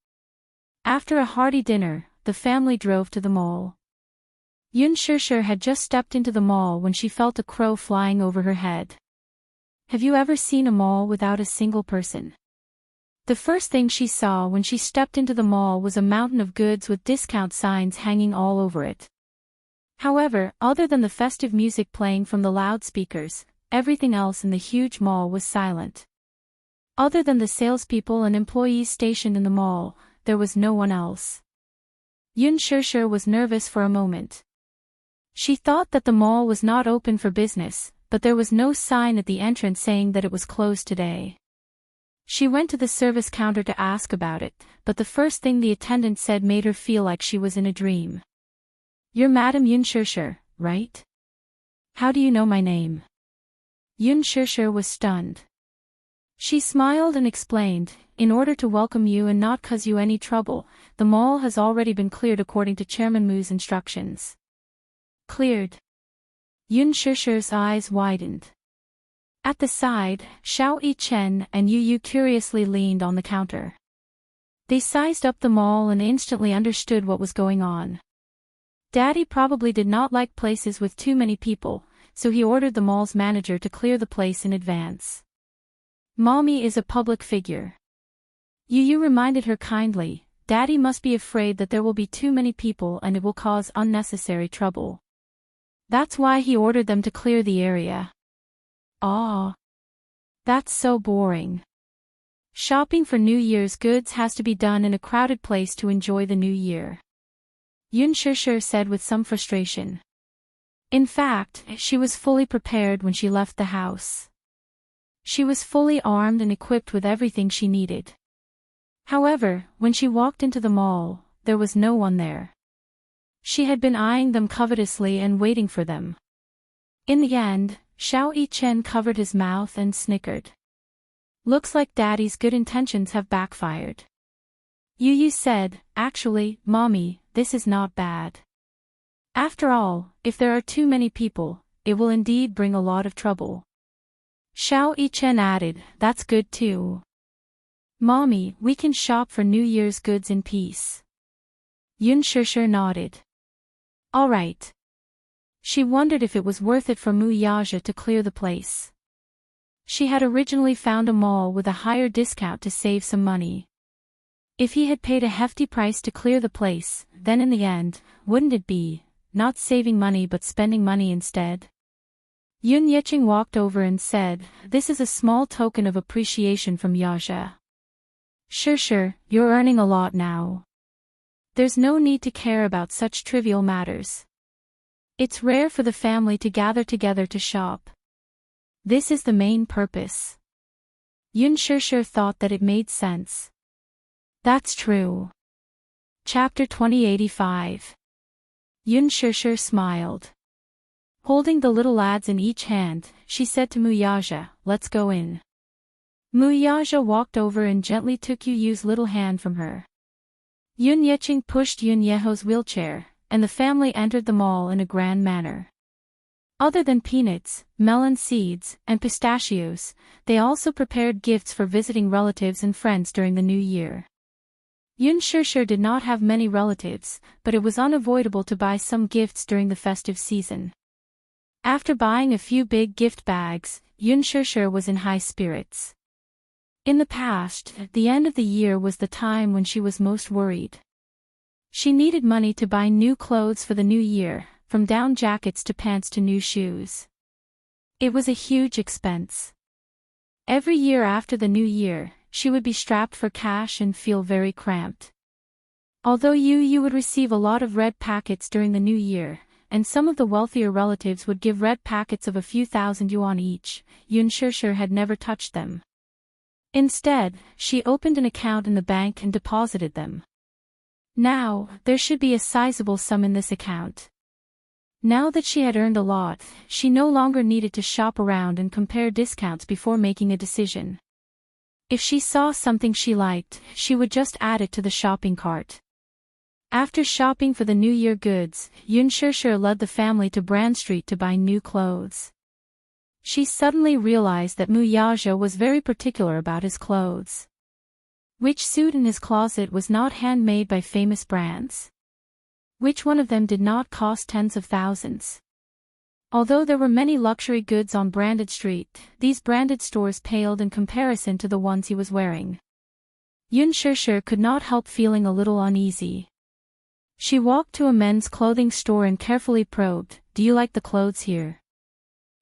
After a hearty dinner, the family drove to the mall. Yun Shishir had just stepped into the mall when she felt a crow flying over her head. Have you ever seen a mall without a single person? The first thing she saw when she stepped into the mall was a mountain of goods with discount signs hanging all over it. However, other than the festive music playing from the loudspeakers, everything else in the huge mall was silent. Other than the salespeople and employees stationed in the mall, there was no one else. Yun Shishir was nervous for a moment. She thought that the mall was not open for business, but there was no sign at the entrance saying that it was closed today. She went to the service counter to ask about it, but the first thing the attendant said made her feel like she was in a dream. You're Madam Yun Shishir, right? How do you know my name? Yun Shishir was stunned. She smiled and explained, in order to welcome you and not cause you any trouble, the mall has already been cleared according to Chairman Mu's instructions. Cleared. Yun Shishir's eyes widened. At the side, Xiao Yichen and Yu Yu curiously leaned on the counter. They sized up the mall and instantly understood what was going on. Daddy probably did not like places with too many people, so he ordered the mall's manager to clear the place in advance. Mommy is a public figure. Yu Yu reminded her kindly, Daddy must be afraid that there will be too many people and it will cause unnecessary trouble. That's why he ordered them to clear the area. Ah. That's so boring. Shopping for New Year's goods has to be done in a crowded place to enjoy the new year. Yun Shishir said with some frustration. In fact, she was fully prepared when she left the house. She was fully armed and equipped with everything she needed. However, when she walked into the mall, there was no one there. She had been eyeing them covetously and waiting for them. In the end, Xiao Yichen covered his mouth and snickered. Looks like Daddy's good intentions have backfired. Yu Yu said, actually, Mommy, this is not bad. After all, if there are too many people, it will indeed bring a lot of trouble. Xiao Yichen added, that's good too. Mommy, we can shop for New Year's goods in peace. Yun Shishir nodded. All right. She wondered if it was worth it for Mu Yaja to clear the place. She had originally found a mall with a higher discount to save some money. If he had paid a hefty price to clear the place, then in the end, wouldn't it be, not saving money but spending money instead? Yun Yeching walked over and said, this is a small token of appreciation from Yaja. Sure, you're earning a lot now. There's no need to care about such trivial matters. It's rare for the family to gather together to shop. This is the main purpose. Yun Shishir thought that it made sense. That's true. Chapter 2085. Yun Shishir smiled. Holding the little lads in each hand, she said to Mu Yaja, let's go in. Mu Yaja walked over and gently took Yu Yu's little hand from her. Yun Yeching pushed Yun Yeho's wheelchair, and the family entered the mall in a grand manner. Other than peanuts, melon seeds, and pistachios, they also prepared gifts for visiting relatives and friends during the new year. Yun Shishir did not have many relatives, but it was unavoidable to buy some gifts during the festive season. After buying a few big gift bags, Yun Shishir was in high spirits. In the past, the end of the year was the time when she was most worried. She needed money to buy new clothes for the new year, from down jackets to pants to new shoes. It was a huge expense. Every year after the new year, she would be strapped for cash and feel very cramped. Although you would receive a lot of red packets during the new year, and some of the wealthier relatives would give red packets of a few thousand yuan each, Yun Shishir had never touched them. Instead, she opened an account in the bank and deposited them. Now, there should be a sizable sum in this account. Now that she had earned a lot, she no longer needed to shop around and compare discounts before making a decision. If she saw something she liked, she would just add it to the shopping cart. After shopping for the New Year goods, Yun Shishir led the family to Brand Street to buy new clothes. She suddenly realized that Mu Yaja was very particular about his clothes. Which suit in his closet was not handmade by famous brands? Which one of them did not cost tens of thousands? Although there were many luxury goods on Branded Street, these branded stores paled in comparison to the ones he was wearing. Yun Shishir could not help feeling a little uneasy. She walked to a men's clothing store and carefully probed, "Do you like the clothes here?"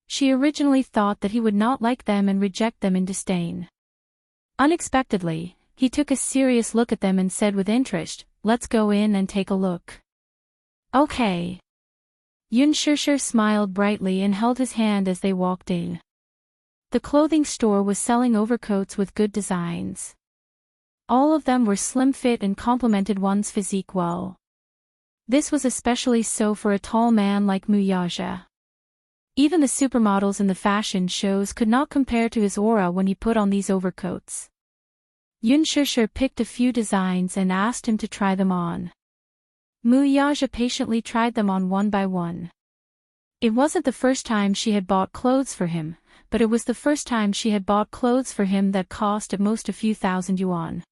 She originally thought that he would not like them and reject them in disdain. Unexpectedly, he took a serious look at them and said with interest, "Let's go in and take a look." "Okay." Yun Shishir smiled brightly and held his hand as they walked in. The clothing store was selling overcoats with good designs. All of them were slim fit and complemented one's physique well. This was especially so for a tall man like Mu Yaja. Even the supermodels in the fashion shows could not compare to his aura when he put on these overcoats. Yun Shishir picked a few designs and asked him to try them on. Mu Yaja patiently tried them on one by one. It wasn't the first time she had bought clothes for him, but it was the first time she had bought clothes for him that cost at most a few thousand yuan.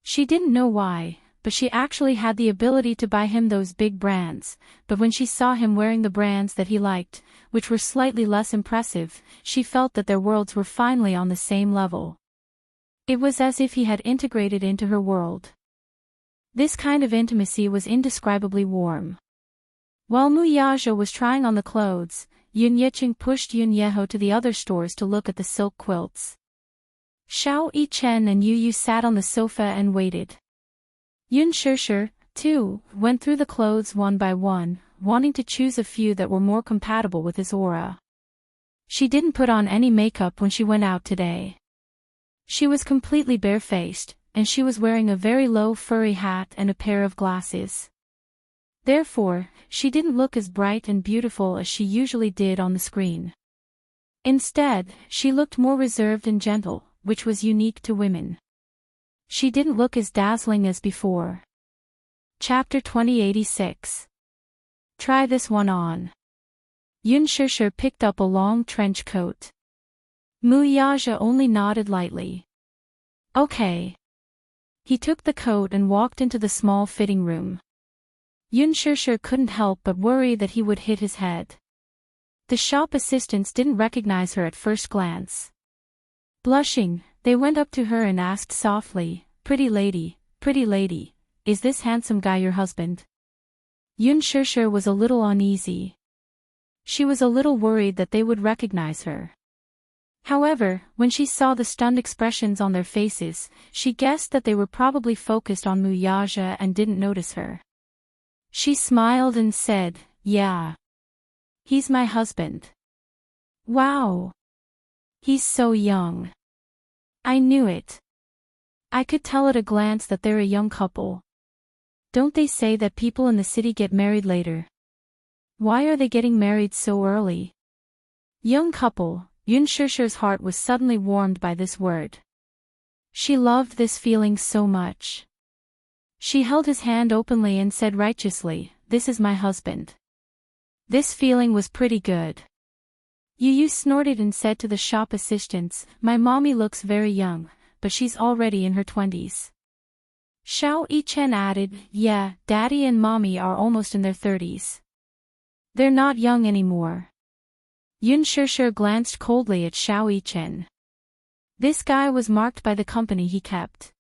She didn't know why, but she actually had the ability to buy him those big brands, but when she saw him wearing the brands that he liked, which were slightly less impressive, she felt that their worlds were finally on the same level. It was as if he had integrated into her world. This kind of intimacy was indescribably warm. While Mu Yaja was trying on the clothes, Yun Yicheng pushed Yun Yeho to the other stores to look at the silk quilts. Xiao Yichen and Yu sat on the sofa and waited. Yun Shishir, too, went through the clothes one by one, wanting to choose a few that were more compatible with his aura. She didn't put on any makeup when she went out today. She was completely barefaced, and she was wearing a very low furry hat and a pair of glasses. Therefore, she didn't look as bright and beautiful as she usually did on the screen. Instead, she looked more reserved and gentle, which was unique to women. She didn't look as dazzling as before. Chapter 2086. Try this one on. Yun Shishir picked up a long trench coat. Mu Yaja only nodded lightly. Okay. He took the coat and walked into the small fitting room. Yun Shishir couldn't help but worry that he would hit his head. The shop assistants didn't recognize her at first glance. Blushing, they went up to her and asked softly, pretty lady, is this handsome guy your husband?" Yun Shishir was a little uneasy. She was a little worried that they would recognize her. However, when she saw the stunned expressions on their faces, she guessed that they were probably focused on Mu Yaja and didn't notice her. She smiled and said, "Yeah. He's my husband." "Wow. He's so young." "I knew it. I could tell at a glance that they're a young couple. Don't they say that people in the city get married later? Why are they getting married so early?" Young couple. Yun Shishir's heart was suddenly warmed by this word. She loved this feeling so much. She held his hand openly and said righteously, "This is my husband." This feeling was pretty good. Yu snorted and said to the shop assistants, "My mommy looks very young, but she's already in her 20s. Xiao Yichen added, yeah, Daddy and Mommy are almost in their 30s. They're not young anymore. Yun Shishir glanced coldly at Xiao Yichen. This guy was marked by the company he kept.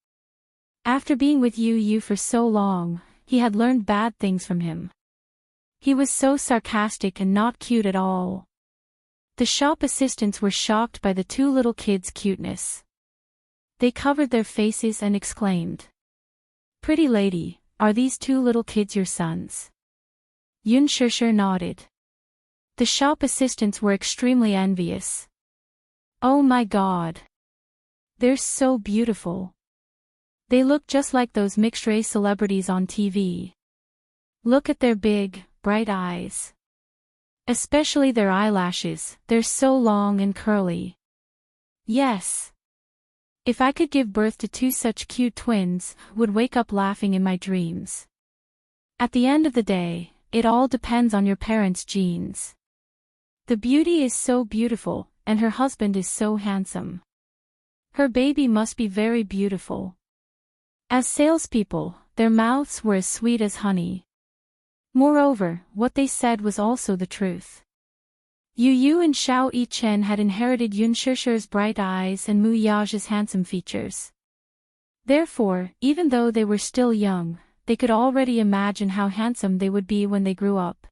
After being with Yu for so long, he had learned bad things from him. He was so sarcastic and not cute at all. The shop assistants were shocked by the two little kids' cuteness. They covered their faces and exclaimed, "Pretty lady, are these two little kids your sons?" Yun Shishir nodded. The shop assistants were extremely envious. Oh my god. They're so beautiful. They look just like those mixed-race celebrities on TV. Look at their big, bright eyes. Especially their eyelashes, they're so long and curly. Yes. If I could give birth to two such cute twins, would wake up laughing in my dreams. At the end of the day, it all depends on your parents' genes. The beauty is so beautiful, and her husband is so handsome. Her baby must be very beautiful. As salespeople, their mouths were as sweet as honey. Moreover, what they said was also the truth. Yu and Xiao Yichen had inherited Yun Shishir's bright eyes and Mu Yage's handsome features. Therefore, even though they were still young, they could already imagine how handsome they would be when they grew up.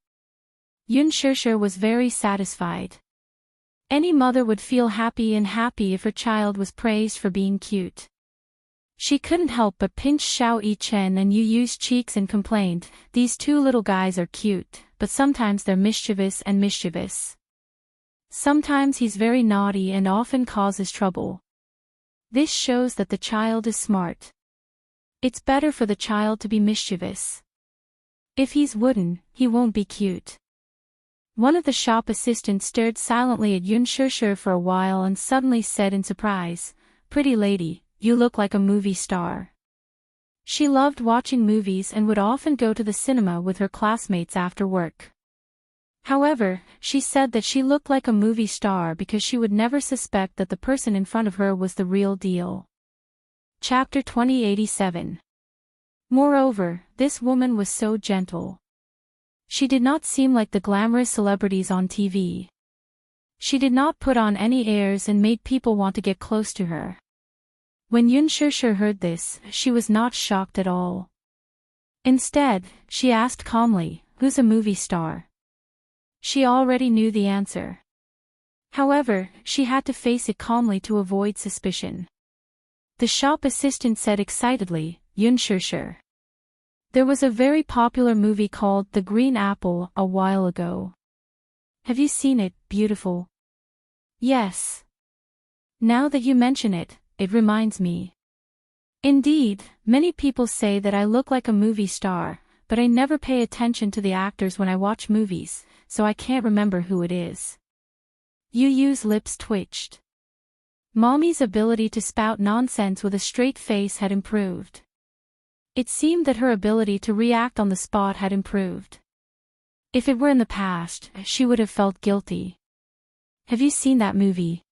Yun Shishir was very satisfied. Any mother would feel happy if her child was praised for being cute. She couldn't help but pinch Xiao Yichen and Yu's cheeks and complained, "These two little guys are cute, but sometimes they're mischievous. Sometimes he's very naughty and often causes trouble. This shows that the child is smart. It's better for the child to be mischievous. If he's wooden, he won't be cute." One of the shop assistants stared silently at Yun Shishir for a while and suddenly said in surprise, "Pretty lady, you look like a movie star." She loved watching movies and would often go to the cinema with her classmates after work. However, she said that she looked like a movie star because she would never suspect that the person in front of her was the real deal. Chapter 2087. Moreover, this woman was so gentle. She did not seem like the glamorous celebrities on TV. She did not put on any airs and made people want to get close to her. When Yun Shishir heard this, she was not shocked at all. Instead, she asked calmly, "Who's a movie star?" She already knew the answer. However, she had to face it calmly to avoid suspicion. The shop assistant said excitedly, "Yun Shishir. There was a very popular movie called The Green Apple a while ago. Have you seen it, beautiful?" "Yes. Now that you mention it, it reminds me. Indeed, many people say that I look like a movie star, but I never pay attention to the actors when I watch movies, so I can't remember who it is." Yu's lips twitched. Mommy's ability to spout nonsense with a straight face had improved. It seemed that her ability to react on the spot had improved. If it were in the past, she would have felt guilty. "Have you seen that movie?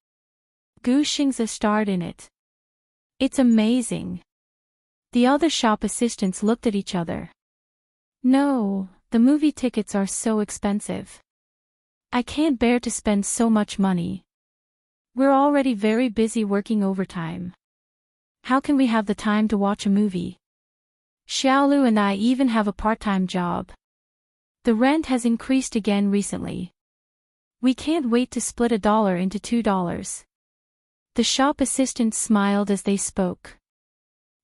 Gu Xingzi starred in it. It's amazing." The other shop assistants looked at each other. "No, the movie tickets are so expensive. I can't bear to spend so much money. We're already very busy working overtime. How can we have the time to watch a movie? Xiaolu and I even have a part-time job. The rent has increased again recently. We can't wait to split $1 into $2. The shop assistants smiled as they spoke.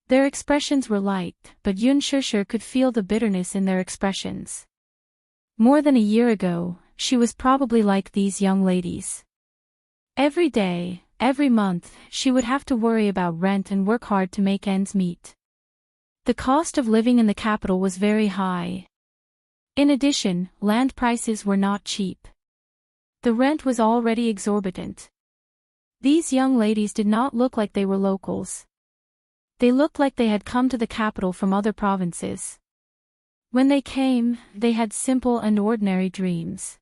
Their expressions were light, but Yun Shishir could feel the bitterness in their expressions. More than a year ago, she was probably like these young ladies. Every day, every month, she would have to worry about rent and work hard to make ends meet. The cost of living in the capital was very high. In addition, land prices were not cheap. The rent was already exorbitant. These young ladies did not look like they were locals. They looked like they had come to the capital from other provinces. When they came, they had simple and ordinary dreams.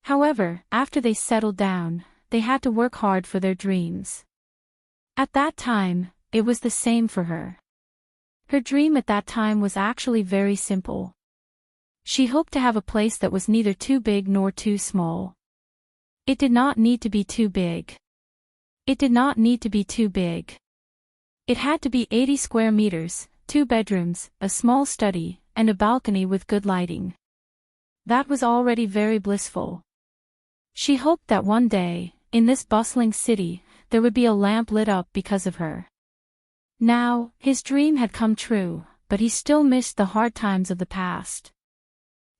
However, after they settled down, they had to work hard for their dreams. At that time, it was the same for her. Her dream at that time was actually very simple. She hoped to have a place that was neither too big nor too small. It did not need to be too big. It did not need to be too big. It had to be 80 square meters, 2 bedrooms, a small study, and a balcony with good lighting. That was already very blissful. She hoped that one day, in this bustling city, there would be a lamp lit up because of her. Now, his dream had come true, but he still missed the hard times of the past.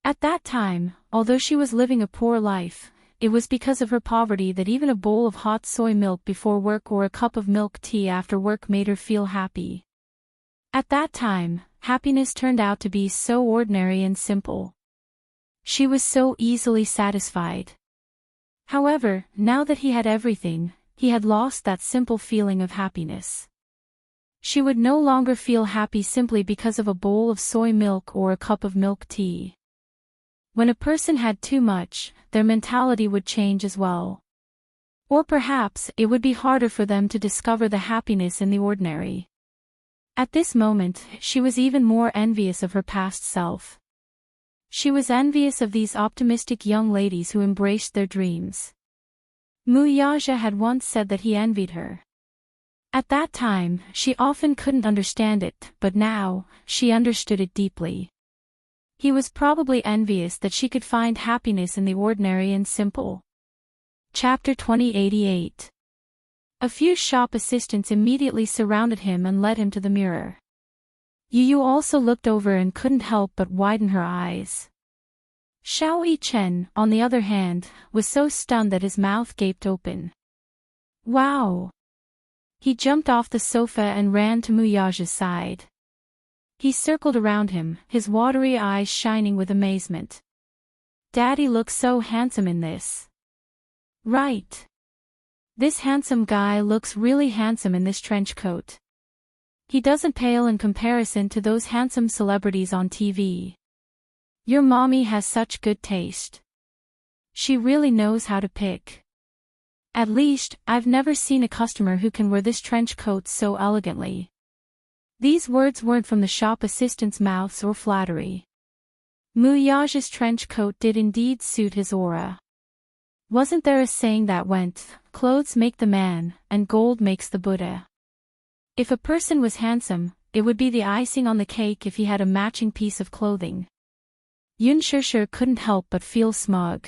At that time, although she was living a poor life, it was because of her poverty that even a bowl of hot soy milk before work or a cup of milk tea after work made her feel happy. At that time, happiness turned out to be so ordinary and simple. She was so easily satisfied. However, now that he had everything, he had lost that simple feeling of happiness. She would no longer feel happy simply because of a bowl of soy milk or a cup of milk tea. When a person had too much, their mentality would change as well. Or perhaps it would be harder for them to discover the happiness in the ordinary. At this moment, she was even more envious of her past self. She was envious of these optimistic young ladies who embraced their dreams. Muyaja had once said that he envied her. At that time, she often couldn't understand it, but now, she understood it deeply. He was probably envious that she could find happiness in the ordinary and simple. Chapter 2088. A few shop assistants immediately surrounded him and led him to the mirror. Yu also looked over and couldn't help but widen her eyes. Xiao Yichen, on the other hand, was so stunned that his mouth gaped open. Wow! He jumped off the sofa and ran to Muyaja's side. He circled around him, his watery eyes shining with amazement. Daddy looks so handsome in this. Right. This handsome guy looks really handsome in this trench coat. He doesn't pale in comparison to those handsome celebrities on TV. Your mommy has such good taste. She really knows how to pick. At least, I've never seen a customer who can wear this trench coat so elegantly. These words weren't from the shop assistant's mouths or flattery. Muyaja's trench coat did indeed suit his aura. Wasn't there a saying that went, clothes make the man, and gold makes the Buddha? If a person was handsome, it would be the icing on the cake if he had a matching piece of clothing. Yun Shishir couldn't help but feel smug.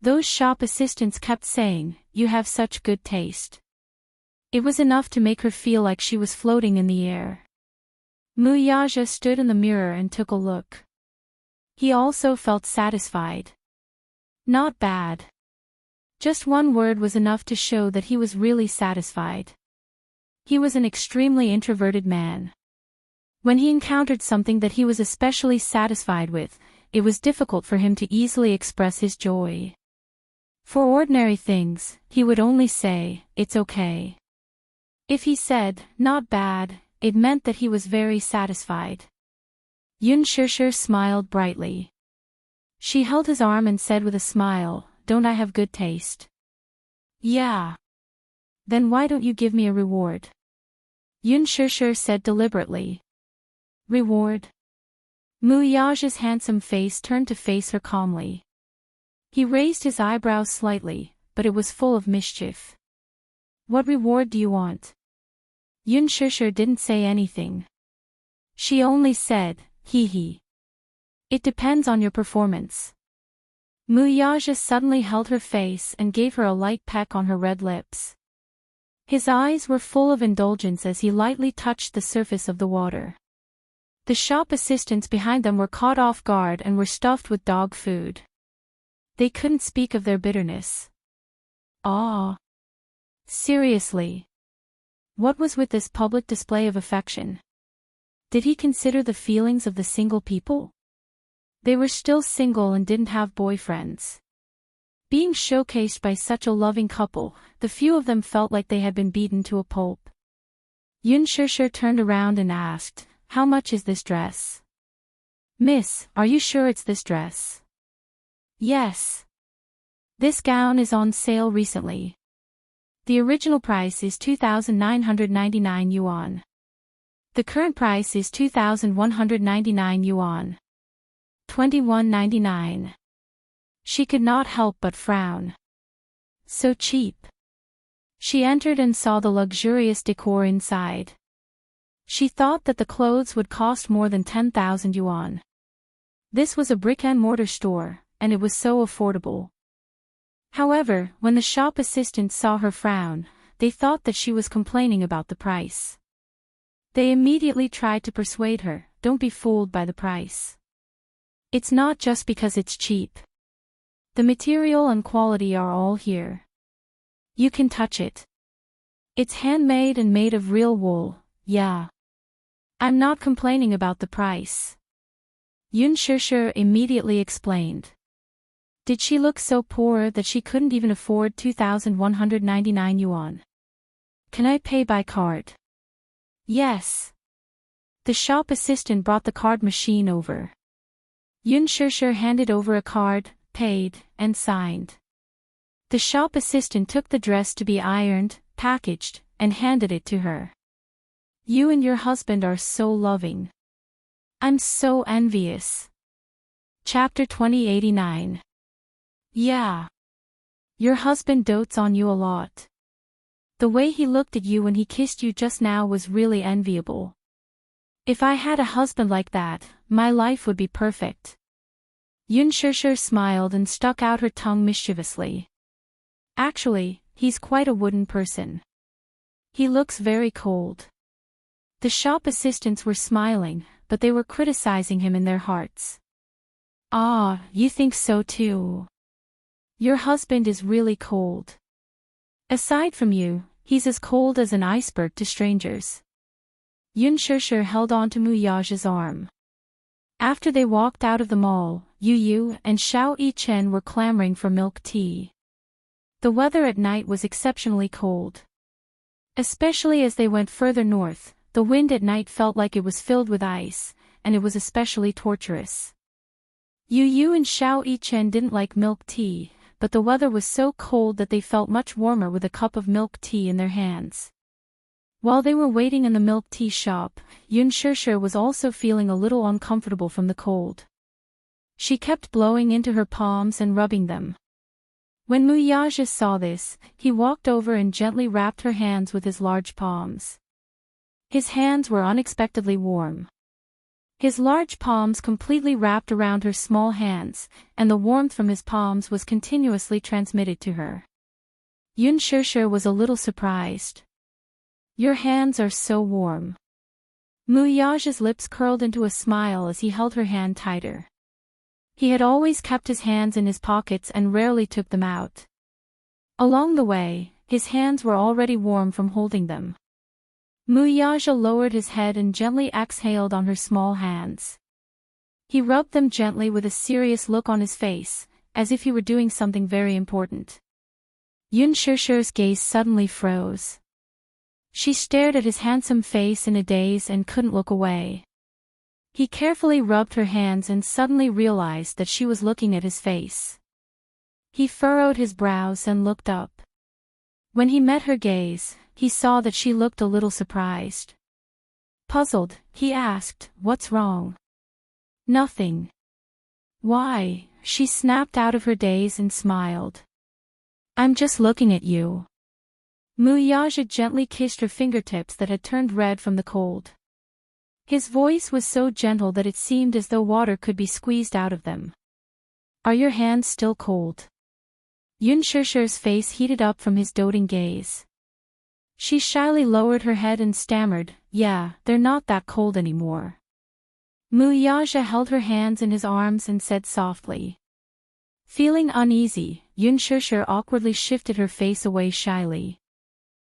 Those shop assistants kept saying, you have such good taste. It was enough to make her feel like she was floating in the air. Muyaja stood in the mirror and took a look. He also felt satisfied. Not bad. Just one word was enough to show that he was really satisfied. He was an extremely introverted man. When he encountered something that he was especially satisfied with, it was difficult for him to easily express his joy. For ordinary things, he would only say, it's okay. If he said, not bad, it meant that he was very satisfied. Yun Shishir smiled brightly. She held his arm and said with a smile, don't I have good taste? Yeah. Then why don't you give me a reward? Yun Shishir said deliberately. Reward? Muyaja's handsome face turned to face her calmly. He raised his eyebrows slightly, but it was full of mischief. What reward do you want? Yun Shishir didn't say anything. She only said, hee hee. It depends on your performance. Muyaja suddenly held her face and gave her a light peck on her red lips. His eyes were full of indulgence as he lightly touched the surface of the water. The shop assistants behind them were caught off guard and were stuffed with dog food. They couldn't speak of their bitterness. Ah. Seriously. What was with this public display of affection? Did he consider the feelings of the single people? They were still single and didn't have boyfriends. Being showcased by such a loving couple, the few of them felt like they had been beaten to a pulp. Yun Shishir turned around and asked, how much is this dress? Miss, are you sure it's this dress? Yes. This gown is on sale recently. The original price is 2,999 yuan. The current price is 2,199 yuan. 21.99. She could not help but frown. So cheap. She entered and saw the luxurious decor inside. She thought that the clothes would cost more than 10,000 yuan. This was a brick-and-mortar store, and it was so affordable. However, when the shop assistant saw her frown, they thought that she was complaining about the price. They immediately tried to persuade her, "Don't be fooled by the price. It's not just because it's cheap. The material and quality are all here. You can touch it. It's handmade and made of real wool, yeah. I'm not complaining about the price." Yun Shishir immediately explained. Did she look so poor that she couldn't even afford 2,199 yuan? Can I pay by card? Yes. The shop assistant brought the card machine over. Yun Shishir handed over a card, paid, and signed. The shop assistant took the dress to be ironed, packaged, and handed it to her. You and your husband are so loving. I'm so envious. Chapter 2089. Yeah. Your husband dotes on you a lot. The way he looked at you when he kissed you just now was really enviable. If I had a husband like that, my life would be perfect. Yun Shishir smiled and stuck out her tongue mischievously. Actually, he's quite a wooden person. He looks very cold. The shop assistants were smiling, but they were criticizing him in their hearts. Ah, you think so too. Your husband is really cold. Aside from you, he's as cold as an iceberg to strangers. Yun Shishir held on to Muyage's arm. After they walked out of the mall, Yu and Xiao Yichen were clamoring for milk tea. The weather at night was exceptionally cold. Especially as they went further north, the wind at night felt like it was filled with ice, and it was especially torturous. Yu and Xiao Yichen didn't like milk tea, but the weather was so cold that they felt much warmer with a cup of milk tea in their hands. While they were waiting in the milk tea shop, Yun Shishir was also feeling a little uncomfortable from the cold. She kept blowing into her palms and rubbing them. When Muyage saw this, he walked over and gently wrapped her hands with his large palms. His hands were unexpectedly warm. His large palms completely wrapped around her small hands, and the warmth from his palms was continuously transmitted to her. Yun Shishir was a little surprised. Your hands are so warm. Muyage's lips curled into a smile as he held her hand tighter. He had always kept his hands in his pockets and rarely took them out. Along the way, his hands were already warm from holding them. Muyage lowered his head and gently exhaled on her small hands. He rubbed them gently with a serious look on his face, as if he were doing something very important. Yun Shishir's gaze suddenly froze. She stared at his handsome face in a daze and couldn't look away. He carefully rubbed her hands and suddenly realized that she was looking at his face. He furrowed his brows and looked up. When he met her gaze, he saw that she looked a little surprised. Puzzled, he asked, "What's wrong?" "Nothing." "Why?" She snapped out of her daze and smiled. "I'm just looking at you." Muyage gently kissed her fingertips that had turned red from the cold. His voice was so gentle that it seemed as though water could be squeezed out of them. "Are your hands still cold?" Yun Shishir's face heated up from his doting gaze. She shyly lowered her head and stammered, "Yeah, they're not that cold anymore." Muyage held her hands in his arms and said softly. Feeling uneasy, Yun Shishir awkwardly shifted her face away shyly.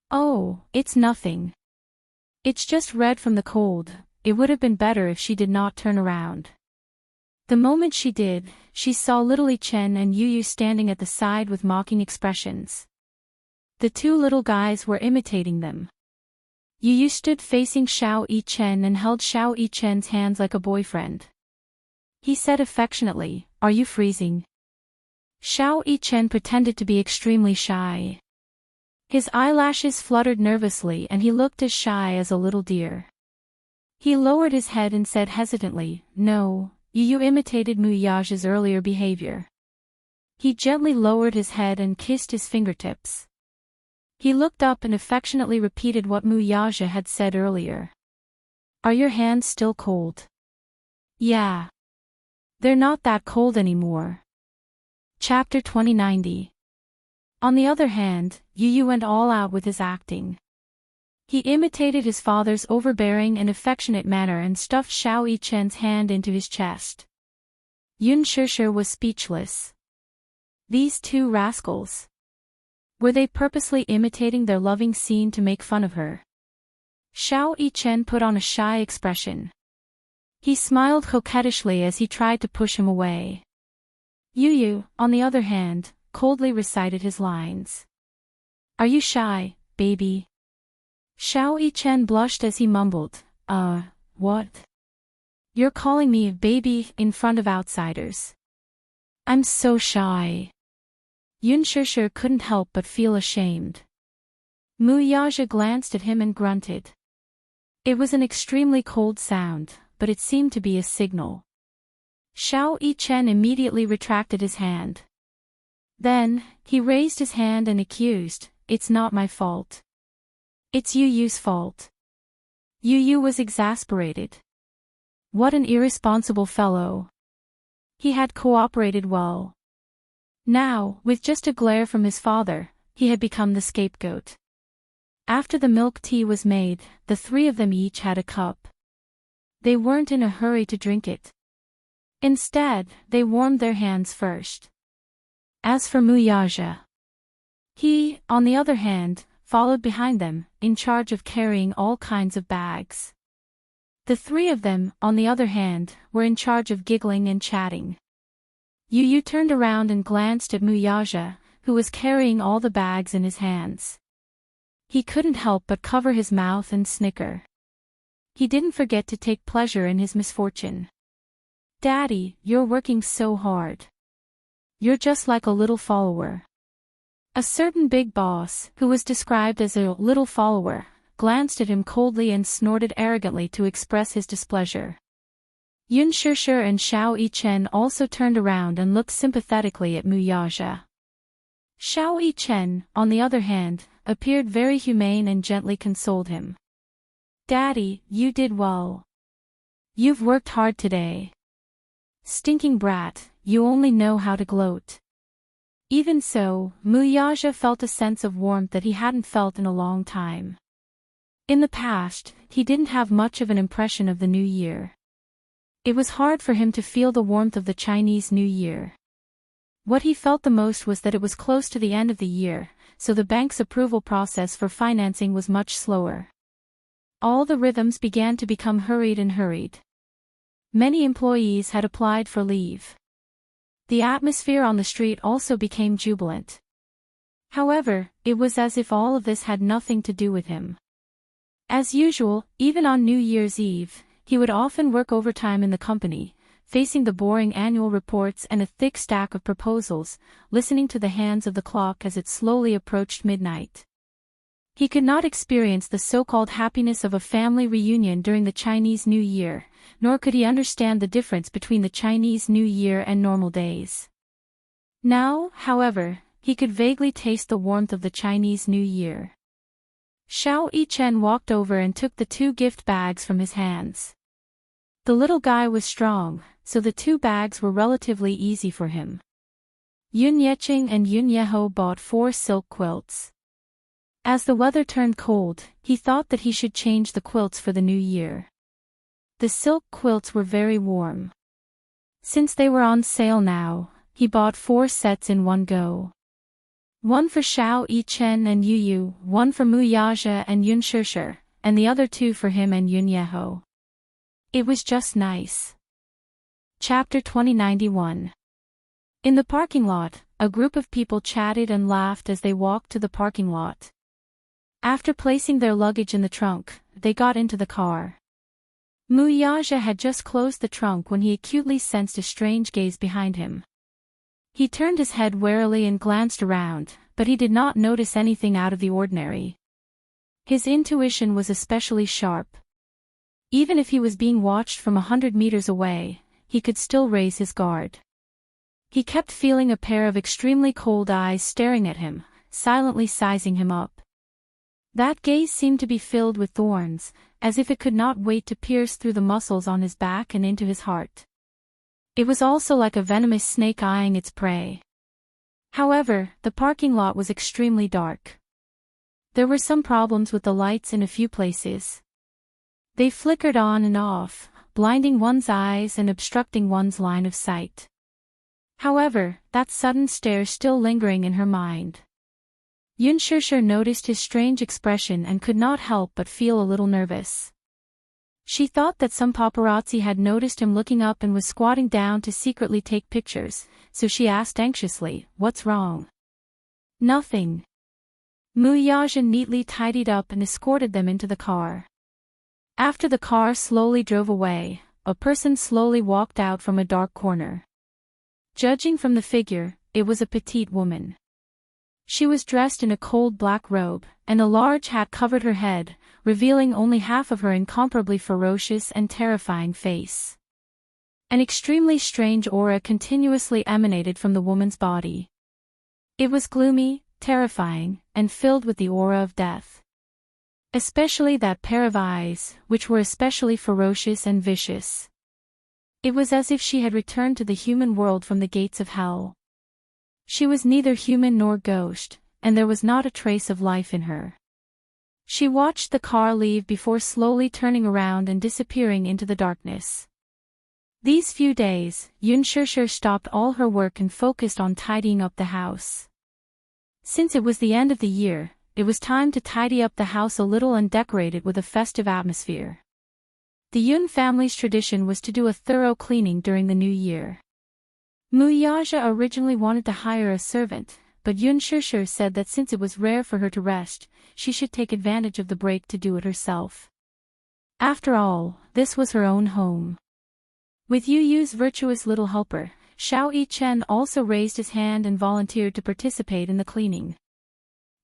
"Oh, it's nothing. It's just red from the cold." It would have been better if she did not turn around. The moment she did, she saw little Yichen and Yu standing at the side with mocking expressions. The two little guys were imitating them. Yu stood facing Xiao Yichen and held Xiao Yichen's hands like a boyfriend. He said affectionately, "Are you freezing?" Xiao Yichen pretended to be extremely shy. His eyelashes fluttered nervously and he looked as shy as a little deer. He lowered his head and said hesitantly, "No, you imitated Muyaja's earlier behavior." He gently lowered his head and kissed his fingertips. He looked up and affectionately repeated what Muyaja had said earlier. "Are your hands still cold?" "Yeah. They're not that cold anymore." Chapter 2090. On the other hand, Yu went all out with his acting. He imitated his father's overbearing and affectionate manner and stuffed Xiao Yichen's hand into his chest. Yun Shishir was speechless. These two rascals. Were they purposely imitating their loving scene to make fun of her? Xiao Yichen put on a shy expression. He smiled coquettishly as he tried to push him away. Yu, on the other hand, coldly recited his lines. "Are you shy, baby?" Xiao Yichen blushed as he mumbled, what? You're calling me a baby in front of outsiders. I'm so shy." Yun Shishir couldn't help but feel ashamed. Muyaja glanced at him and grunted. It was an extremely cold sound, but it seemed to be a signal. Xiao Yichen immediately retracted his hand. Then, he raised his hand and accused, "It's not my fault. It's Yu's fault." Yu was exasperated. What an irresponsible fellow. He had cooperated well. Now, with just a glare from his father, he had become the scapegoat. After the milk tea was made, the three of them each had a cup. They weren't in a hurry to drink it. Instead, they warmed their hands first. As for Muyaja, he, on the other hand, followed behind them, in charge of carrying all kinds of bags. The three of them, on the other hand, were in charge of giggling and chatting. Yu turned around and glanced at Muyaja, who was carrying all the bags in his hands. He couldn't help but cover his mouth and snicker. He didn't forget to take pleasure in his misfortune. "Daddy, you're working so hard. You're just like a little follower." A certain big boss, who was described as a little follower, glanced at him coldly and snorted arrogantly to express his displeasure. Yun Shishir and Xiao Yichen also turned around and looked sympathetically at Muyaja. Xiao Yichen, on the other hand, appeared very humane and gently consoled him. "Daddy, you did well. You've worked hard today. Stinking brat, you only know how to gloat." Even so, Muyaja felt a sense of warmth that he hadn't felt in a long time. In the past, he didn't have much of an impression of the New Year. It was hard for him to feel the warmth of the Chinese New Year. What he felt the most was that it was close to the end of the year, so the bank's approval process for financing was much slower. All the rhythms began to become hurried. Many employees had applied for leave. The atmosphere on the street also became jubilant. However, it was as if all of this had nothing to do with him. As usual, even on New Year's Eve, he would often work overtime in the company, facing the boring annual reports and a thick stack of proposals, listening to the hands of the clock as it slowly approached midnight. He could not experience the so-called happiness of a family reunion during the Chinese New Year, nor could he understand the difference between the Chinese New Year and normal days. Now, however, he could vaguely taste the warmth of the Chinese New Year. Xiao Yichen walked over and took the two gift bags from his hands. The little guy was strong, so the two bags were relatively easy for him. Yun Yeqing and Yun Yeho bought 4 silk quilts. As the weather turned cold, he thought that he should change the quilts for the new year. The silk quilts were very warm. Since they were on sale now, he bought 4 sets in one go. One for Xiao Yichen and Yu, one for Muyaja and Yun Shishir, and the other 2 for him and Yun Yeho. It was just nice. Chapter 2091. In the parking lot, a group of people chatted and laughed as they walked to the parking lot. After placing their luggage in the trunk, they got into the car. Muyaja had just closed the trunk when he acutely sensed a strange gaze behind him. He turned his head warily and glanced around, but he did not notice anything out of the ordinary. His intuition was especially sharp. Even if he was being watched from 100 meters away, he could still raise his guard. He kept feeling a pair of extremely cold eyes staring at him, silently sizing him up. That gaze seemed to be filled with thorns, as if it could not wait to pierce through the muscles on his back and into his heart. It was also like a venomous snake eyeing its prey. However, the parking lot was extremely dark. There were some problems with the lights in a few places. They flickered on and off, blinding one's eyes and obstructing one's line of sight. However, that sudden stare still lingering in her mind. Yun Shishir noticed his strange expression and could not help but feel a little nervous. She thought that some paparazzi had noticed him looking up and was squatting down to secretly take pictures, so she asked anxiously, "What's wrong?" "Nothing." Muyaja neatly tidied up and escorted them into the car. After the car slowly drove away, a person slowly walked out from a dark corner. Judging from the figure, it was a petite woman. She was dressed in a cold black robe, and a large hat covered her head, revealing only half of her incomparably ferocious and terrifying face. An extremely strange aura continuously emanated from the woman's body. It was gloomy, terrifying, and filled with the aura of death. Especially that pair of eyes, which were especially ferocious and vicious. It was as if she had returned to the human world from the gates of hell. She was neither human nor ghost, and there was not a trace of life in her. She watched the car leave before slowly turning around and disappearing into the darkness. These few days, Yun Shishir stopped all her work and focused on tidying up the house. Since it was the end of the year, it was time to tidy up the house a little and decorate it with a festive atmosphere. The Yun family's tradition was to do a thorough cleaning during the new year. Muyaja originally wanted to hire a servant, but Yun Shishir said that since it was rare for her to rest, she should take advantage of the break to do it herself. After all, this was her own home. With Yu Yu's virtuous little helper, Xiao Yichen also raised his hand and volunteered to participate in the cleaning.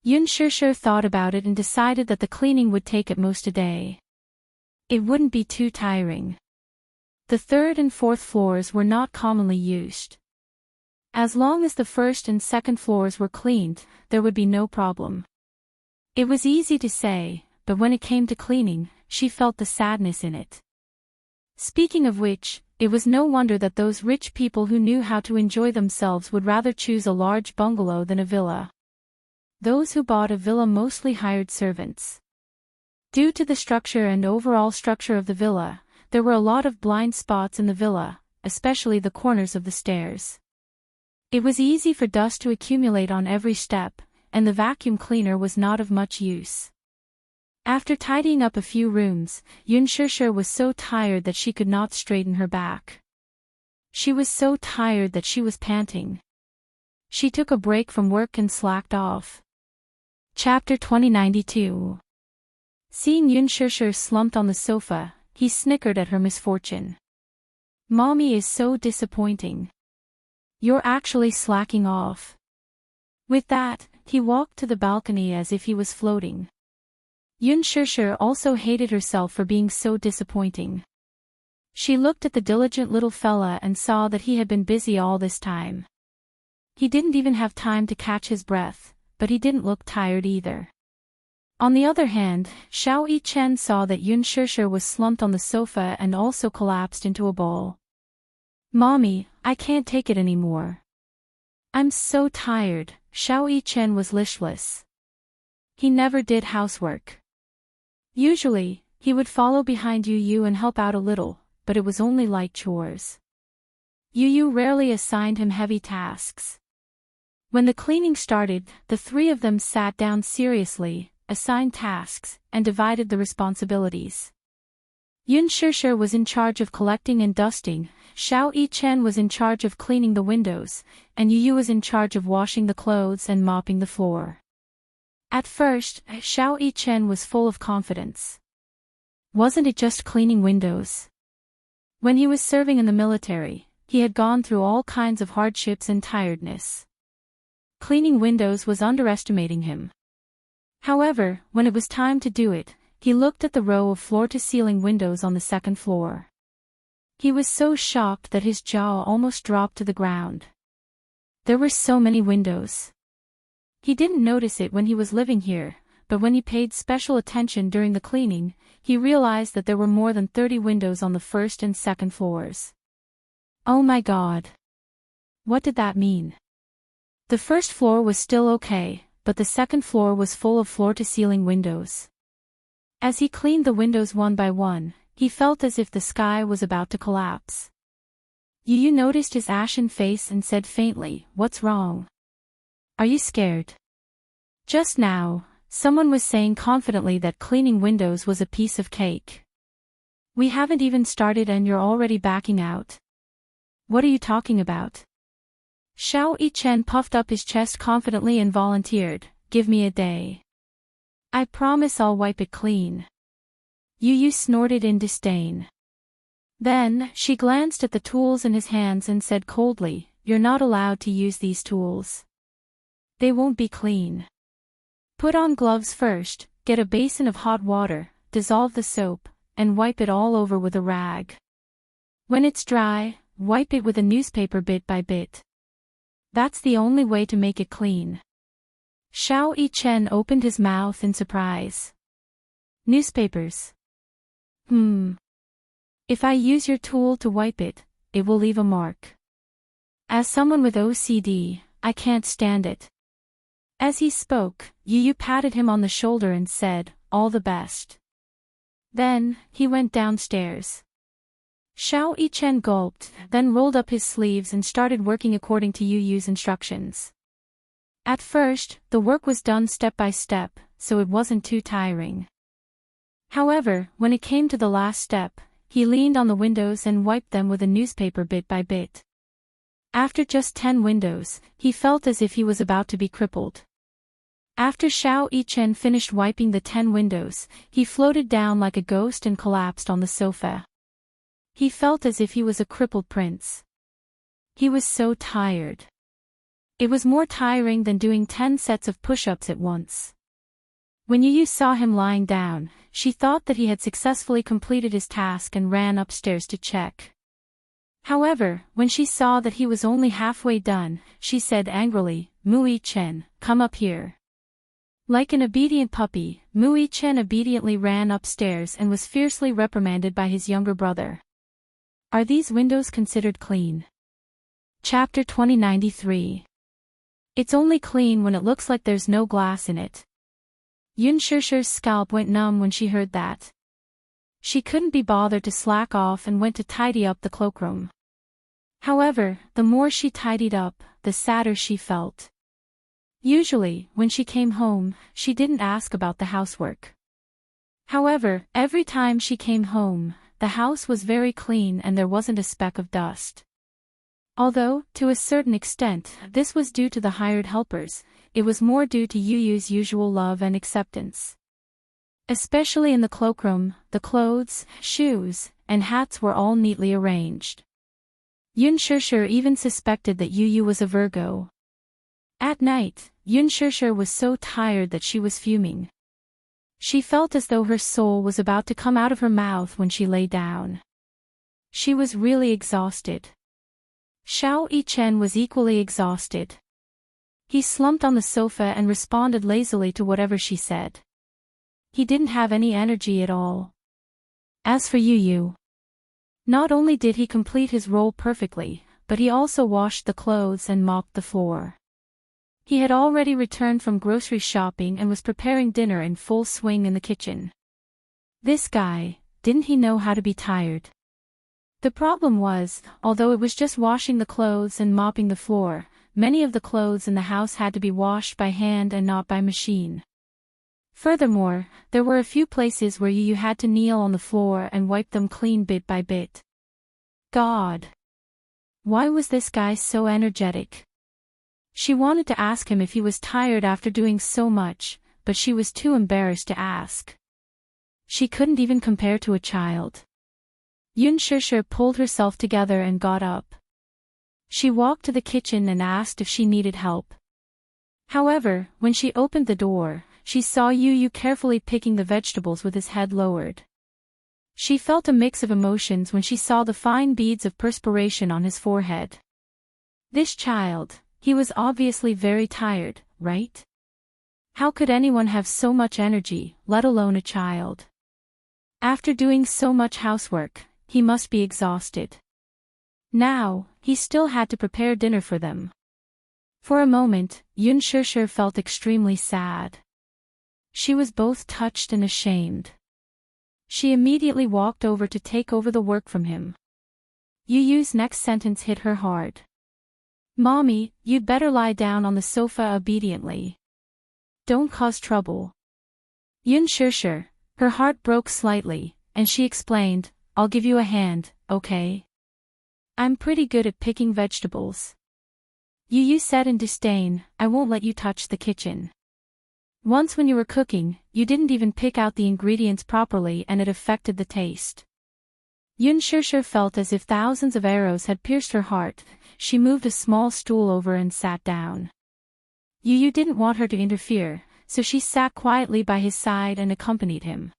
Yun Shishir thought about it and decided that the cleaning would take at most a day. It wouldn't be too tiring. The third and fourth floors were not commonly used. As long as the first and second floors were cleaned, there would be no problem. It was easy to say, but when it came to cleaning, she felt the sadness in it. Speaking of which, it was no wonder that those rich people who knew how to enjoy themselves would rather choose a large bungalow than a villa. Those who bought a villa mostly hired servants. Due to the structure and overall structure of the villa, there were a lot of blind spots in the villa, especially the corners of the stairs. It was easy for dust to accumulate on every step, and the vacuum cleaner was not of much use. After tidying up a few rooms, Yun Shishir was so tired that she could not straighten her back. She was so tired that she was panting. She took a break from work and slacked off. Chapter 2092. Seeing Yun Shishir slumped on the sofa, he snickered at her misfortune. "Mommy is so disappointing. You're actually slacking off." With that, he walked to the balcony as if he was floating. Yun Shishir also hated herself for being so disappointing. She looked at the diligent little fella and saw that he had been busy all this time. He didn't even have time to catch his breath, but he didn't look tired either. On the other hand, Xiao Yichen saw that Yun Shishir was slumped on the sofa and also collapsed into a ball. "Mommy, I can't take it anymore. I'm so tired." Xiao Yichen was listless. He never did housework. Usually, he would follow behind Yu Yu and help out a little, but it was only light chores. Yu Yu rarely assigned him heavy tasks. When the cleaning started, the three of them sat down seriously, assigned tasks, and divided the responsibilities. Yun Shishir was in charge of collecting and dusting, Xiao Yichen was in charge of cleaning the windows, and Yu Yu was in charge of washing the clothes and mopping the floor. At first, Xiao Yichen was full of confidence. Wasn't it just cleaning windows? When he was serving in the military, he had gone through all kinds of hardships and tiredness. Cleaning windows was underestimating him. However, when it was time to do it, he looked at the row of floor-to-ceiling windows on the second floor. He was so shocked that his jaw almost dropped to the ground. There were so many windows. He didn't notice it when he was living here, but when he paid special attention during the cleaning, he realized that there were more than 30 windows on the first and second floors. Oh my God! What did that mean? The first floor was still okay, but the second floor was full of floor-to-ceiling windows. As he cleaned the windows one by one, he felt as if the sky was about to collapse. Yu noticed his ashen face and said faintly, "What's wrong? Are you scared?" Just now, someone was saying confidently that cleaning windows was a piece of cake. "We haven't even started and you're already backing out. What are you talking about?" Xiao Yichen puffed up his chest confidently and volunteered, "Give me a day. I promise I'll wipe it clean." Yu snorted in disdain. Then, she glanced at the tools in his hands and said coldly, "You're not allowed to use these tools. They won't be clean. Put on gloves first, get a basin of hot water, dissolve the soap, and wipe it all over with a rag. When it's dry, wipe it with a newspaper bit by bit. That's the only way to make it clean." Xiao Yichen opened his mouth in surprise. "Newspapers? If I use your tool to wipe it, it will leave a mark. As someone with OCD, I can't stand it." As he spoke, Yu patted him on the shoulder and said, "All the best." Then, he went downstairs. Xiao Yichen gulped, then rolled up his sleeves and started working according to Yu's instructions. At first, the work was done step by step, so it wasn't too tiring. However, when it came to the last step, he leaned on the windows and wiped them with a newspaper bit by bit. After just 10 windows, he felt as if he was about to be crippled. After Xiao Yichen finished wiping the 10 windows, he floated down like a ghost and collapsed on the sofa. He felt as if he was a crippled prince. He was so tired. It was more tiring than doing 10 sets of push-ups at once. When Yu saw him lying down, she thought that he had successfully completed his task and ran upstairs to check. However, when she saw that he was only halfway done, she said angrily, "Mu Yichen, come up here." Like an obedient puppy, Mu Yichen obediently ran upstairs and was fiercely reprimanded by his younger brother. Are these windows considered clean? Chapter 2093. It's only clean when it looks like there's no glass in it. Yun Shishir's scalp went numb when she heard that. She couldn't be bothered to slack off and went to tidy up the cloakroom. However, the more she tidied up, the sadder she felt. Usually, when she came home, she didn't ask about the housework. However, every time she came home, the house was very clean and there wasn't a speck of dust. Although, to a certain extent, this was due to the hired helpers, it was more due to Yu's usual love and acceptance. Especially in the cloakroom, the clothes, shoes, and hats were all neatly arranged. Yun Shishir even suspected that Yu was a Virgo. At night, Yun Shishir was so tired that she was fuming. She felt as though her soul was about to come out of her mouth when she lay down. She was really exhausted. Xiao Yichen was equally exhausted. He slumped on the sofa and responded lazily to whatever she said. He didn't have any energy at all. As for Yu, not only did he complete his role perfectly, but he also washed the clothes and mopped the floor. He had already returned from grocery shopping and was preparing dinner in full swing in the kitchen. This guy, didn't he know how to be tired? The problem was, although it was just washing the clothes and mopping the floor, many of the clothes in the house had to be washed by hand and not by machine. Furthermore, there were a few places where Yu had to kneel on the floor and wipe them clean bit by bit. God! Why was this guy so energetic? She wanted to ask him if he was tired after doing so much, but she was too embarrassed to ask. She couldn't even compare to a child. Yun Shishir pulled herself together and got up. She walked to the kitchen and asked if she needed help. However, when she opened the door, she saw Yu carefully picking the vegetables with his head lowered. She felt a mix of emotions when she saw the fine beads of perspiration on his forehead. This child, he was obviously very tired, right? How could anyone have so much energy, let alone a child? After doing so much housework, he must be exhausted. Now, he still had to prepare dinner for them. For a moment, Yun Shishir felt extremely sad. She was both touched and ashamed. She immediately walked over to take over the work from him. Yu's next sentence hit her hard. "Mommy, you'd better lie down on the sofa obediently. Don't cause trouble." Yun Shishir, her heart broke slightly, and she explained, "I'll give you a hand, okay? I'm pretty good at picking vegetables." Yu said in disdain, "I won't let you touch the kitchen. Once when you were cooking, you didn't even pick out the ingredients properly and it affected the taste." Yun Shishir felt as if thousands of arrows had pierced her heart. She moved a small stool over and sat down. Yu didn't want her to interfere, so she sat quietly by his side and accompanied him.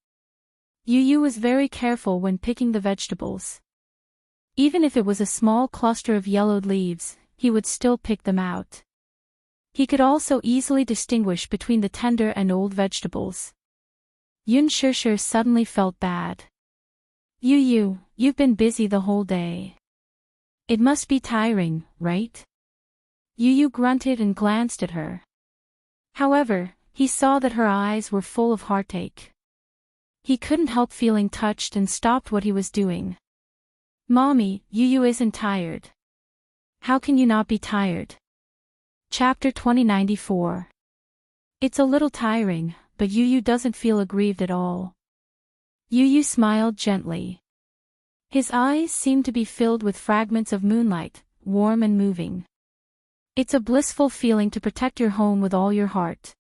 Yu was very careful when picking the vegetables. Even if it was a small cluster of yellowed leaves, he would still pick them out. He could also easily distinguish between the tender and old vegetables. Yun Shishir suddenly felt bad. You've been busy the whole day. It must be tiring, right?" Yu grunted and glanced at her. However, he saw that her eyes were full of heartache. He couldn't help feeling touched and stopped what he was doing. "Mommy, Yu isn't tired. How can you not be tired?" Chapter 2094. It's a little tiring, but Yu doesn't feel aggrieved at all. Yu smiled gently. His eyes seemed to be filled with fragments of moonlight, warm and moving. It's a blissful feeling to protect your home with all your heart.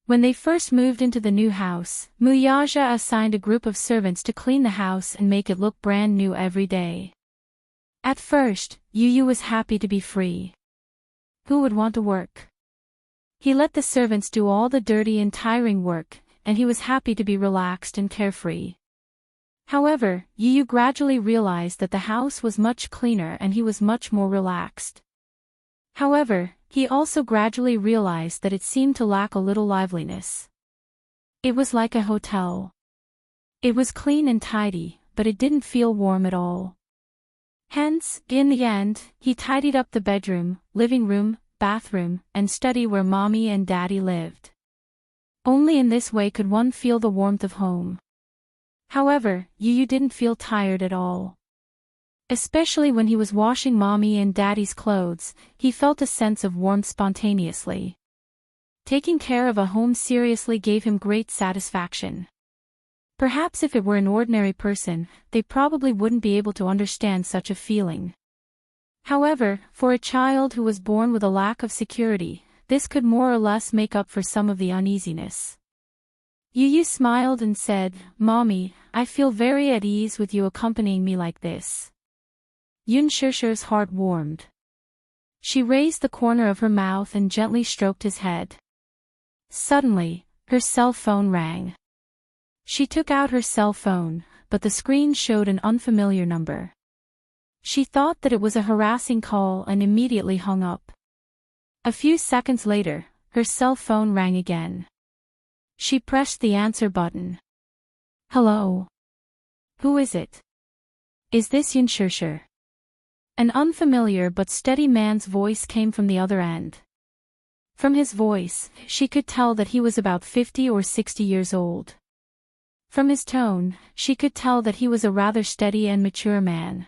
When they first moved into the new house, Muyaja assigned a group of servants to clean the house and make it look brand new every day. At first, Yu was happy to be free. Who would want to work? He let the servants do all the dirty and tiring work, and he was happy to be relaxed and carefree. However, Yu gradually realized that the house was much cleaner and he was much more relaxed. However, he also gradually realized that it seemed to lack a little liveliness. It was like a hotel. It was clean and tidy, but it didn't feel warm at all. Hence, in the end, he tidied up the bedroom, living room, bathroom, and study where Mommy and Daddy lived. Only in this way could one feel the warmth of home. However, Yu didn't feel tired at all. Especially when he was washing Mommy and Daddy's clothes, he felt a sense of warmth spontaneously. Taking care of a home seriously gave him great satisfaction. Perhaps if it were an ordinary person, they probably wouldn't be able to understand such a feeling. However, for a child who was born with a lack of security, this could more or less make up for some of the uneasiness. Yu smiled and said, "Mommy, I feel very at ease with you accompanying me like this." Yun Shishir's heart warmed. She raised the corner of her mouth and gently stroked his head. Suddenly, her cell phone rang. She took out her cell phone, but the screen showed an unfamiliar number. She thought that it was a harassing call and immediately hung up. A few seconds later, her cell phone rang again. She pressed the answer button. "Hello? Who is it? Is this Yun Shishir?" An unfamiliar but steady man's voice came from the other end. From his voice, she could tell that he was about 50 or 60 years old. From his tone, she could tell that he was a rather steady and mature man.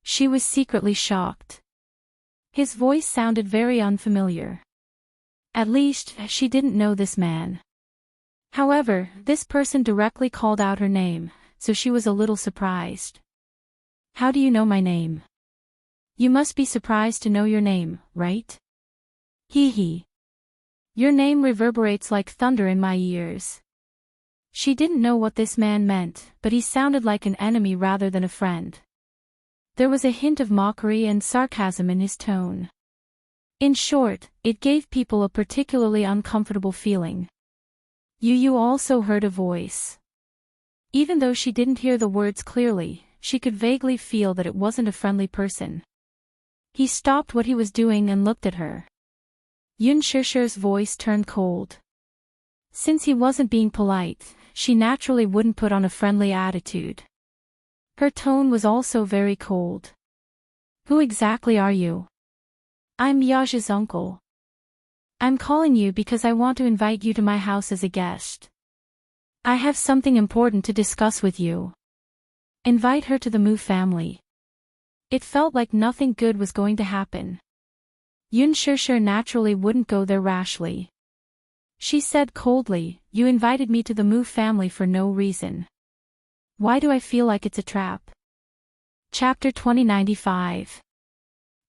She was secretly shocked. His voice sounded very unfamiliar. At least, she didn't know this man. However, this person directly called out her name, so she was a little surprised. "How do you know my name? You must be surprised to know your name, right? Hee hee. Your name reverberates like thunder in my ears." She didn't know what this man meant, but he sounded like an enemy rather than a friend. There was a hint of mockery and sarcasm in his tone. In short, it gave people a particularly uncomfortable feeling. Yu also heard a voice. Even though she didn't hear the words clearly, she could vaguely feel that it wasn't a friendly person. He stopped what he was doing and looked at her. Yun Shishir's voice turned cold. Since he wasn't being polite, she naturally wouldn't put on a friendly attitude. Her tone was also very cold. Who exactly are you? I'm Yaja's uncle. I'm calling you because I want to invite you to my house as a guest. I have something important to discuss with you. Invite her to the Mu family. It felt like nothing good was going to happen. Yun Shishir naturally wouldn't go there rashly. She said coldly, you invited me to the Mu family for no reason. Why do I feel like it's a trap? Chapter 2095.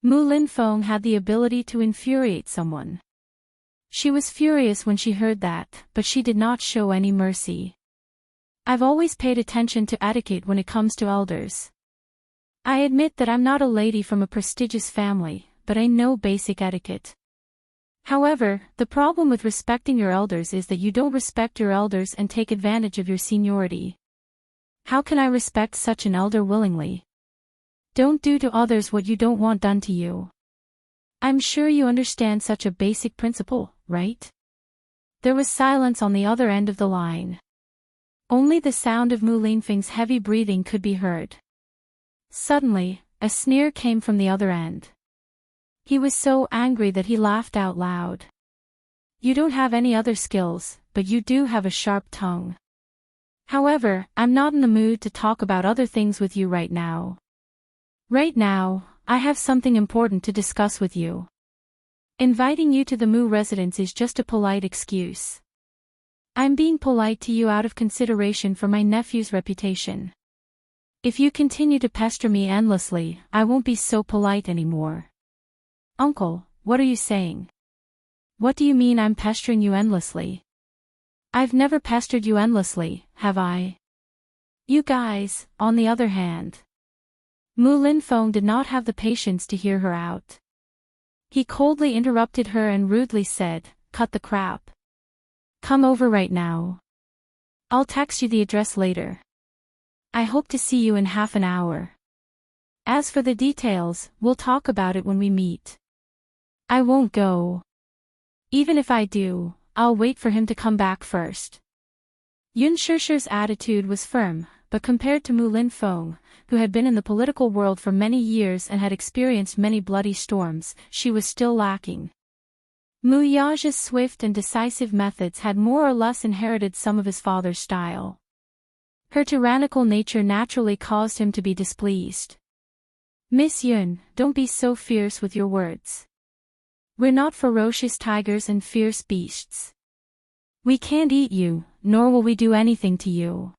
Mu Linfeng had the ability to infuriate someone. She was furious when she heard that, but she did not show any mercy. I've always paid attention to etiquette when it comes to elders. I admit that I'm not a lady from a prestigious family, but I know basic etiquette. However, the problem with respecting your elders is that you don't respect your elders and take advantage of your seniority. How can I respect such an elder willingly? Don't do to others what you don't want done to you. I'm sure you understand such a basic principle, right? There was silence on the other end of the line. Only the sound of Mu Linfeng's heavy breathing could be heard. Suddenly, a sneer came from the other end. He was so angry that he laughed out loud. You don't have any other skills, but you do have a sharp tongue. However, I'm not in the mood to talk about other things with you right now. Right now, I have something important to discuss with you. Inviting you to the Mu residence is just a polite excuse. I'm being polite to you out of consideration for my nephew's reputation. If you continue to pester me endlessly, I won't be so polite anymore. Uncle, what are you saying? What do you mean I'm pestering you endlessly? I've never pestered you endlessly, have I? You guys, on the other hand. Mu Linfeng did not have the patience to hear her out. He coldly interrupted her and rudely said, cut the crap. Come over right now. I'll text you the address later. I hope to see you in half an hour. As for the details, we'll talk about it when we meet. I won't go. Even if I do, I'll wait for him to come back first. Yun Shishir's attitude was firm, but compared to Mu Linfeng, who had been in the political world for many years and had experienced many bloody storms, she was still lacking. Mu Yaja's swift and decisive methods had more or less inherited some of his father's style. Her tyrannical nature naturally caused him to be displeased. Miss Yun, don't be so fierce with your words. We're not ferocious tigers and fierce beasts. We can't eat you, nor will we do anything to you.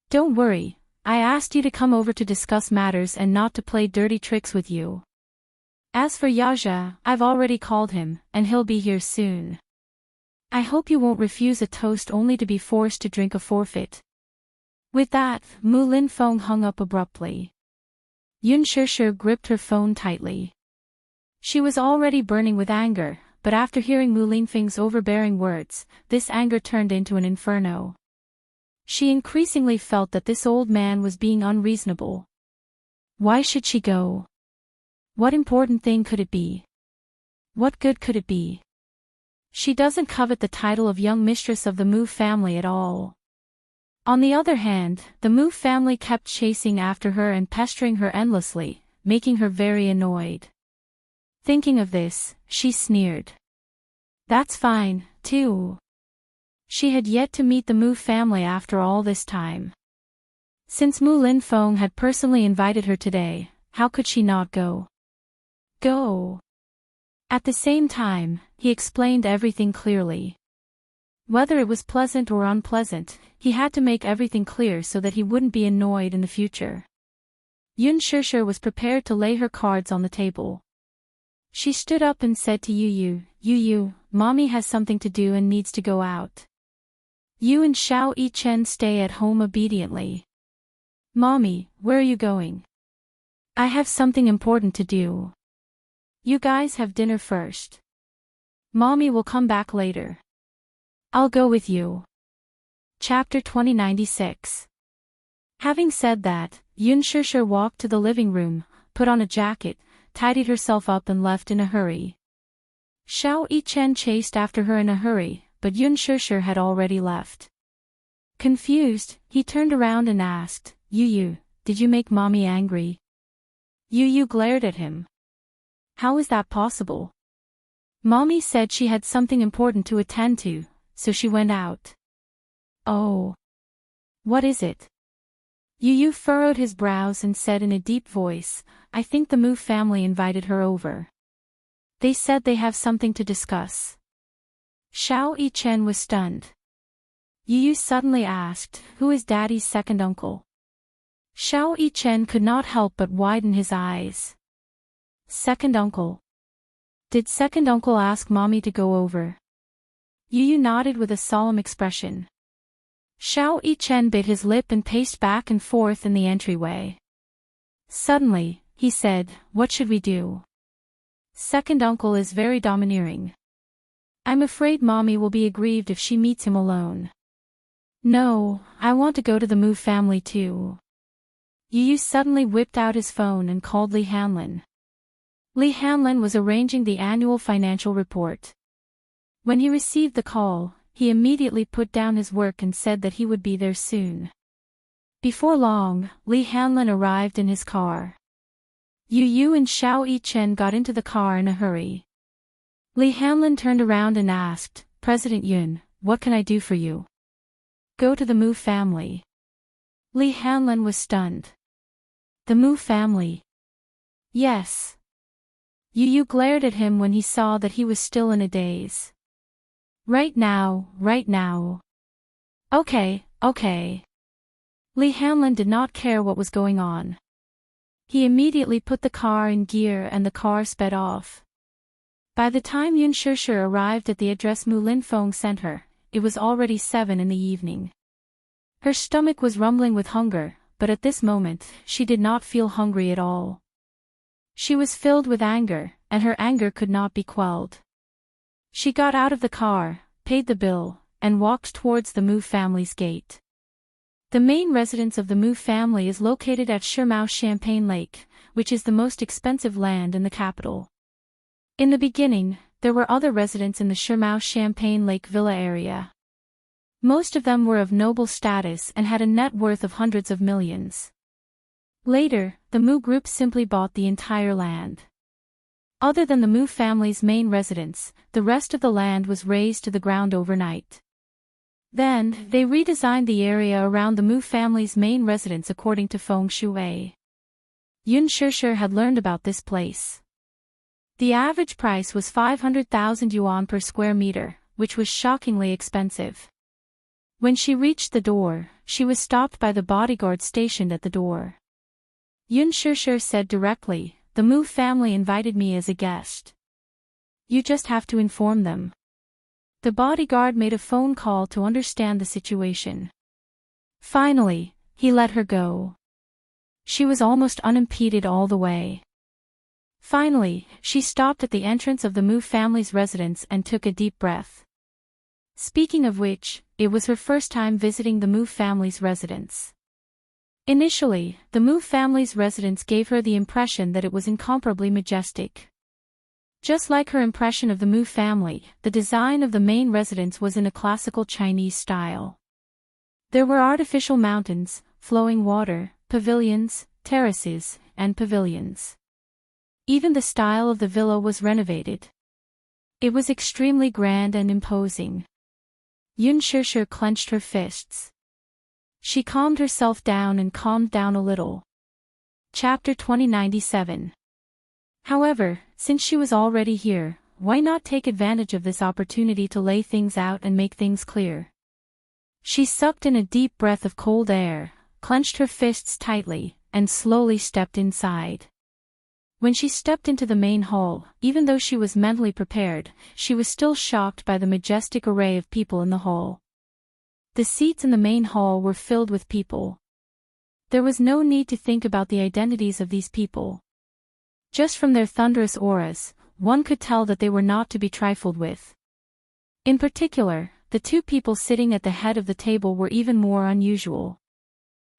Don't worry, I asked you to come over to discuss matters and not to play dirty tricks with you. As for Yaja, I've already called him, and he'll be here soon. I hope you won't refuse a toast only to be forced to drink a forfeit. With that, Mu Linfeng hung up abruptly. Yun Shishir gripped her phone tightly. She was already burning with anger, but after hearing Mu Linfeng's overbearing words, this anger turned into an inferno. She increasingly felt that this old man was being unreasonable. Why should she go? What important thing could it be? What good could it be? She doesn't covet the title of young mistress of the Mu family at all. On the other hand, the Mu family kept chasing after her and pestering her endlessly, making her very annoyed. Thinking of this, she sneered. That's fine, too. She had yet to meet the Mu family after all this time. Since Mu Linfeng had personally invited her today, how could she not go? Go. At the same time, he explained everything clearly. Whether it was pleasant or unpleasant, he had to make everything clear so that he wouldn't be annoyed in the future. Yun Shishir was prepared to lay her cards on the table. She stood up and said to Yu, Mommy has something to do and needs to go out. You and Xiao Yichen stay at home obediently. Mommy, where are you going? I have something important to do. You guys have dinner first. Mommy will come back later. I'll go with you. Chapter 2096. Having said that, Yun Shishir walked to the living room, put on a jacket, tidied herself up and left in a hurry. Xiao Yichen chased after her in a hurry, but Yun Shishir had already left. Confused, he turned around and asked, Yu, did you make mommy angry? Yu glared at him. How is that possible? Mommy said she had something important to attend to, so she went out. Oh. What is it? Yu furrowed his brows and said in a deep voice, I think the Mu family invited her over. They said they have something to discuss. Xiao Yichen was stunned. Yu suddenly asked, who is Daddy's second uncle? Xiao Yichen could not help but widen his eyes. Second uncle. Did second uncle ask mommy to go over? Yu nodded with a solemn expression. Xiao Yichen bit his lip and paced back and forth in the entryway. Suddenly, he said, what should we do? Second uncle is very domineering. I'm afraid mommy will be aggrieved if she meets him alone. No, I want to go to the Mu family too. Yu suddenly whipped out his phone and called Li Hanlin. Li Hanlin was arranging the annual financial report. When he received the call, he immediately put down his work and said that he would be there soon. Before long, Li Hanlin arrived in his car. Yu and Xiao Yichen got into the car in a hurry. Li Hanlin turned around and asked, President Yun, what can I do for you? Go to the Mu family. Li Hanlin was stunned. The Mu family? Yes. Yu glared at him when he saw that he was still in a daze. Right now. Okay. Li Hanlin did not care what was going on. He immediately put the car in gear and the car sped off. By the time Yun Shishir arrived at the address Mu Linfeng sent her, it was already 7 in the evening. Her stomach was rumbling with hunger, but at this moment, she did not feel hungry at all. She was filled with anger, and her anger could not be quelled. She got out of the car, paid the bill, and walked towards the Mu family's gate. The main residence of the Mu family is located at Shimao Champagne Lake, which is the most expensive land in the capital. In the beginning, there were other residents in the Shimao Champagne Lake villa area. Most of them were of noble status and had a net worth of hundreds of millions. Later, the Mu group simply bought the entire land. Other than the Mu family's main residence, the rest of the land was razed to the ground overnight. Then, they redesigned the area around the Mu family's main residence according to feng shui. Yun Shishir had learned about this place. The average price was 500,000 yuan per square meter, which was shockingly expensive. When she reached the door, she was stopped by the bodyguard stationed at the door. Yun Shishir said directly, the Mu family invited me as a guest. You just have to inform them. The bodyguard made a phone call to understand the situation. Finally, he let her go. She was almost unimpeded all the way. Finally, she stopped at the entrance of the Mu family's residence and took a deep breath. Speaking of which, it was her first time visiting the Mu family's residence. Initially, the Mu family's residence gave her the impression that it was incomparably majestic. Just like her impression of the Mu family, the design of the main residence was in a classical Chinese style. There were artificial mountains, flowing water, pavilions, terraces, and pavilions. Even the style of the villa was renovated. It was extremely grand and imposing. Yun Shishir clenched her fists. She calmed herself down and calmed down a little. Chapter 2097. However, since she was already here, why not take advantage of this opportunity to lay things out and make things clear? She sucked in a deep breath of cold air, clenched her fists tightly, and slowly stepped inside. When she stepped into the main hall, even though she was mentally prepared, she was still shocked by the majestic array of people in the hall. The seats in the main hall were filled with people. There was no need to think about the identities of these people. Just from their thunderous auras, one could tell that they were not to be trifled with. In particular, the two people sitting at the head of the table were even more unusual.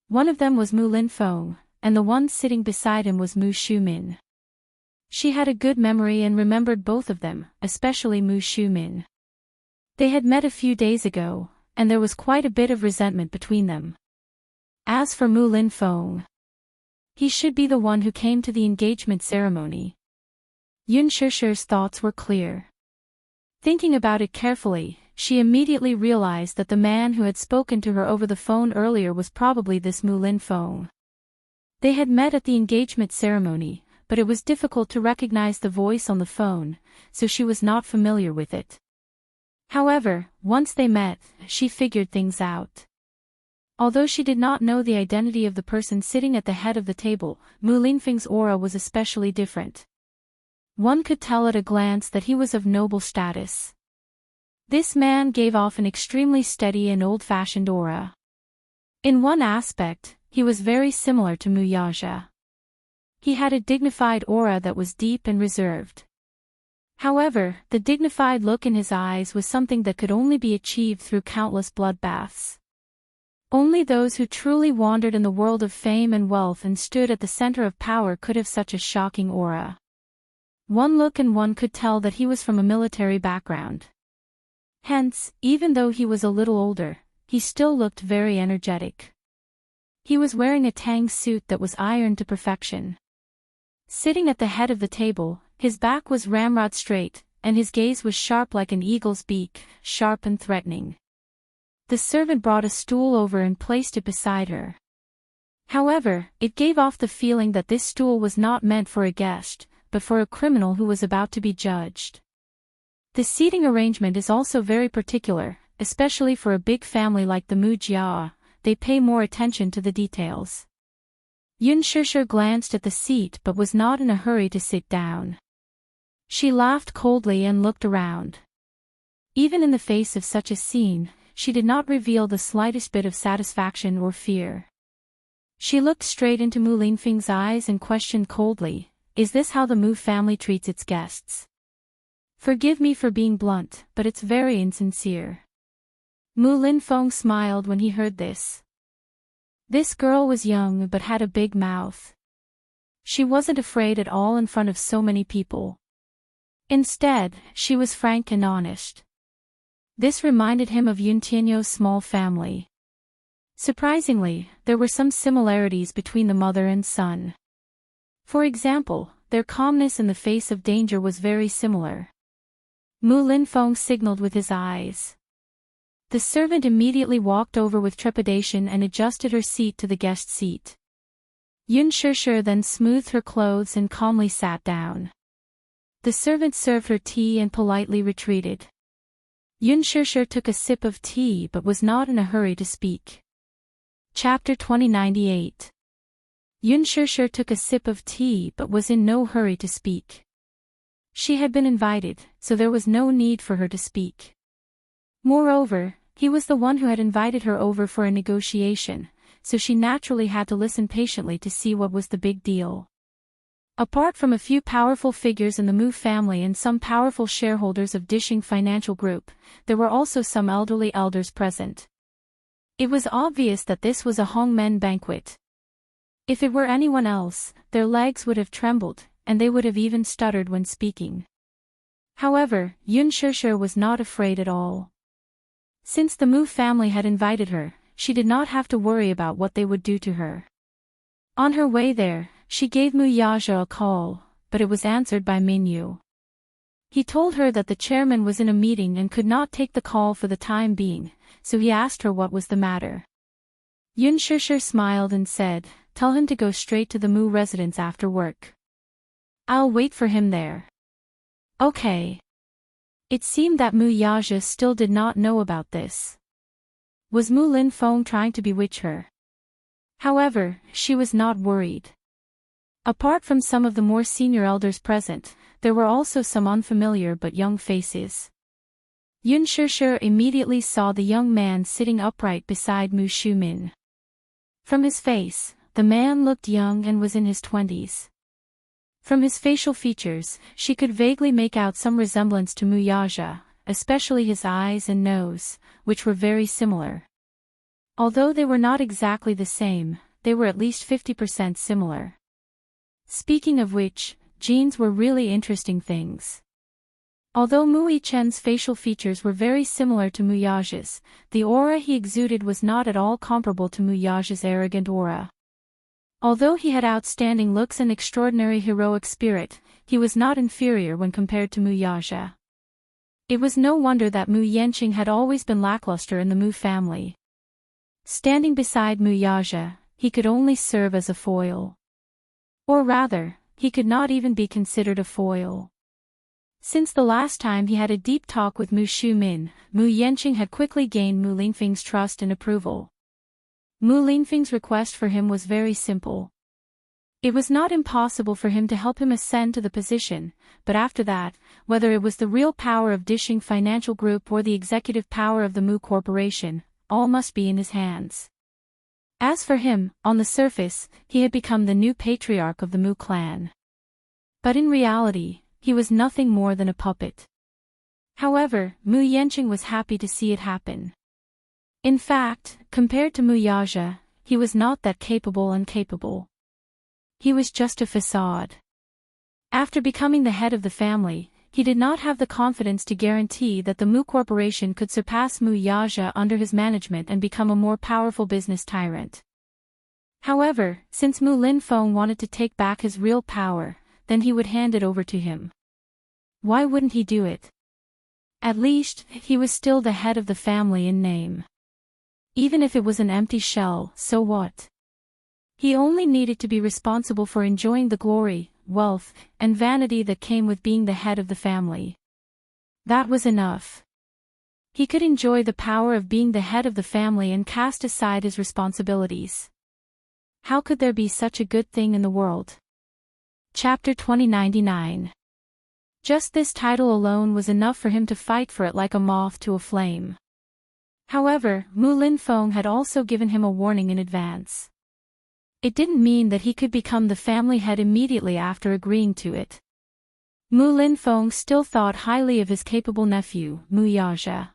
One of them was Mu Linfeng, and the one sitting beside him was Mu Shumin. She had a good memory and remembered both of them, especially Mu Shumin. They had met a few days ago, and there was quite a bit of resentment between them. As for Mu Linfeng, he should be the one who came to the engagement ceremony. Yun Shishi's thoughts were clear. Thinking about it carefully, she immediately realized that the man who had spoken to her over the phone earlier was probably this Mu Linfeng. They had met at the engagement ceremony, but it was difficult to recognize the voice on the phone, so she was not familiar with it. However, once they met, she figured things out. Although she did not know the identity of the person sitting at the head of the table, Mu Linfeng's aura was especially different. One could tell at a glance that he was of noble status. This man gave off an extremely steady and old-fashioned aura. In one aspect, he was very similar to Mu Yaja. He had a dignified aura that was deep and reserved. However, the dignified look in his eyes was something that could only be achieved through countless bloodbaths. Only those who truly wandered in the world of fame and wealth and stood at the center of power could have such a shocking aura. One look and one could tell that he was from a military background. Hence, even though he was a little older, he still looked very energetic. He was wearing a tang suit that was ironed to perfection. Sitting at the head of the table, his back was ramrod straight, and his gaze was sharp like an eagle's beak, sharp and threatening. The servant brought a stool over and placed it beside her. However, it gave off the feeling that this stool was not meant for a guest, but for a criminal who was about to be judged. The seating arrangement is also very particular, especially for a big family like the Mu Jia. They pay more attention to the details. Yun Shishi glanced at the seat but was not in a hurry to sit down. She laughed coldly and looked around. Even in the face of such a scene, she did not reveal the slightest bit of satisfaction or fear. She looked straight into Mu Linfeng's eyes and questioned coldly, "Is this how the Mu family treats its guests? Forgive me for being blunt, but it's very insincere." Mu Linfeng smiled when he heard this. This girl was young but had a big mouth. She wasn't afraid at all in front of so many people. Instead, she was frank and honest. This reminded him of Yun Tianyo's small family. Surprisingly, there were some similarities between the mother and son. For example, their calmness in the face of danger was very similar. Mu Linfeng signaled with his eyes. The servant immediately walked over with trepidation and adjusted her seat to the guest seat. Yun Shishi then smoothed her clothes and calmly sat down. The servant served her tea and politely retreated. Yun Shishi took a sip of tea but was not in a hurry to speak. Chapter 2098. Yun Shishi took a sip of tea but was in no hurry to speak. She had been invited, so there was no need for her to speak. Moreover, he was the one who had invited her over for a negotiation, so she naturally had to listen patiently to see what was the big deal. Apart from a few powerful figures in the Mu family and some powerful shareholders of Dishing Financial Group, there were also some elderly elders present. It was obvious that this was a Hongmen banquet. If it were anyone else, their legs would have trembled, and they would have even stuttered when speaking. However, Yun Shishi was not afraid at all. Since the Mu family had invited her, she did not have to worry about what they would do to her. On her way there, she gave Mu Yaja a call, but it was answered by Minyu. He told her that the chairman was in a meeting and could not take the call for the time being, so he asked her what was the matter. Yun Shishi smiled and said, "Tell him to go straight to the Mu residence after work. I'll wait for him there." Okay. It seemed that Mu Yaja still did not know about this. Was Mu Linfeng trying to bewitch her? However, she was not worried. Apart from some of the more senior elders present, there were also some unfamiliar but young faces. Yun Shishi immediately saw the young man sitting upright beside Mu Shumin. From his face, the man looked young and was in his 20s. From his facial features, she could vaguely make out some resemblance to Mu Yaja, especially his eyes and nose, which were very similar. Although they were not exactly the same, they were at least 50% similar. Speaking of which, genes were really interesting things. Although Mu Yichen's facial features were very similar to Mu Yage's, the aura he exuded was not at all comparable to Mu Yage's arrogant aura. Although he had outstanding looks and extraordinary heroic spirit, he was not inferior when compared to Mu Yage. It was no wonder that Mu Yanqing had always been lackluster in the Mu family. Standing beside Mu Yage, he could only serve as a foil. Or rather, he could not even be considered a foil. Since the last time he had a deep talk with Mu Shumin, Mu Yanqing had quickly gained Mu Linfeng's trust and approval. Mu Linfeng's request for him was very simple. It was not impossible for him to help him ascend to the position, but after that, whether it was the real power of Dishing Financial Group or the executive power of the Mu Corporation, all must be in his hands. As for him, on the surface, he had become the new patriarch of the Mu clan. But in reality, he was nothing more than a puppet. However, Mu Yanqing was happy to see it happen. In fact, compared to Mu Yage, he was not that capable. He was just a facade. After becoming the head of the family, he did not have the confidence to guarantee that the Mu Corporation could surpass Mu Yage under his management and become a more powerful business tyrant. However, since Mu Linfeng wanted to take back his real power, then he would hand it over to him. Why wouldn't he do it? At least, he was still the head of the family in name. Even if it was an empty shell, so what? He only needed to be responsible for enjoying the glory, wealth, and vanity that came with being the head of the family. That was enough. He could enjoy the power of being the head of the family and cast aside his responsibilities. How could there be such a good thing in the world? Chapter 2099. Just this title alone was enough for him to fight for it like a moth to a flame. However, Mu Linfeng had also given him a warning in advance. It didn't mean that he could become the family head immediately after agreeing to it. Mu Linfeng still thought highly of his capable nephew, Mu Yage.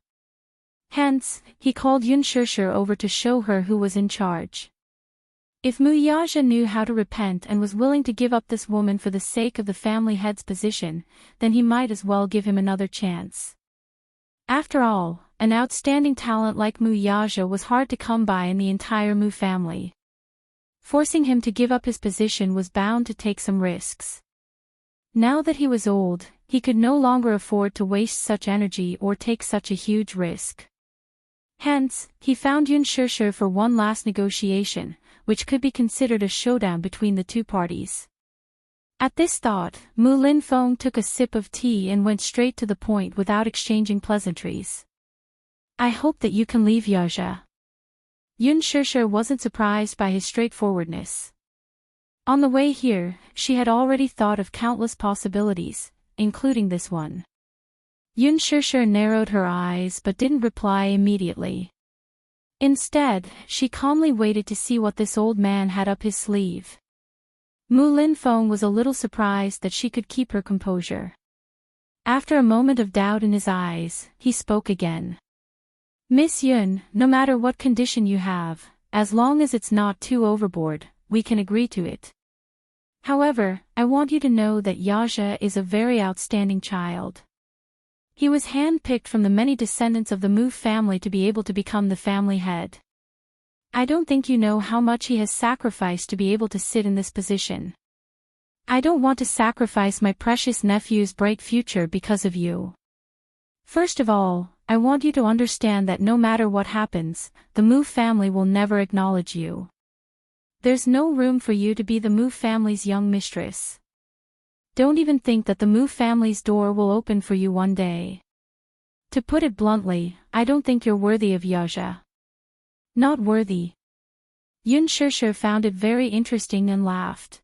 Hence, he called Yun Shishir over to show her who was in charge. If Mu Yage knew how to repent and was willing to give up this woman for the sake of the family head's position, then he might as well give him another chance. After all, an outstanding talent like Mu Yage was hard to come by in the entire Mu family. Forcing him to give up his position was bound to take some risks. Now that he was old, he could no longer afford to waste such energy or take such a huge risk. Hence, he found Yun Shishir for one last negotiation, which could be considered a showdown between the two parties. At this thought, Mu Linfeng took a sip of tea and went straight to the point without exchanging pleasantries. I hope that you can leave Yage. Yun Shishir wasn't surprised by his straightforwardness. On the way here, she had already thought of countless possibilities, including this one. Yun Shishir narrowed her eyes but didn't reply immediately. Instead, she calmly waited to see what this old man had up his sleeve. Mu Linfeng was a little surprised that she could keep her composure. After a moment of doubt in his eyes, he spoke again. Miss Yun, no matter what condition you have, as long as it's not too overboard, we can agree to it. However, I want you to know that Yage is a very outstanding child. He was hand-picked from the many descendants of the Mu family to be able to become the family head. I don't think you know how much he has sacrificed to be able to sit in this position. I don't want to sacrifice my precious nephew's bright future because of you. First of all, I want you to understand that no matter what happens, the Mu family will never acknowledge you. There's no room for you to be the Mu family's young mistress. Don't even think that the Mu family's door will open for you one day. To put it bluntly, I don't think you're worthy of Yage. Not worthy. Yun Shishir found it very interesting and laughed.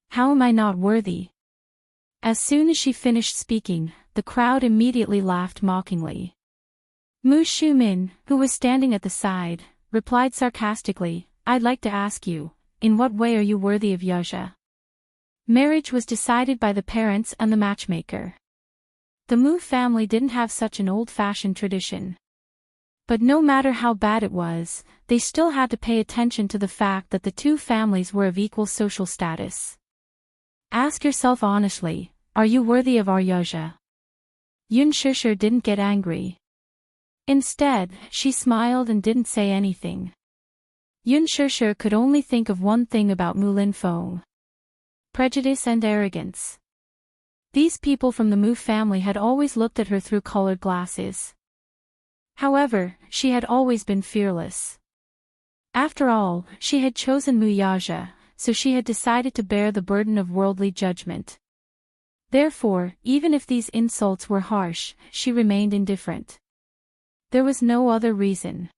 How am I not worthy? As soon as she finished speaking, the crowd immediately laughed mockingly. Mu Shumin, who was standing at the side, replied sarcastically, I'd like to ask you, in what way are you worthy of Yage? Marriage was decided by the parents and the matchmaker. The Mu family didn't have such an old-fashioned tradition. But no matter how bad it was, they still had to pay attention to the fact that the two families were of equal social status. Ask yourself honestly, are you worthy of our Yaja? Yun Shusher didn't get angry. Instead, she smiled and didn't say anything. Yun Shusher could only think of one thing about Mu Linfeng: prejudice and arrogance. These people from the Mu family had always looked at her through colored glasses. However, she had always been fearless. After all, she had chosen Mu Yaja, so she had decided to bear the burden of worldly judgment. Therefore, even if these insults were harsh, she remained indifferent. There was no other reason.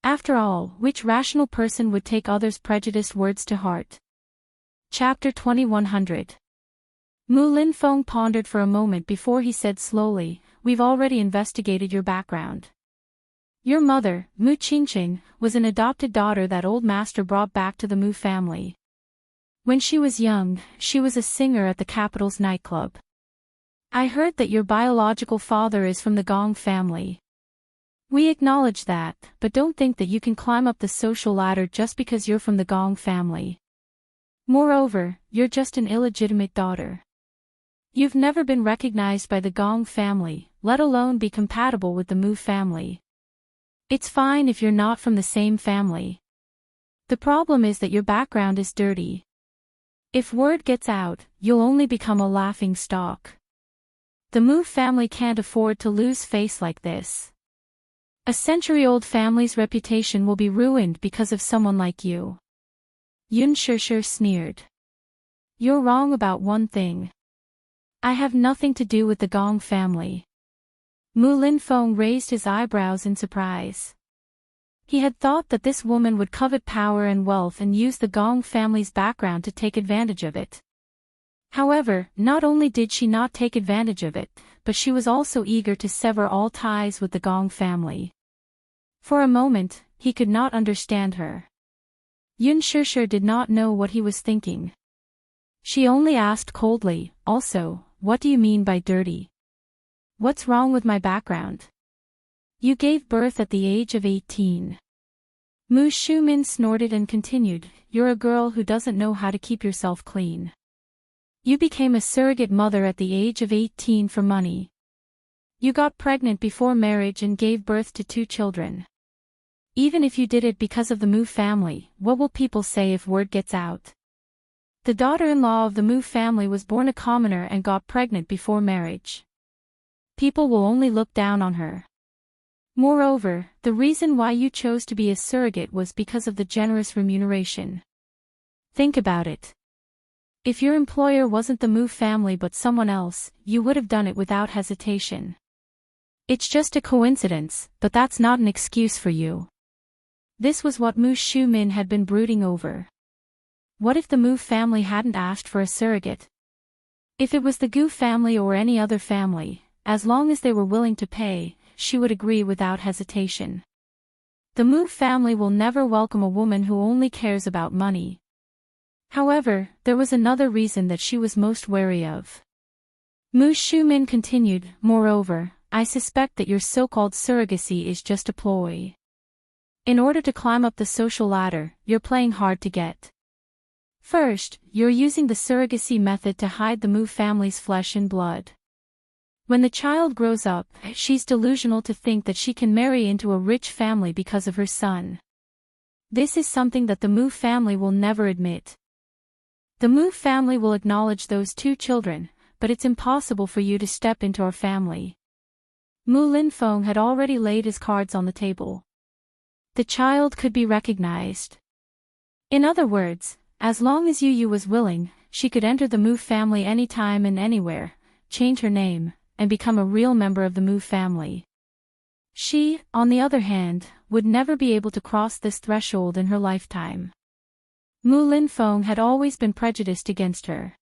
After all, which rational person would take others' prejudiced words to heart? Chapter 2100. Mu Linfeng pondered for a moment before he said slowly, "We've already investigated your background. Your mother, Mu Qingqing, was an adopted daughter that old master brought back to the Mu family. When she was young, she was a singer at the capital's nightclub. I heard that your biological father is from the Gong family. We acknowledge that, but don't think that you can climb up the social ladder just because you're from the Gong family. Moreover, you're just an illegitimate daughter. You've never been recognized by the Gong family, let alone be compatible with the Mu family. It's fine if you're not from the same family. The problem is that your background is dirty. If word gets out, you'll only become a laughing stock. The Mu family can't afford to lose face like this. A century-old family's reputation will be ruined because of someone like you." Yun Shusher sneered. "You're wrong about one thing. I have nothing to do with the Gong family." Mu Linfeng raised his eyebrows in surprise. He had thought that this woman would covet power and wealth and use the Gong family's background to take advantage of it. However, not only did she not take advantage of it, but she was also eager to sever all ties with the Gong family. For a moment, he could not understand her. Yun Shusher did not know what he was thinking. She only asked coldly, "Also, what do you mean by dirty? What's wrong with my background? You gave birth at the age of 18. Mu Shumin snorted and continued, "You're a girl who doesn't know how to keep yourself clean. You became a surrogate mother at the age of 18 for money. You got pregnant before marriage and gave birth to 2 children. Even if you did it because of the Mu family, what will people say if word gets out? The daughter-in-law of the Mu family was born a commoner and got pregnant before marriage. People will only look down on her. Moreover, the reason why you chose to be a surrogate was because of the generous remuneration. Think about it. If your employer wasn't the Mu family but someone else, you would have done it without hesitation. It's just a coincidence, but that's not an excuse for you." This was what Mu Shumin had been brooding over. What if the Mu family hadn't asked for a surrogate? If it was the Gu family or any other family, as long as they were willing to pay, she would agree without hesitation. The Mu family will never welcome a woman who only cares about money. However, there was another reason that she was most wary of. Mu Shumin continued, "Moreover, I suspect that your so-called surrogacy is just a ploy. In order to climb up the social ladder, you're playing hard to get. First, you're using the surrogacy method to hide the Mu family's flesh and blood. When the child grows up, she's delusional to think that she can marry into a rich family because of her son. This is something that the Mu family will never admit. The Mu family will acknowledge those 2 children, but it's impossible for you to step into our family." Mu Linfeng had already laid his cards on the table. The child could be recognized. In other words, as long as Yu was willing, she could enter the Mu family anytime and anywhere, change her name, and become a real member of the Mu family. She, on the other hand, would never be able to cross this threshold in her lifetime. Mu Linfeng had always been prejudiced against her.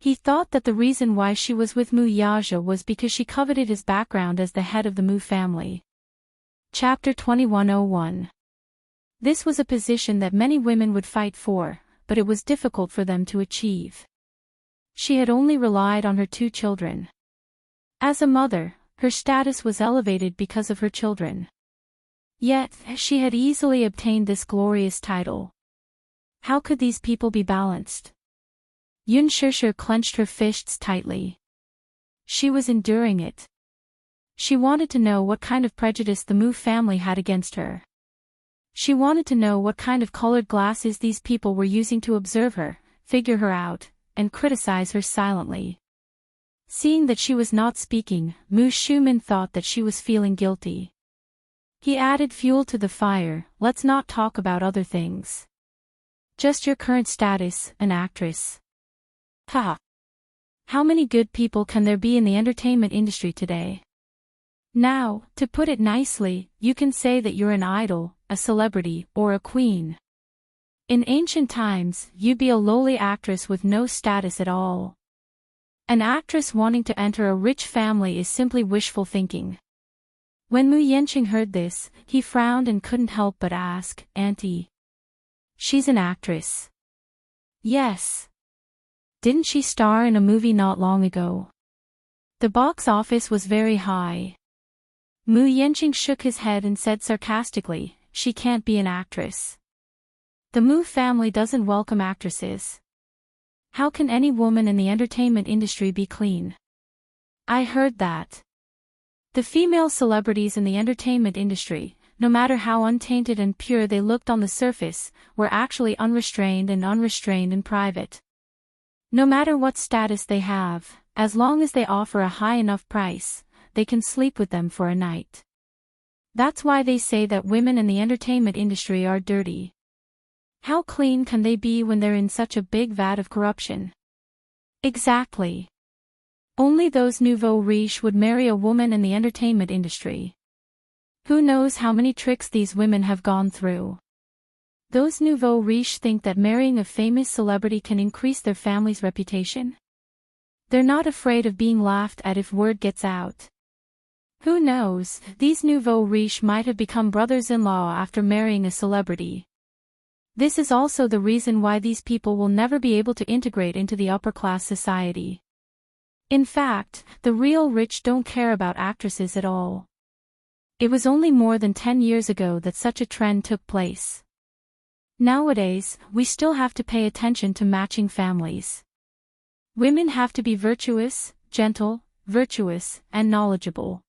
He thought that the reason why she was with Mu Yaja was because she coveted his background as the head of the Mu family. Chapter 2101. This was a position that many women would fight for, but it was difficult for them to achieve. She had only relied on her 2 children. As a mother, her status was elevated because of her children. Yet, she had easily obtained this glorious title. How could these people be balanced? Yun Shishir clenched her fists tightly. She was enduring it. She wanted to know what kind of prejudice the Mu family had against her. She wanted to know what kind of colored glasses these people were using to observe her, figure her out, and criticize her silently. Seeing that she was not speaking, Mu Shumin thought that she was feeling guilty. He added fuel to the fire. Let's not talk about other things. Just your current status, an actress. Haha. How many good people can there be in the entertainment industry today? Now, to put it nicely, you can say that you're an idol, a celebrity, or a queen. In ancient times, you'd be a lowly actress with no status at all. An actress wanting to enter a rich family is simply wishful thinking. When Mu Yenqing heard this, he frowned and couldn't help but ask, Auntie. She's an actress. Yes. Didn't she star in a movie not long ago? The box office was very high. Mu Yenqing shook his head and said sarcastically, she can't be an actress. The Mu family doesn't welcome actresses. How can any woman in the entertainment industry be clean? I heard that. The female celebrities in the entertainment industry, no matter how untainted and pure they looked on the surface, were actually unrestrained in private. No matter what status they have, as long as they offer a high enough price, they can sleep with them for a night. That's why they say that women in the entertainment industry are dirty. How clean can they be when they're in such a big vat of corruption? Exactly. Only those nouveau riches would marry a woman in the entertainment industry. Who knows how many tricks these women have gone through. Those nouveau riches think that marrying a famous celebrity can increase their family's reputation. They're not afraid of being laughed at if word gets out. Who knows, these nouveau riches might have become brothers-in-law after marrying a celebrity. This is also the reason why these people will never be able to integrate into the upper-class society. In fact, the real rich don't care about actresses at all. It was only more than 10 years ago that such a trend took place. Nowadays, we still have to pay attention to matching families. Women have to be virtuous, gentle, virtuous, and knowledgeable.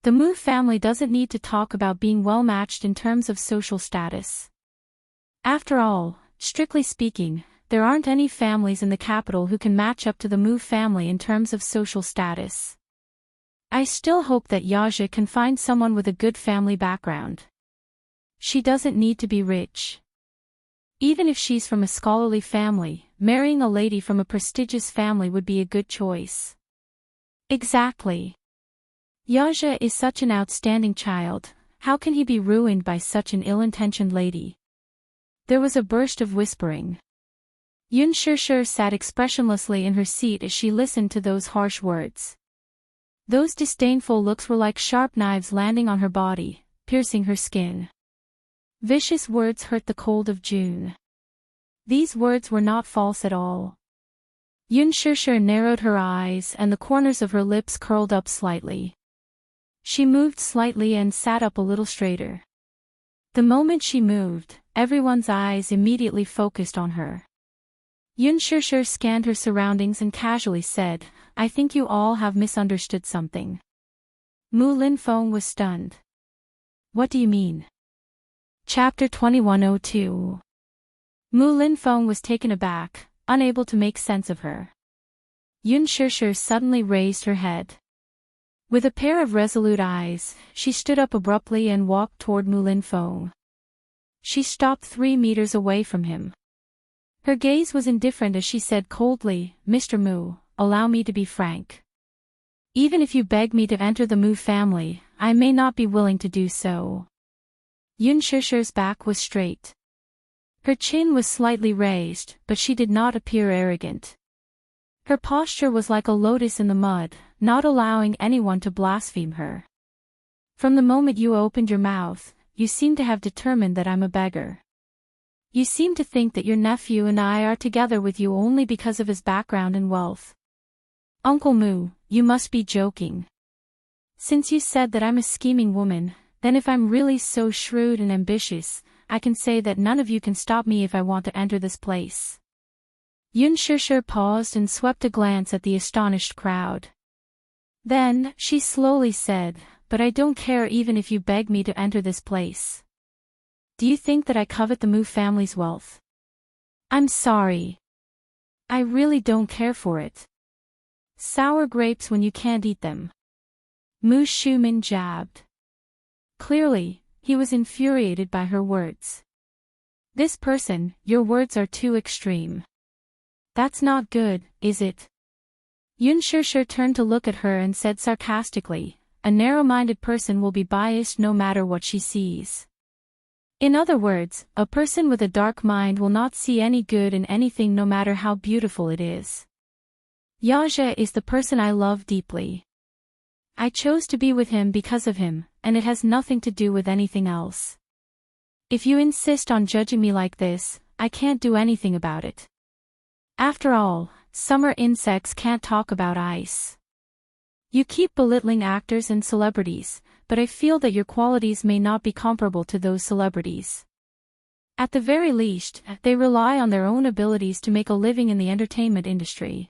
The Mu family doesn't need to talk about being well-matched in terms of social status. After all, strictly speaking, there aren't any families in the capital who can match up to the Mu family in terms of social status. I still hope that Yaja can find someone with a good family background. She doesn't need to be rich. Even if she's from a scholarly family, marrying a lady from a prestigious family would be a good choice. Exactly. Yaja is such an outstanding child, how can he be ruined by such an ill-intentioned lady? There was a burst of whispering. Yun Shishir sat expressionlessly in her seat as she listened to those harsh words. Those disdainful looks were like sharp knives landing on her body, piercing her skin. Vicious words hurt the cold of June. These words were not false at all. Yun Shishir narrowed her eyes and the corners of her lips curled up slightly. She moved slightly and sat up a little straighter. The moment she moved, everyone's eyes immediately focused on her. Yun Shishir scanned her surroundings and casually said, I think you all have misunderstood something. Mu Linfeng was stunned. What do you mean? Chapter 2102. Mu Linfeng was taken aback, unable to make sense of her. Yun Shishir suddenly raised her head. With a pair of resolute eyes, she stood up abruptly and walked toward Mu Linfeng. She stopped 3 meters away from him. Her gaze was indifferent as she said coldly, Mr. Mu, allow me to be frank. Even if you beg me to enter the Mu family, I may not be willing to do so. Yun Shishir's back was straight. Her chin was slightly raised, but she did not appear arrogant. Her posture was like a lotus in the mud, not allowing anyone to blaspheme her. From the moment you opened your mouth, you seem to have determined that I'm a beggar. You seem to think that your nephew and I are together with you only because of his background and wealth. Uncle Mu, you must be joking. Since you said that I'm a scheming woman, then if I'm really so shrewd and ambitious, I can say that none of you can stop me if I want to enter this place. Yun Shishir paused and swept a glance at the astonished crowd. Then, she slowly said, but I don't care even if you beg me to enter this place. Do you think that I covet the Mu family's wealth? I'm sorry. I really don't care for it. Sour grapes when you can't eat them. Mu Shumin jabbed. Clearly, he was infuriated by her words. This person, your words are too extreme. That's not good, is it? Yun Shishir turned to look at her and said sarcastically, a narrow-minded person will be biased no matter what she sees. In other words, a person with a dark mind will not see any good in anything no matter how beautiful it is. Yaja is the person I love deeply. I chose to be with him because of him, and it has nothing to do with anything else. If you insist on judging me like this, I can't do anything about it. After all, summer insects can't talk about ice. You keep belittling actors and celebrities, but I feel that your qualities may not be comparable to those celebrities. At the very least, they rely on their own abilities to make a living in the entertainment industry.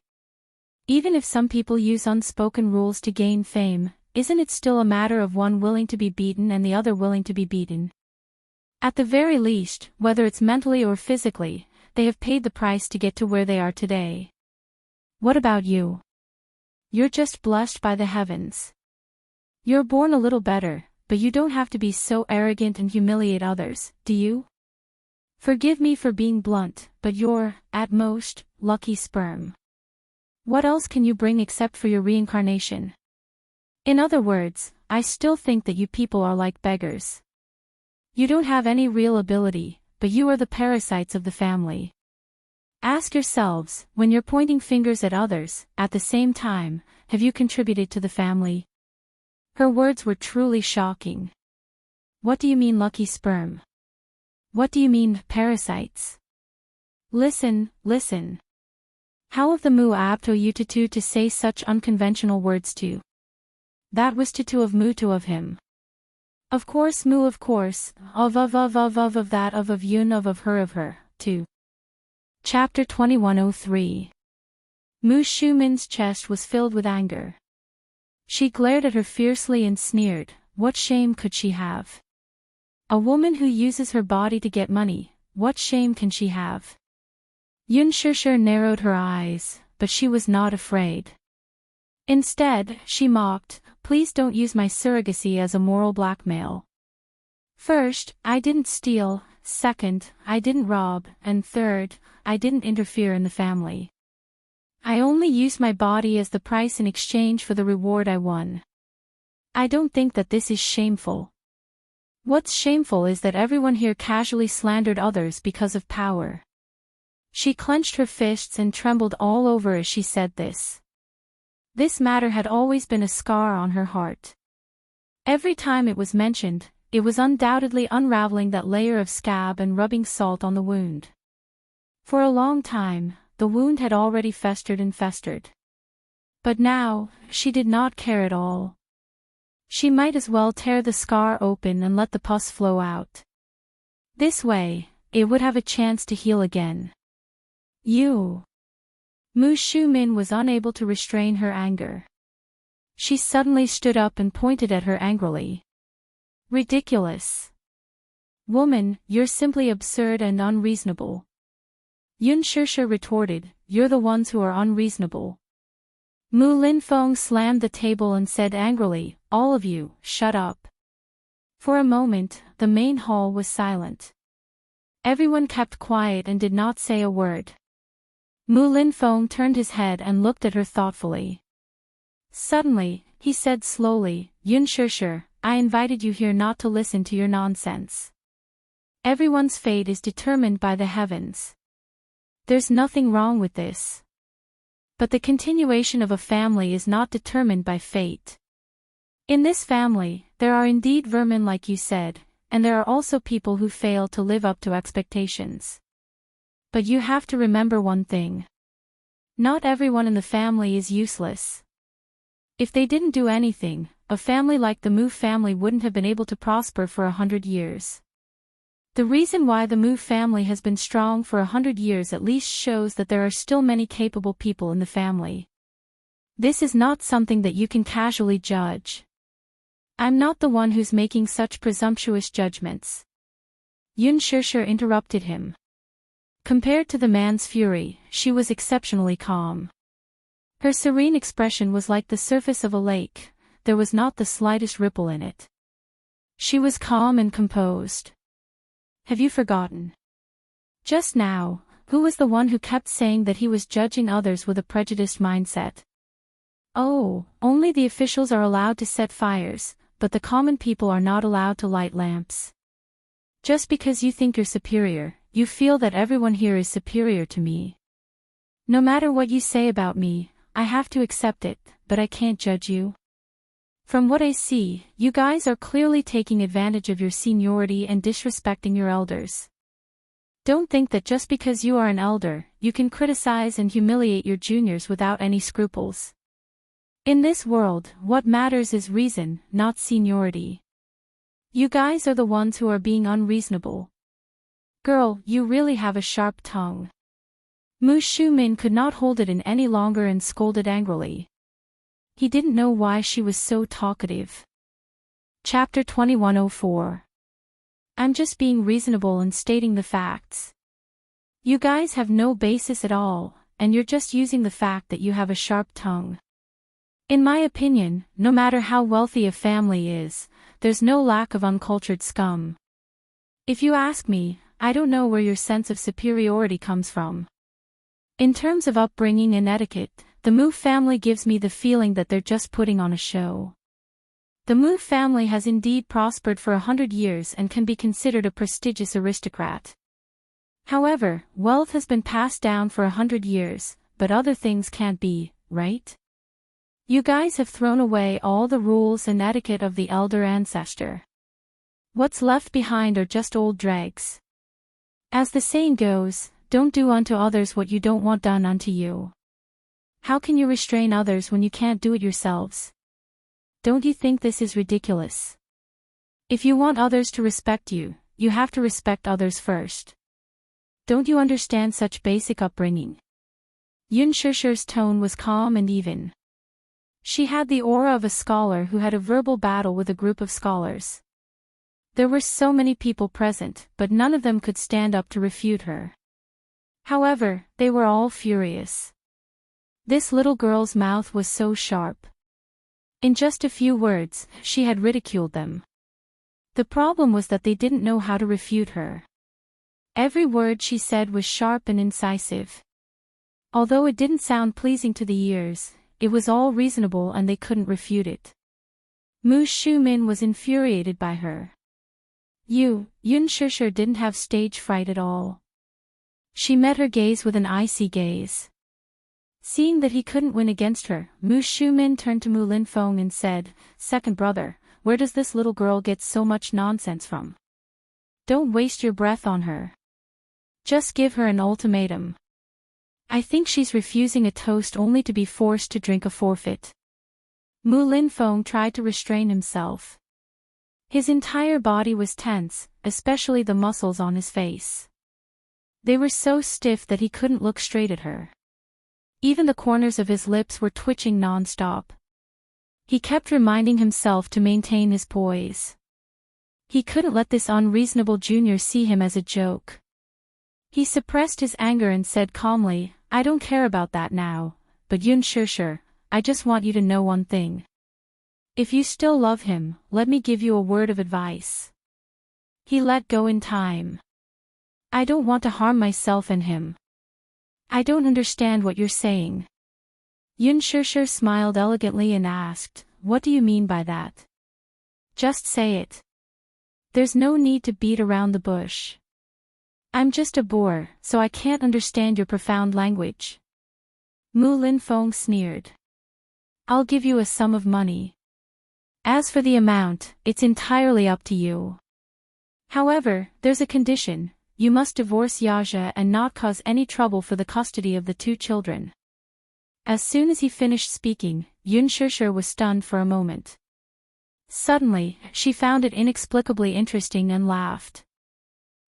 Even if some people use unspoken rules to gain fame, isn't it still a matter of one willing to be beaten and the other willing to be beaten? At the very least, whether it's mentally or physically, they have paid the price to get to where they are today. What about you? You're just blessed by the heavens. You're born a little better, but you don't have to be so arrogant and humiliate others, do you? Forgive me for being blunt, but you're, at most, lucky sperm. What else can you bring except for your reincarnation? In other words, I still think that you people are like beggars. You don't have any real ability, but you are the parasites of the family. Ask yourselves, when you're pointing fingers at others, at the same time, have you contributed to the family? Her words were truly shocking. What do you mean lucky sperm? What do you mean parasites? Listen. How of the Mu Abto Utatu to say such unconventional words to? That was Tutu of Mutu of him. Of course Mu of course, of that of Yun of her, too. Chapter 2103. Mu Shumin's chest was filled with anger. She glared at her fiercely and sneered, what shame could she have? A woman who uses her body to get money, what shame can she have? Yun Shishir narrowed her eyes, but she was not afraid. Instead, she mocked, please don't use my surrogacy as a moral blackmail. First, I didn't steal, second, I didn't rob, and third, I didn't interfere in the family. I only used my body as the price in exchange for the reward I won. I don't think that this is shameful. What's shameful is that everyone here casually slandered others because of power. She clenched her fists and trembled all over as she said this. This matter had always been a scar on her heart. Every time it was mentioned, it was undoubtedly unraveling that layer of scab and rubbing salt on the wound. For a long time, the wound had already festered and festered. But now, she did not care at all. She might as well tear the scar open and let the pus flow out. This way, it would have a chance to heal again. You. Mu Shumin was unable to restrain her anger. She suddenly stood up and pointed at her angrily. Ridiculous. Woman, you're simply absurd and unreasonable. Yun Shishir retorted, you're the ones who are unreasonable. Mu Linfeng slammed the table and said angrily, all of you, shut up. For a moment, the main hall was silent. Everyone kept quiet and did not say a word. Mu Linfeng turned his head and looked at her thoughtfully. Suddenly, he said slowly, Yun Shishir, I invited you here not to listen to your nonsense. Everyone's fate is determined by the heavens. There's nothing wrong with this. But the continuation of a family is not determined by fate. In this family, there are indeed vermin like you said, and there are also people who fail to live up to expectations. But you have to remember one thing. Not everyone in the family is useless. If they didn't do anything, a family like the Mu family wouldn't have been able to prosper for 100 years. The reason why the Mu family has been strong for 100 years at least shows that there are still many capable people in the family. This is not something that you can casually judge. I'm not the one who's making such presumptuous judgments. Yun Shishir interrupted him. Compared to the man's fury, she was exceptionally calm. Her serene expression was like the surface of a lake, there was not the slightest ripple in it. She was calm and composed. Have you forgotten? Just now, who was the one who kept saying that he was judging others with a prejudiced mindset? Oh, only the officials are allowed to set fires, but the common people are not allowed to light lamps. Just because you think you're superior, you feel that everyone here is superior to me. No matter what you say about me, I have to accept it, but I can't judge you. From what I see, you guys are clearly taking advantage of your seniority and disrespecting your elders. Don't think that just because you are an elder, you can criticize and humiliate your juniors without any scruples. In this world, what matters is reason, not seniority. You guys are the ones who are being unreasonable. Girl, you really have a sharp tongue. Mu Shumin could not hold it in any longer and scolded angrily. He didn't know why she was so talkative. Chapter 2104. I'm just being reasonable and stating the facts. You guys have no basis at all, and you're just using the fact that you have a sharp tongue. In my opinion, no matter how wealthy a family is, there's no lack of uncultured scum. If you ask me, I don't know where your sense of superiority comes from. In terms of upbringing and etiquette, the Mu family gives me the feeling that they're just putting on a show. The Mu family has indeed prospered for 100 years and can be considered a prestigious aristocrat. However, wealth has been passed down for 100 years, but other things can't be, right? You guys have thrown away all the rules and etiquette of the elder ancestor. What's left behind are just old dregs. As the saying goes, don't do unto others what you don't want done unto you. How can you restrain others when you can't do it yourselves? Don't you think this is ridiculous? If you want others to respect you, you have to respect others first. Don't you understand such basic upbringing? Yun Shishir's tone was calm and even. She had the aura of a scholar who had a verbal battle with a group of scholars. There were so many people present, but none of them could stand up to refute her. However, they were all furious. This little girl's mouth was so sharp. In just a few words, she had ridiculed them. The problem was that they didn't know how to refute her. Every word she said was sharp and incisive. Although it didn't sound pleasing to the ears, it was all reasonable and they couldn't refute it. Mu Shumin was infuriated by her. Yun Shishir didn't have stage fright at all. She met her gaze with an icy gaze. Seeing that he couldn't win against her, Mu Shumin turned to Mu Linfeng and said, "Second brother, where does this little girl get so much nonsense from? Don't waste your breath on her. Just give her an ultimatum. I think she's refusing a toast only to be forced to drink a forfeit." Mu Linfeng tried to restrain himself. His entire body was tense, especially the muscles on his face. They were so stiff that he couldn't look straight at her. Even the corners of his lips were twitching non-stop. He kept reminding himself to maintain his poise. He couldn't let this unreasonable junior see him as a joke. He suppressed his anger and said calmly, "I don't care about that now, but Yun Shishir, I just want you to know one thing. If you still love him, let me give you a word of advice." He let go in time. "I don't want to harm myself and him." "I don't understand what you're saying." Yun Shishir smiled elegantly and asked, "What do you mean by that? Just say it. There's no need to beat around the bush. I'm just a boor, so I can't understand your profound language." Mu Linfeng sneered. "I'll give you a sum of money. As for the amount, it's entirely up to you. However, there's a condition. You must divorce Yaja and not cause any trouble for the custody of the two children." As soon as he finished speaking, Yun Shishir was stunned for a moment. Suddenly, she found it inexplicably interesting and laughed.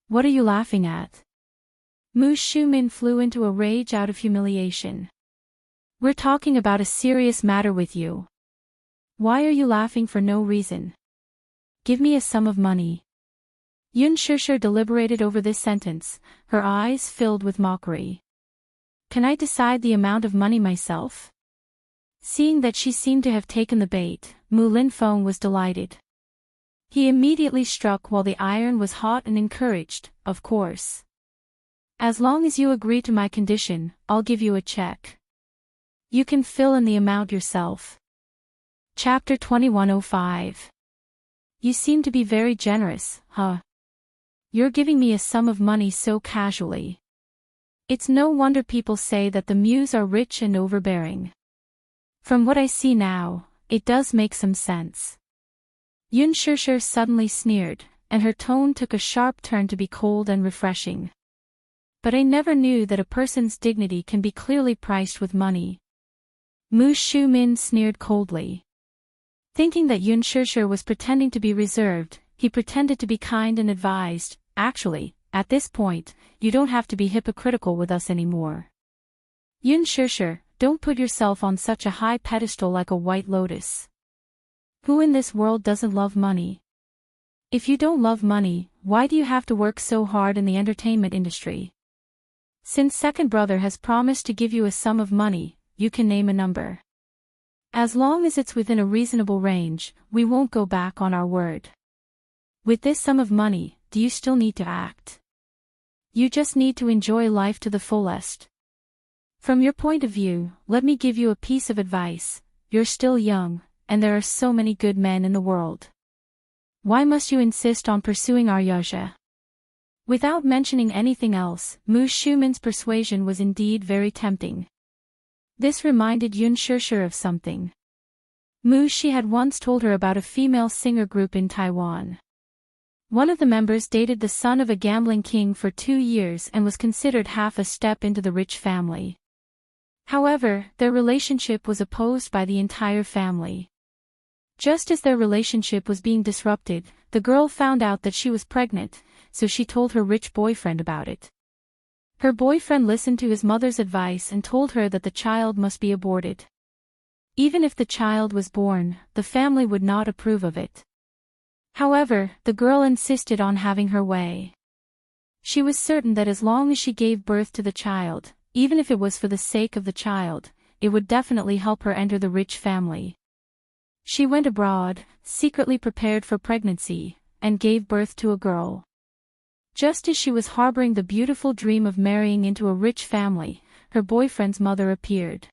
What are you laughing at? Mu Shumin flew into a rage out of humiliation. We're talking about a serious matter with you. Why are you laughing for no reason? Give me a sum of money. Yun Shishir deliberated over this sentence, her eyes filled with mockery. Can I decide the amount of money myself? Seeing that she seemed to have taken the bait, Mu Linfeng was delighted. He immediately struck while the iron was hot and encouraged, of course. As long as you agree to my condition, I'll give you a check. You can fill in the amount yourself. Chapter 2105. You seem to be very generous, huh? You're giving me a sum of money so casually. It's no wonder people say that the Muse are rich and overbearing. From what I see now, it does make some sense. Yun Shishir suddenly sneered, and her tone took a sharp turn to be cold and refreshing. But I never knew that a person's dignity can be clearly priced with money. Mu Shumin sneered coldly. Thinking that Yun Shishir was pretending to be reserved, he pretended to be kind and advised, actually, at this point, you don't have to be hypocritical with us anymore. Yun Shishir, don't put yourself on such a high pedestal like a white lotus. Who in this world doesn't love money? If you don't love money, why do you have to work so hard in the entertainment industry? Since second brother has promised to give you a sum of money, you can name a number. As long as it's within a reasonable range, we won't go back on our word. With this sum of money, do you still need to act? You just need to enjoy life to the fullest. From your point of view, let me give you a piece of advice. You're still young, and there are so many good men in the world. Why must you insist on pursuing Aryasha? Without mentioning anything else, Mu Shumin's persuasion was indeed very tempting. This reminded Yun Shishir of something. Mu Shi had once told her about a female singer group in Taiwan. One of the members dated the son of a gambling king for 2 years and was considered half a step into the rich family. However, their relationship was opposed by the entire family. Just as their relationship was being disrupted, the girl found out that she was pregnant, so she told her rich boyfriend about it. Her boyfriend listened to his mother's advice and told her that the child must be aborted. Even if the child was born, the family would not approve of it. However, the girl insisted on having her way. She was certain that as long as she gave birth to the child, even if it was for the sake of the child, it would definitely help her enter the rich family. She went abroad, secretly prepared for pregnancy, and gave birth to a girl. Just as she was harboring the beautiful dream of marrying into a rich family, her boyfriend's mother appeared.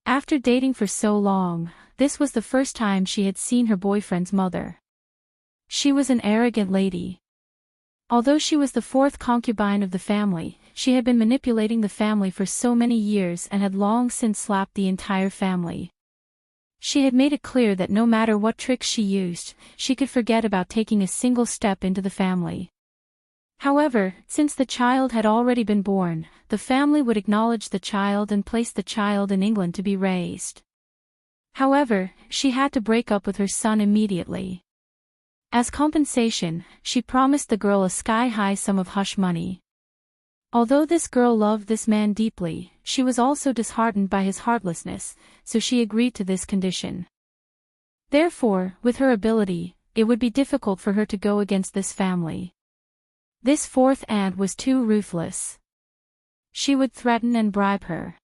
After dating for so long, this was the first time she had seen her boyfriend's mother. She was an arrogant lady. Although she was the 4th concubine of the family, she had been manipulating the family for so many years and had long since slapped the entire family. She had made it clear that no matter what tricks she used, she could forget about taking a single step into the family. However, since the child had already been born, the family would acknowledge the child and place the child in England to be raised. However, she had to break up with her son immediately. As compensation, she promised the girl a sky-high sum of hush money. Although this girl loved this man deeply, she was also disheartened by his heartlessness, so she agreed to this condition. Therefore, with her ability, it would be difficult for her to go against this family. This 4th aunt was too ruthless. She would threaten and bribe her.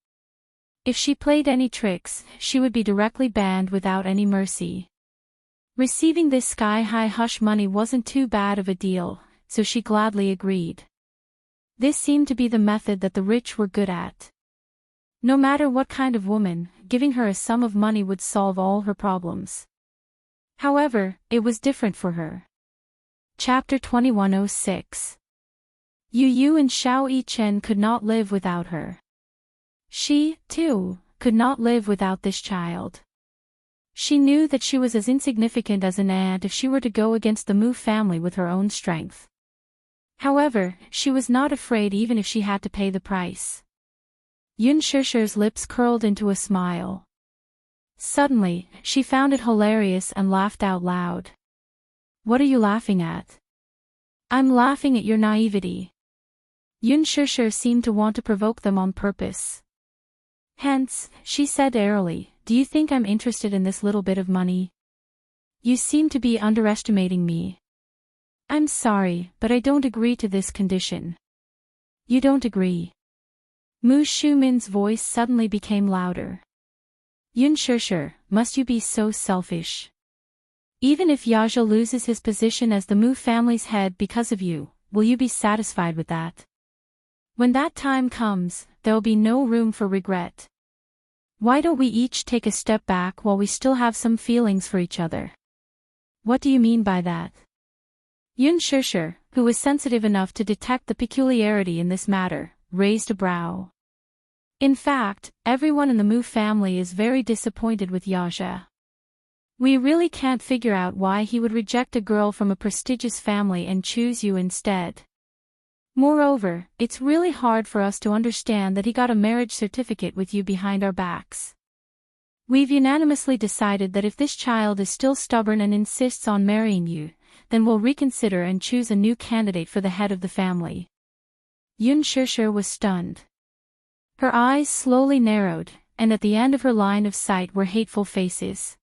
If she played any tricks, she would be directly banned without any mercy. Receiving this sky-high hush money wasn't too bad of a deal, so she gladly agreed. This seemed to be the method that the rich were good at. No matter what kind of woman, giving her a sum of money would solve all her problems. However, it was different for her. Chapter 2106. Yu Yu and Xiao Yichen could not live without her. She, too, could not live without this child. She knew that she was as insignificant as an ant if she were to go against the Mu family with her own strength. However, she was not afraid even if she had to pay the price. Yun Shusher's lips curled into a smile. Suddenly, she found it hilarious and laughed out loud. What are you laughing at? I'm laughing at your naivety. Yun Shusher seemed to want to provoke them on purpose. Hence, she said airily, do you think I'm interested in this little bit of money? You seem to be underestimating me. I'm sorry, but I don't agree to this condition. You don't agree? Mu Shumin's voice suddenly became louder. Yun Shusher, must you be so selfish? Even if Yaja loses his position as the Mu family's head because of you, will you be satisfied with that? When that time comes, there'll be no room for regret. Why don't we each take a step back while we still have some feelings for each other? What do you mean by that? Yun Shusher, who was sensitive enough to detect the peculiarity in this matter, raised a brow. In fact, everyone in the Mu family is very disappointed with Yaja. We really can't figure out why he would reject a girl from a prestigious family and choose you instead. Moreover, it's really hard for us to understand that he got a marriage certificate with you behind our backs. We've unanimously decided that if this child is still stubborn and insists on marrying you, then we'll reconsider and choose a new candidate for the head of the family. Yun Shusher was stunned. Her eyes slowly narrowed, and at the end of her line of sight were hateful faces.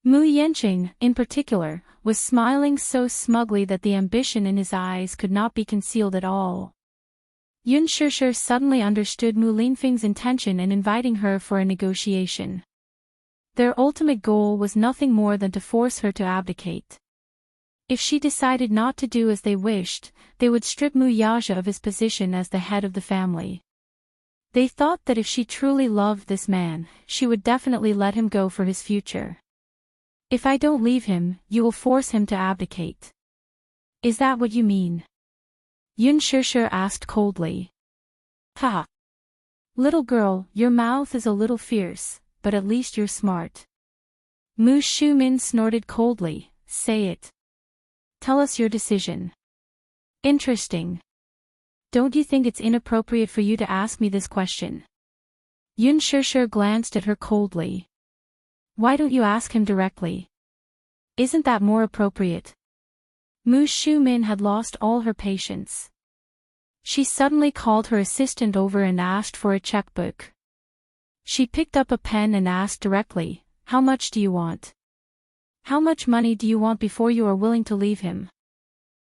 Mu Yenqing, in particular, was smiling so smugly that the ambition in his eyes could not be concealed at all. Yun Shusher suddenly understood Mu Linfeng's intention in inviting her for a negotiation. Their ultimate goal was nothing more than to force her to abdicate. If she decided not to do as they wished, they would strip Mu Yaja of his position as the head of the family. They thought that if she truly loved this man, she would definitely let him go for his future. If I don't leave him, you will force him to abdicate. Is that what you mean? Yun Shusher asked coldly. Ha! Little girl, your mouth is a little fierce, but at least you're smart. Mu Shumin snorted coldly, say it. Tell us your decision. Interesting. Don't you think it's inappropriate for you to ask me this question? Yun Shusher glanced at her coldly. Why don't you ask him directly? Isn't that more appropriate? Mu Shumin had lost all her patience. She suddenly called her assistant over and asked for a checkbook. She picked up a pen and asked directly, how much do you want? How much money do you want before you are willing to leave him?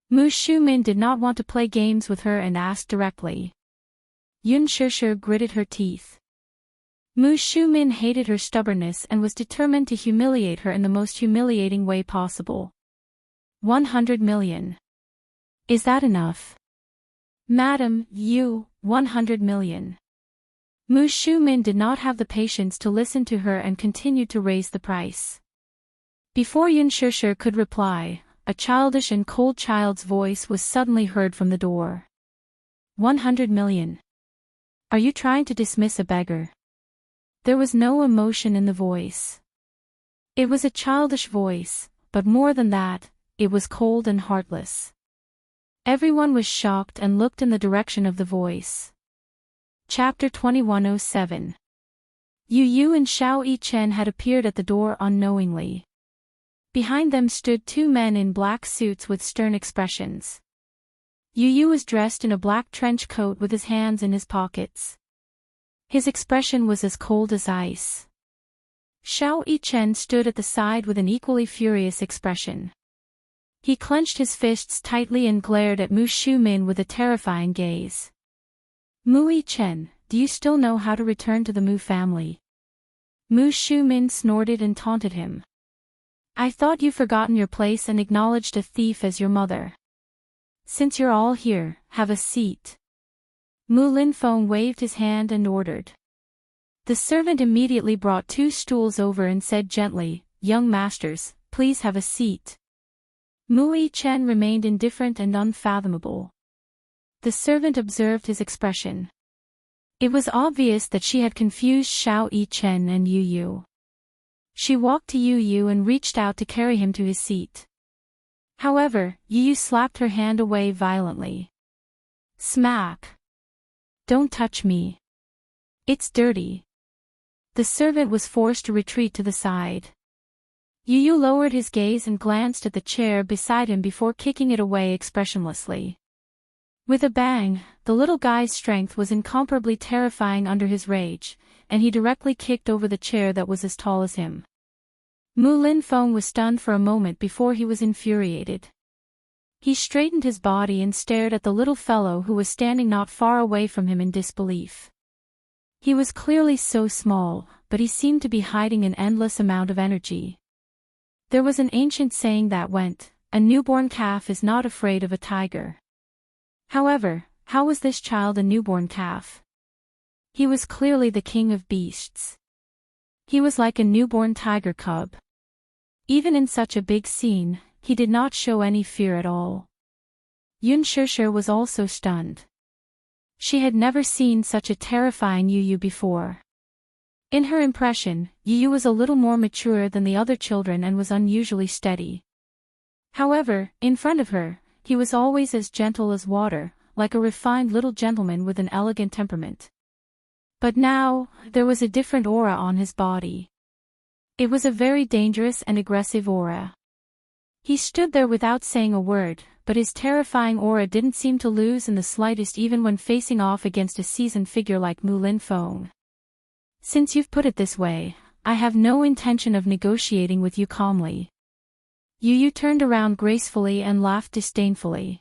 Mu Shumin did not want to play games with her and asked directly. Yun Shusher gritted her teeth. Mu Shumin hated her stubbornness and was determined to humiliate her in the most humiliating way possible. 100 million. Is that enough? Madam, 100 million. Mu Shumin did not have the patience to listen to her and continued to raise the price. Before Yun Shusher could reply, a childish and cold child's voice was suddenly heard from the door. 100 million. Are you trying to dismiss a beggar? There was no emotion in the voice. It was a childish voice, but more than that, it was cold and heartless. Everyone was shocked and looked in the direction of the voice. Chapter 2107. Yu Yu and Xiao Yichen had appeared at the door unknowingly. Behind them stood two men in black suits with stern expressions. Yu Yu was dressed in a black trench coat with his hands in his pockets. His expression was as cold as ice. Xiao Yichen stood at the side with an equally furious expression. He clenched his fists tightly and glared at Mu Shumin with a terrifying gaze. Mu Yichen, do you still know how to return to the Mu family? Mu Shumin snorted and taunted him. I thought you'd forgotten your place and acknowledged a thief as your mother. Since you're all here, have a seat. Mu Linfeng waved his hand and ordered. The servant immediately brought two stools over and said gently, Young masters, please have a seat. Mu Yichen remained indifferent and unfathomable. The servant observed his expression. It was obvious that she had confused Xiao Yichen and Yu Yu. She walked to Yu Yu and reached out to carry him to his seat. However, Yu Yu slapped her hand away violently. Smack! Don't touch me. It's dirty. The servant was forced to retreat to the side. Yu Yu lowered his gaze and glanced at the chair beside him before kicking it away expressionlessly. With a bang, the little guy's strength was incomparably terrifying under his rage, and he directly kicked over the chair that was as tall as him. Mu Lin Feng was stunned for a moment before he was infuriated. He straightened his body and stared at the little fellow who was standing not far away from him in disbelief. He was clearly so small, but he seemed to be hiding an endless amount of energy. There was an ancient saying that went, "A newborn calf is not afraid of a tiger." However, how was this child a newborn calf? He was clearly the king of beasts. He was like a newborn tiger cub. Even in such a big scene, he did not show any fear at all. Yun Shishir was also stunned. She had never seen such a terrifying Yu Yu before. In her impression, Yu Yu was a little more mature than the other children and was unusually steady. However, in front of her, he was always as gentle as water, like a refined little gentleman with an elegant temperament. But now, there was a different aura on his body. It was a very dangerous and aggressive aura. He stood there without saying a word, but his terrifying aura didn't seem to lose in the slightest even when facing off against a seasoned figure like Mu Lin Feng. "Since you've put it this way, I have no intention of negotiating with you calmly." Yu Yu turned around gracefully and laughed disdainfully.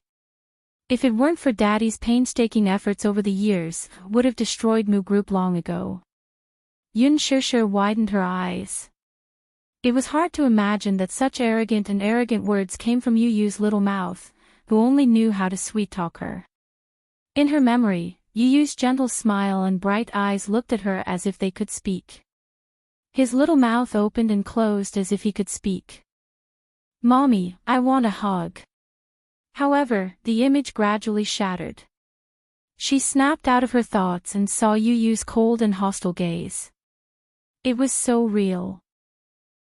"If it weren't for Daddy's painstaking efforts over the years, would have destroyed Mu Group long ago." Yun Shishir widened her eyes. It was hard to imagine that such arrogant words came from Yu Yu's little mouth, who only knew how to sweet-talk her. In her memory, Yu Yu's gentle smile and bright eyes looked at her as if they could speak. His little mouth opened and closed as if he could speak. "Mommy, I want a hug." However, the image gradually shattered. She snapped out of her thoughts and saw Yu Yu's cold and hostile gaze. It was so real.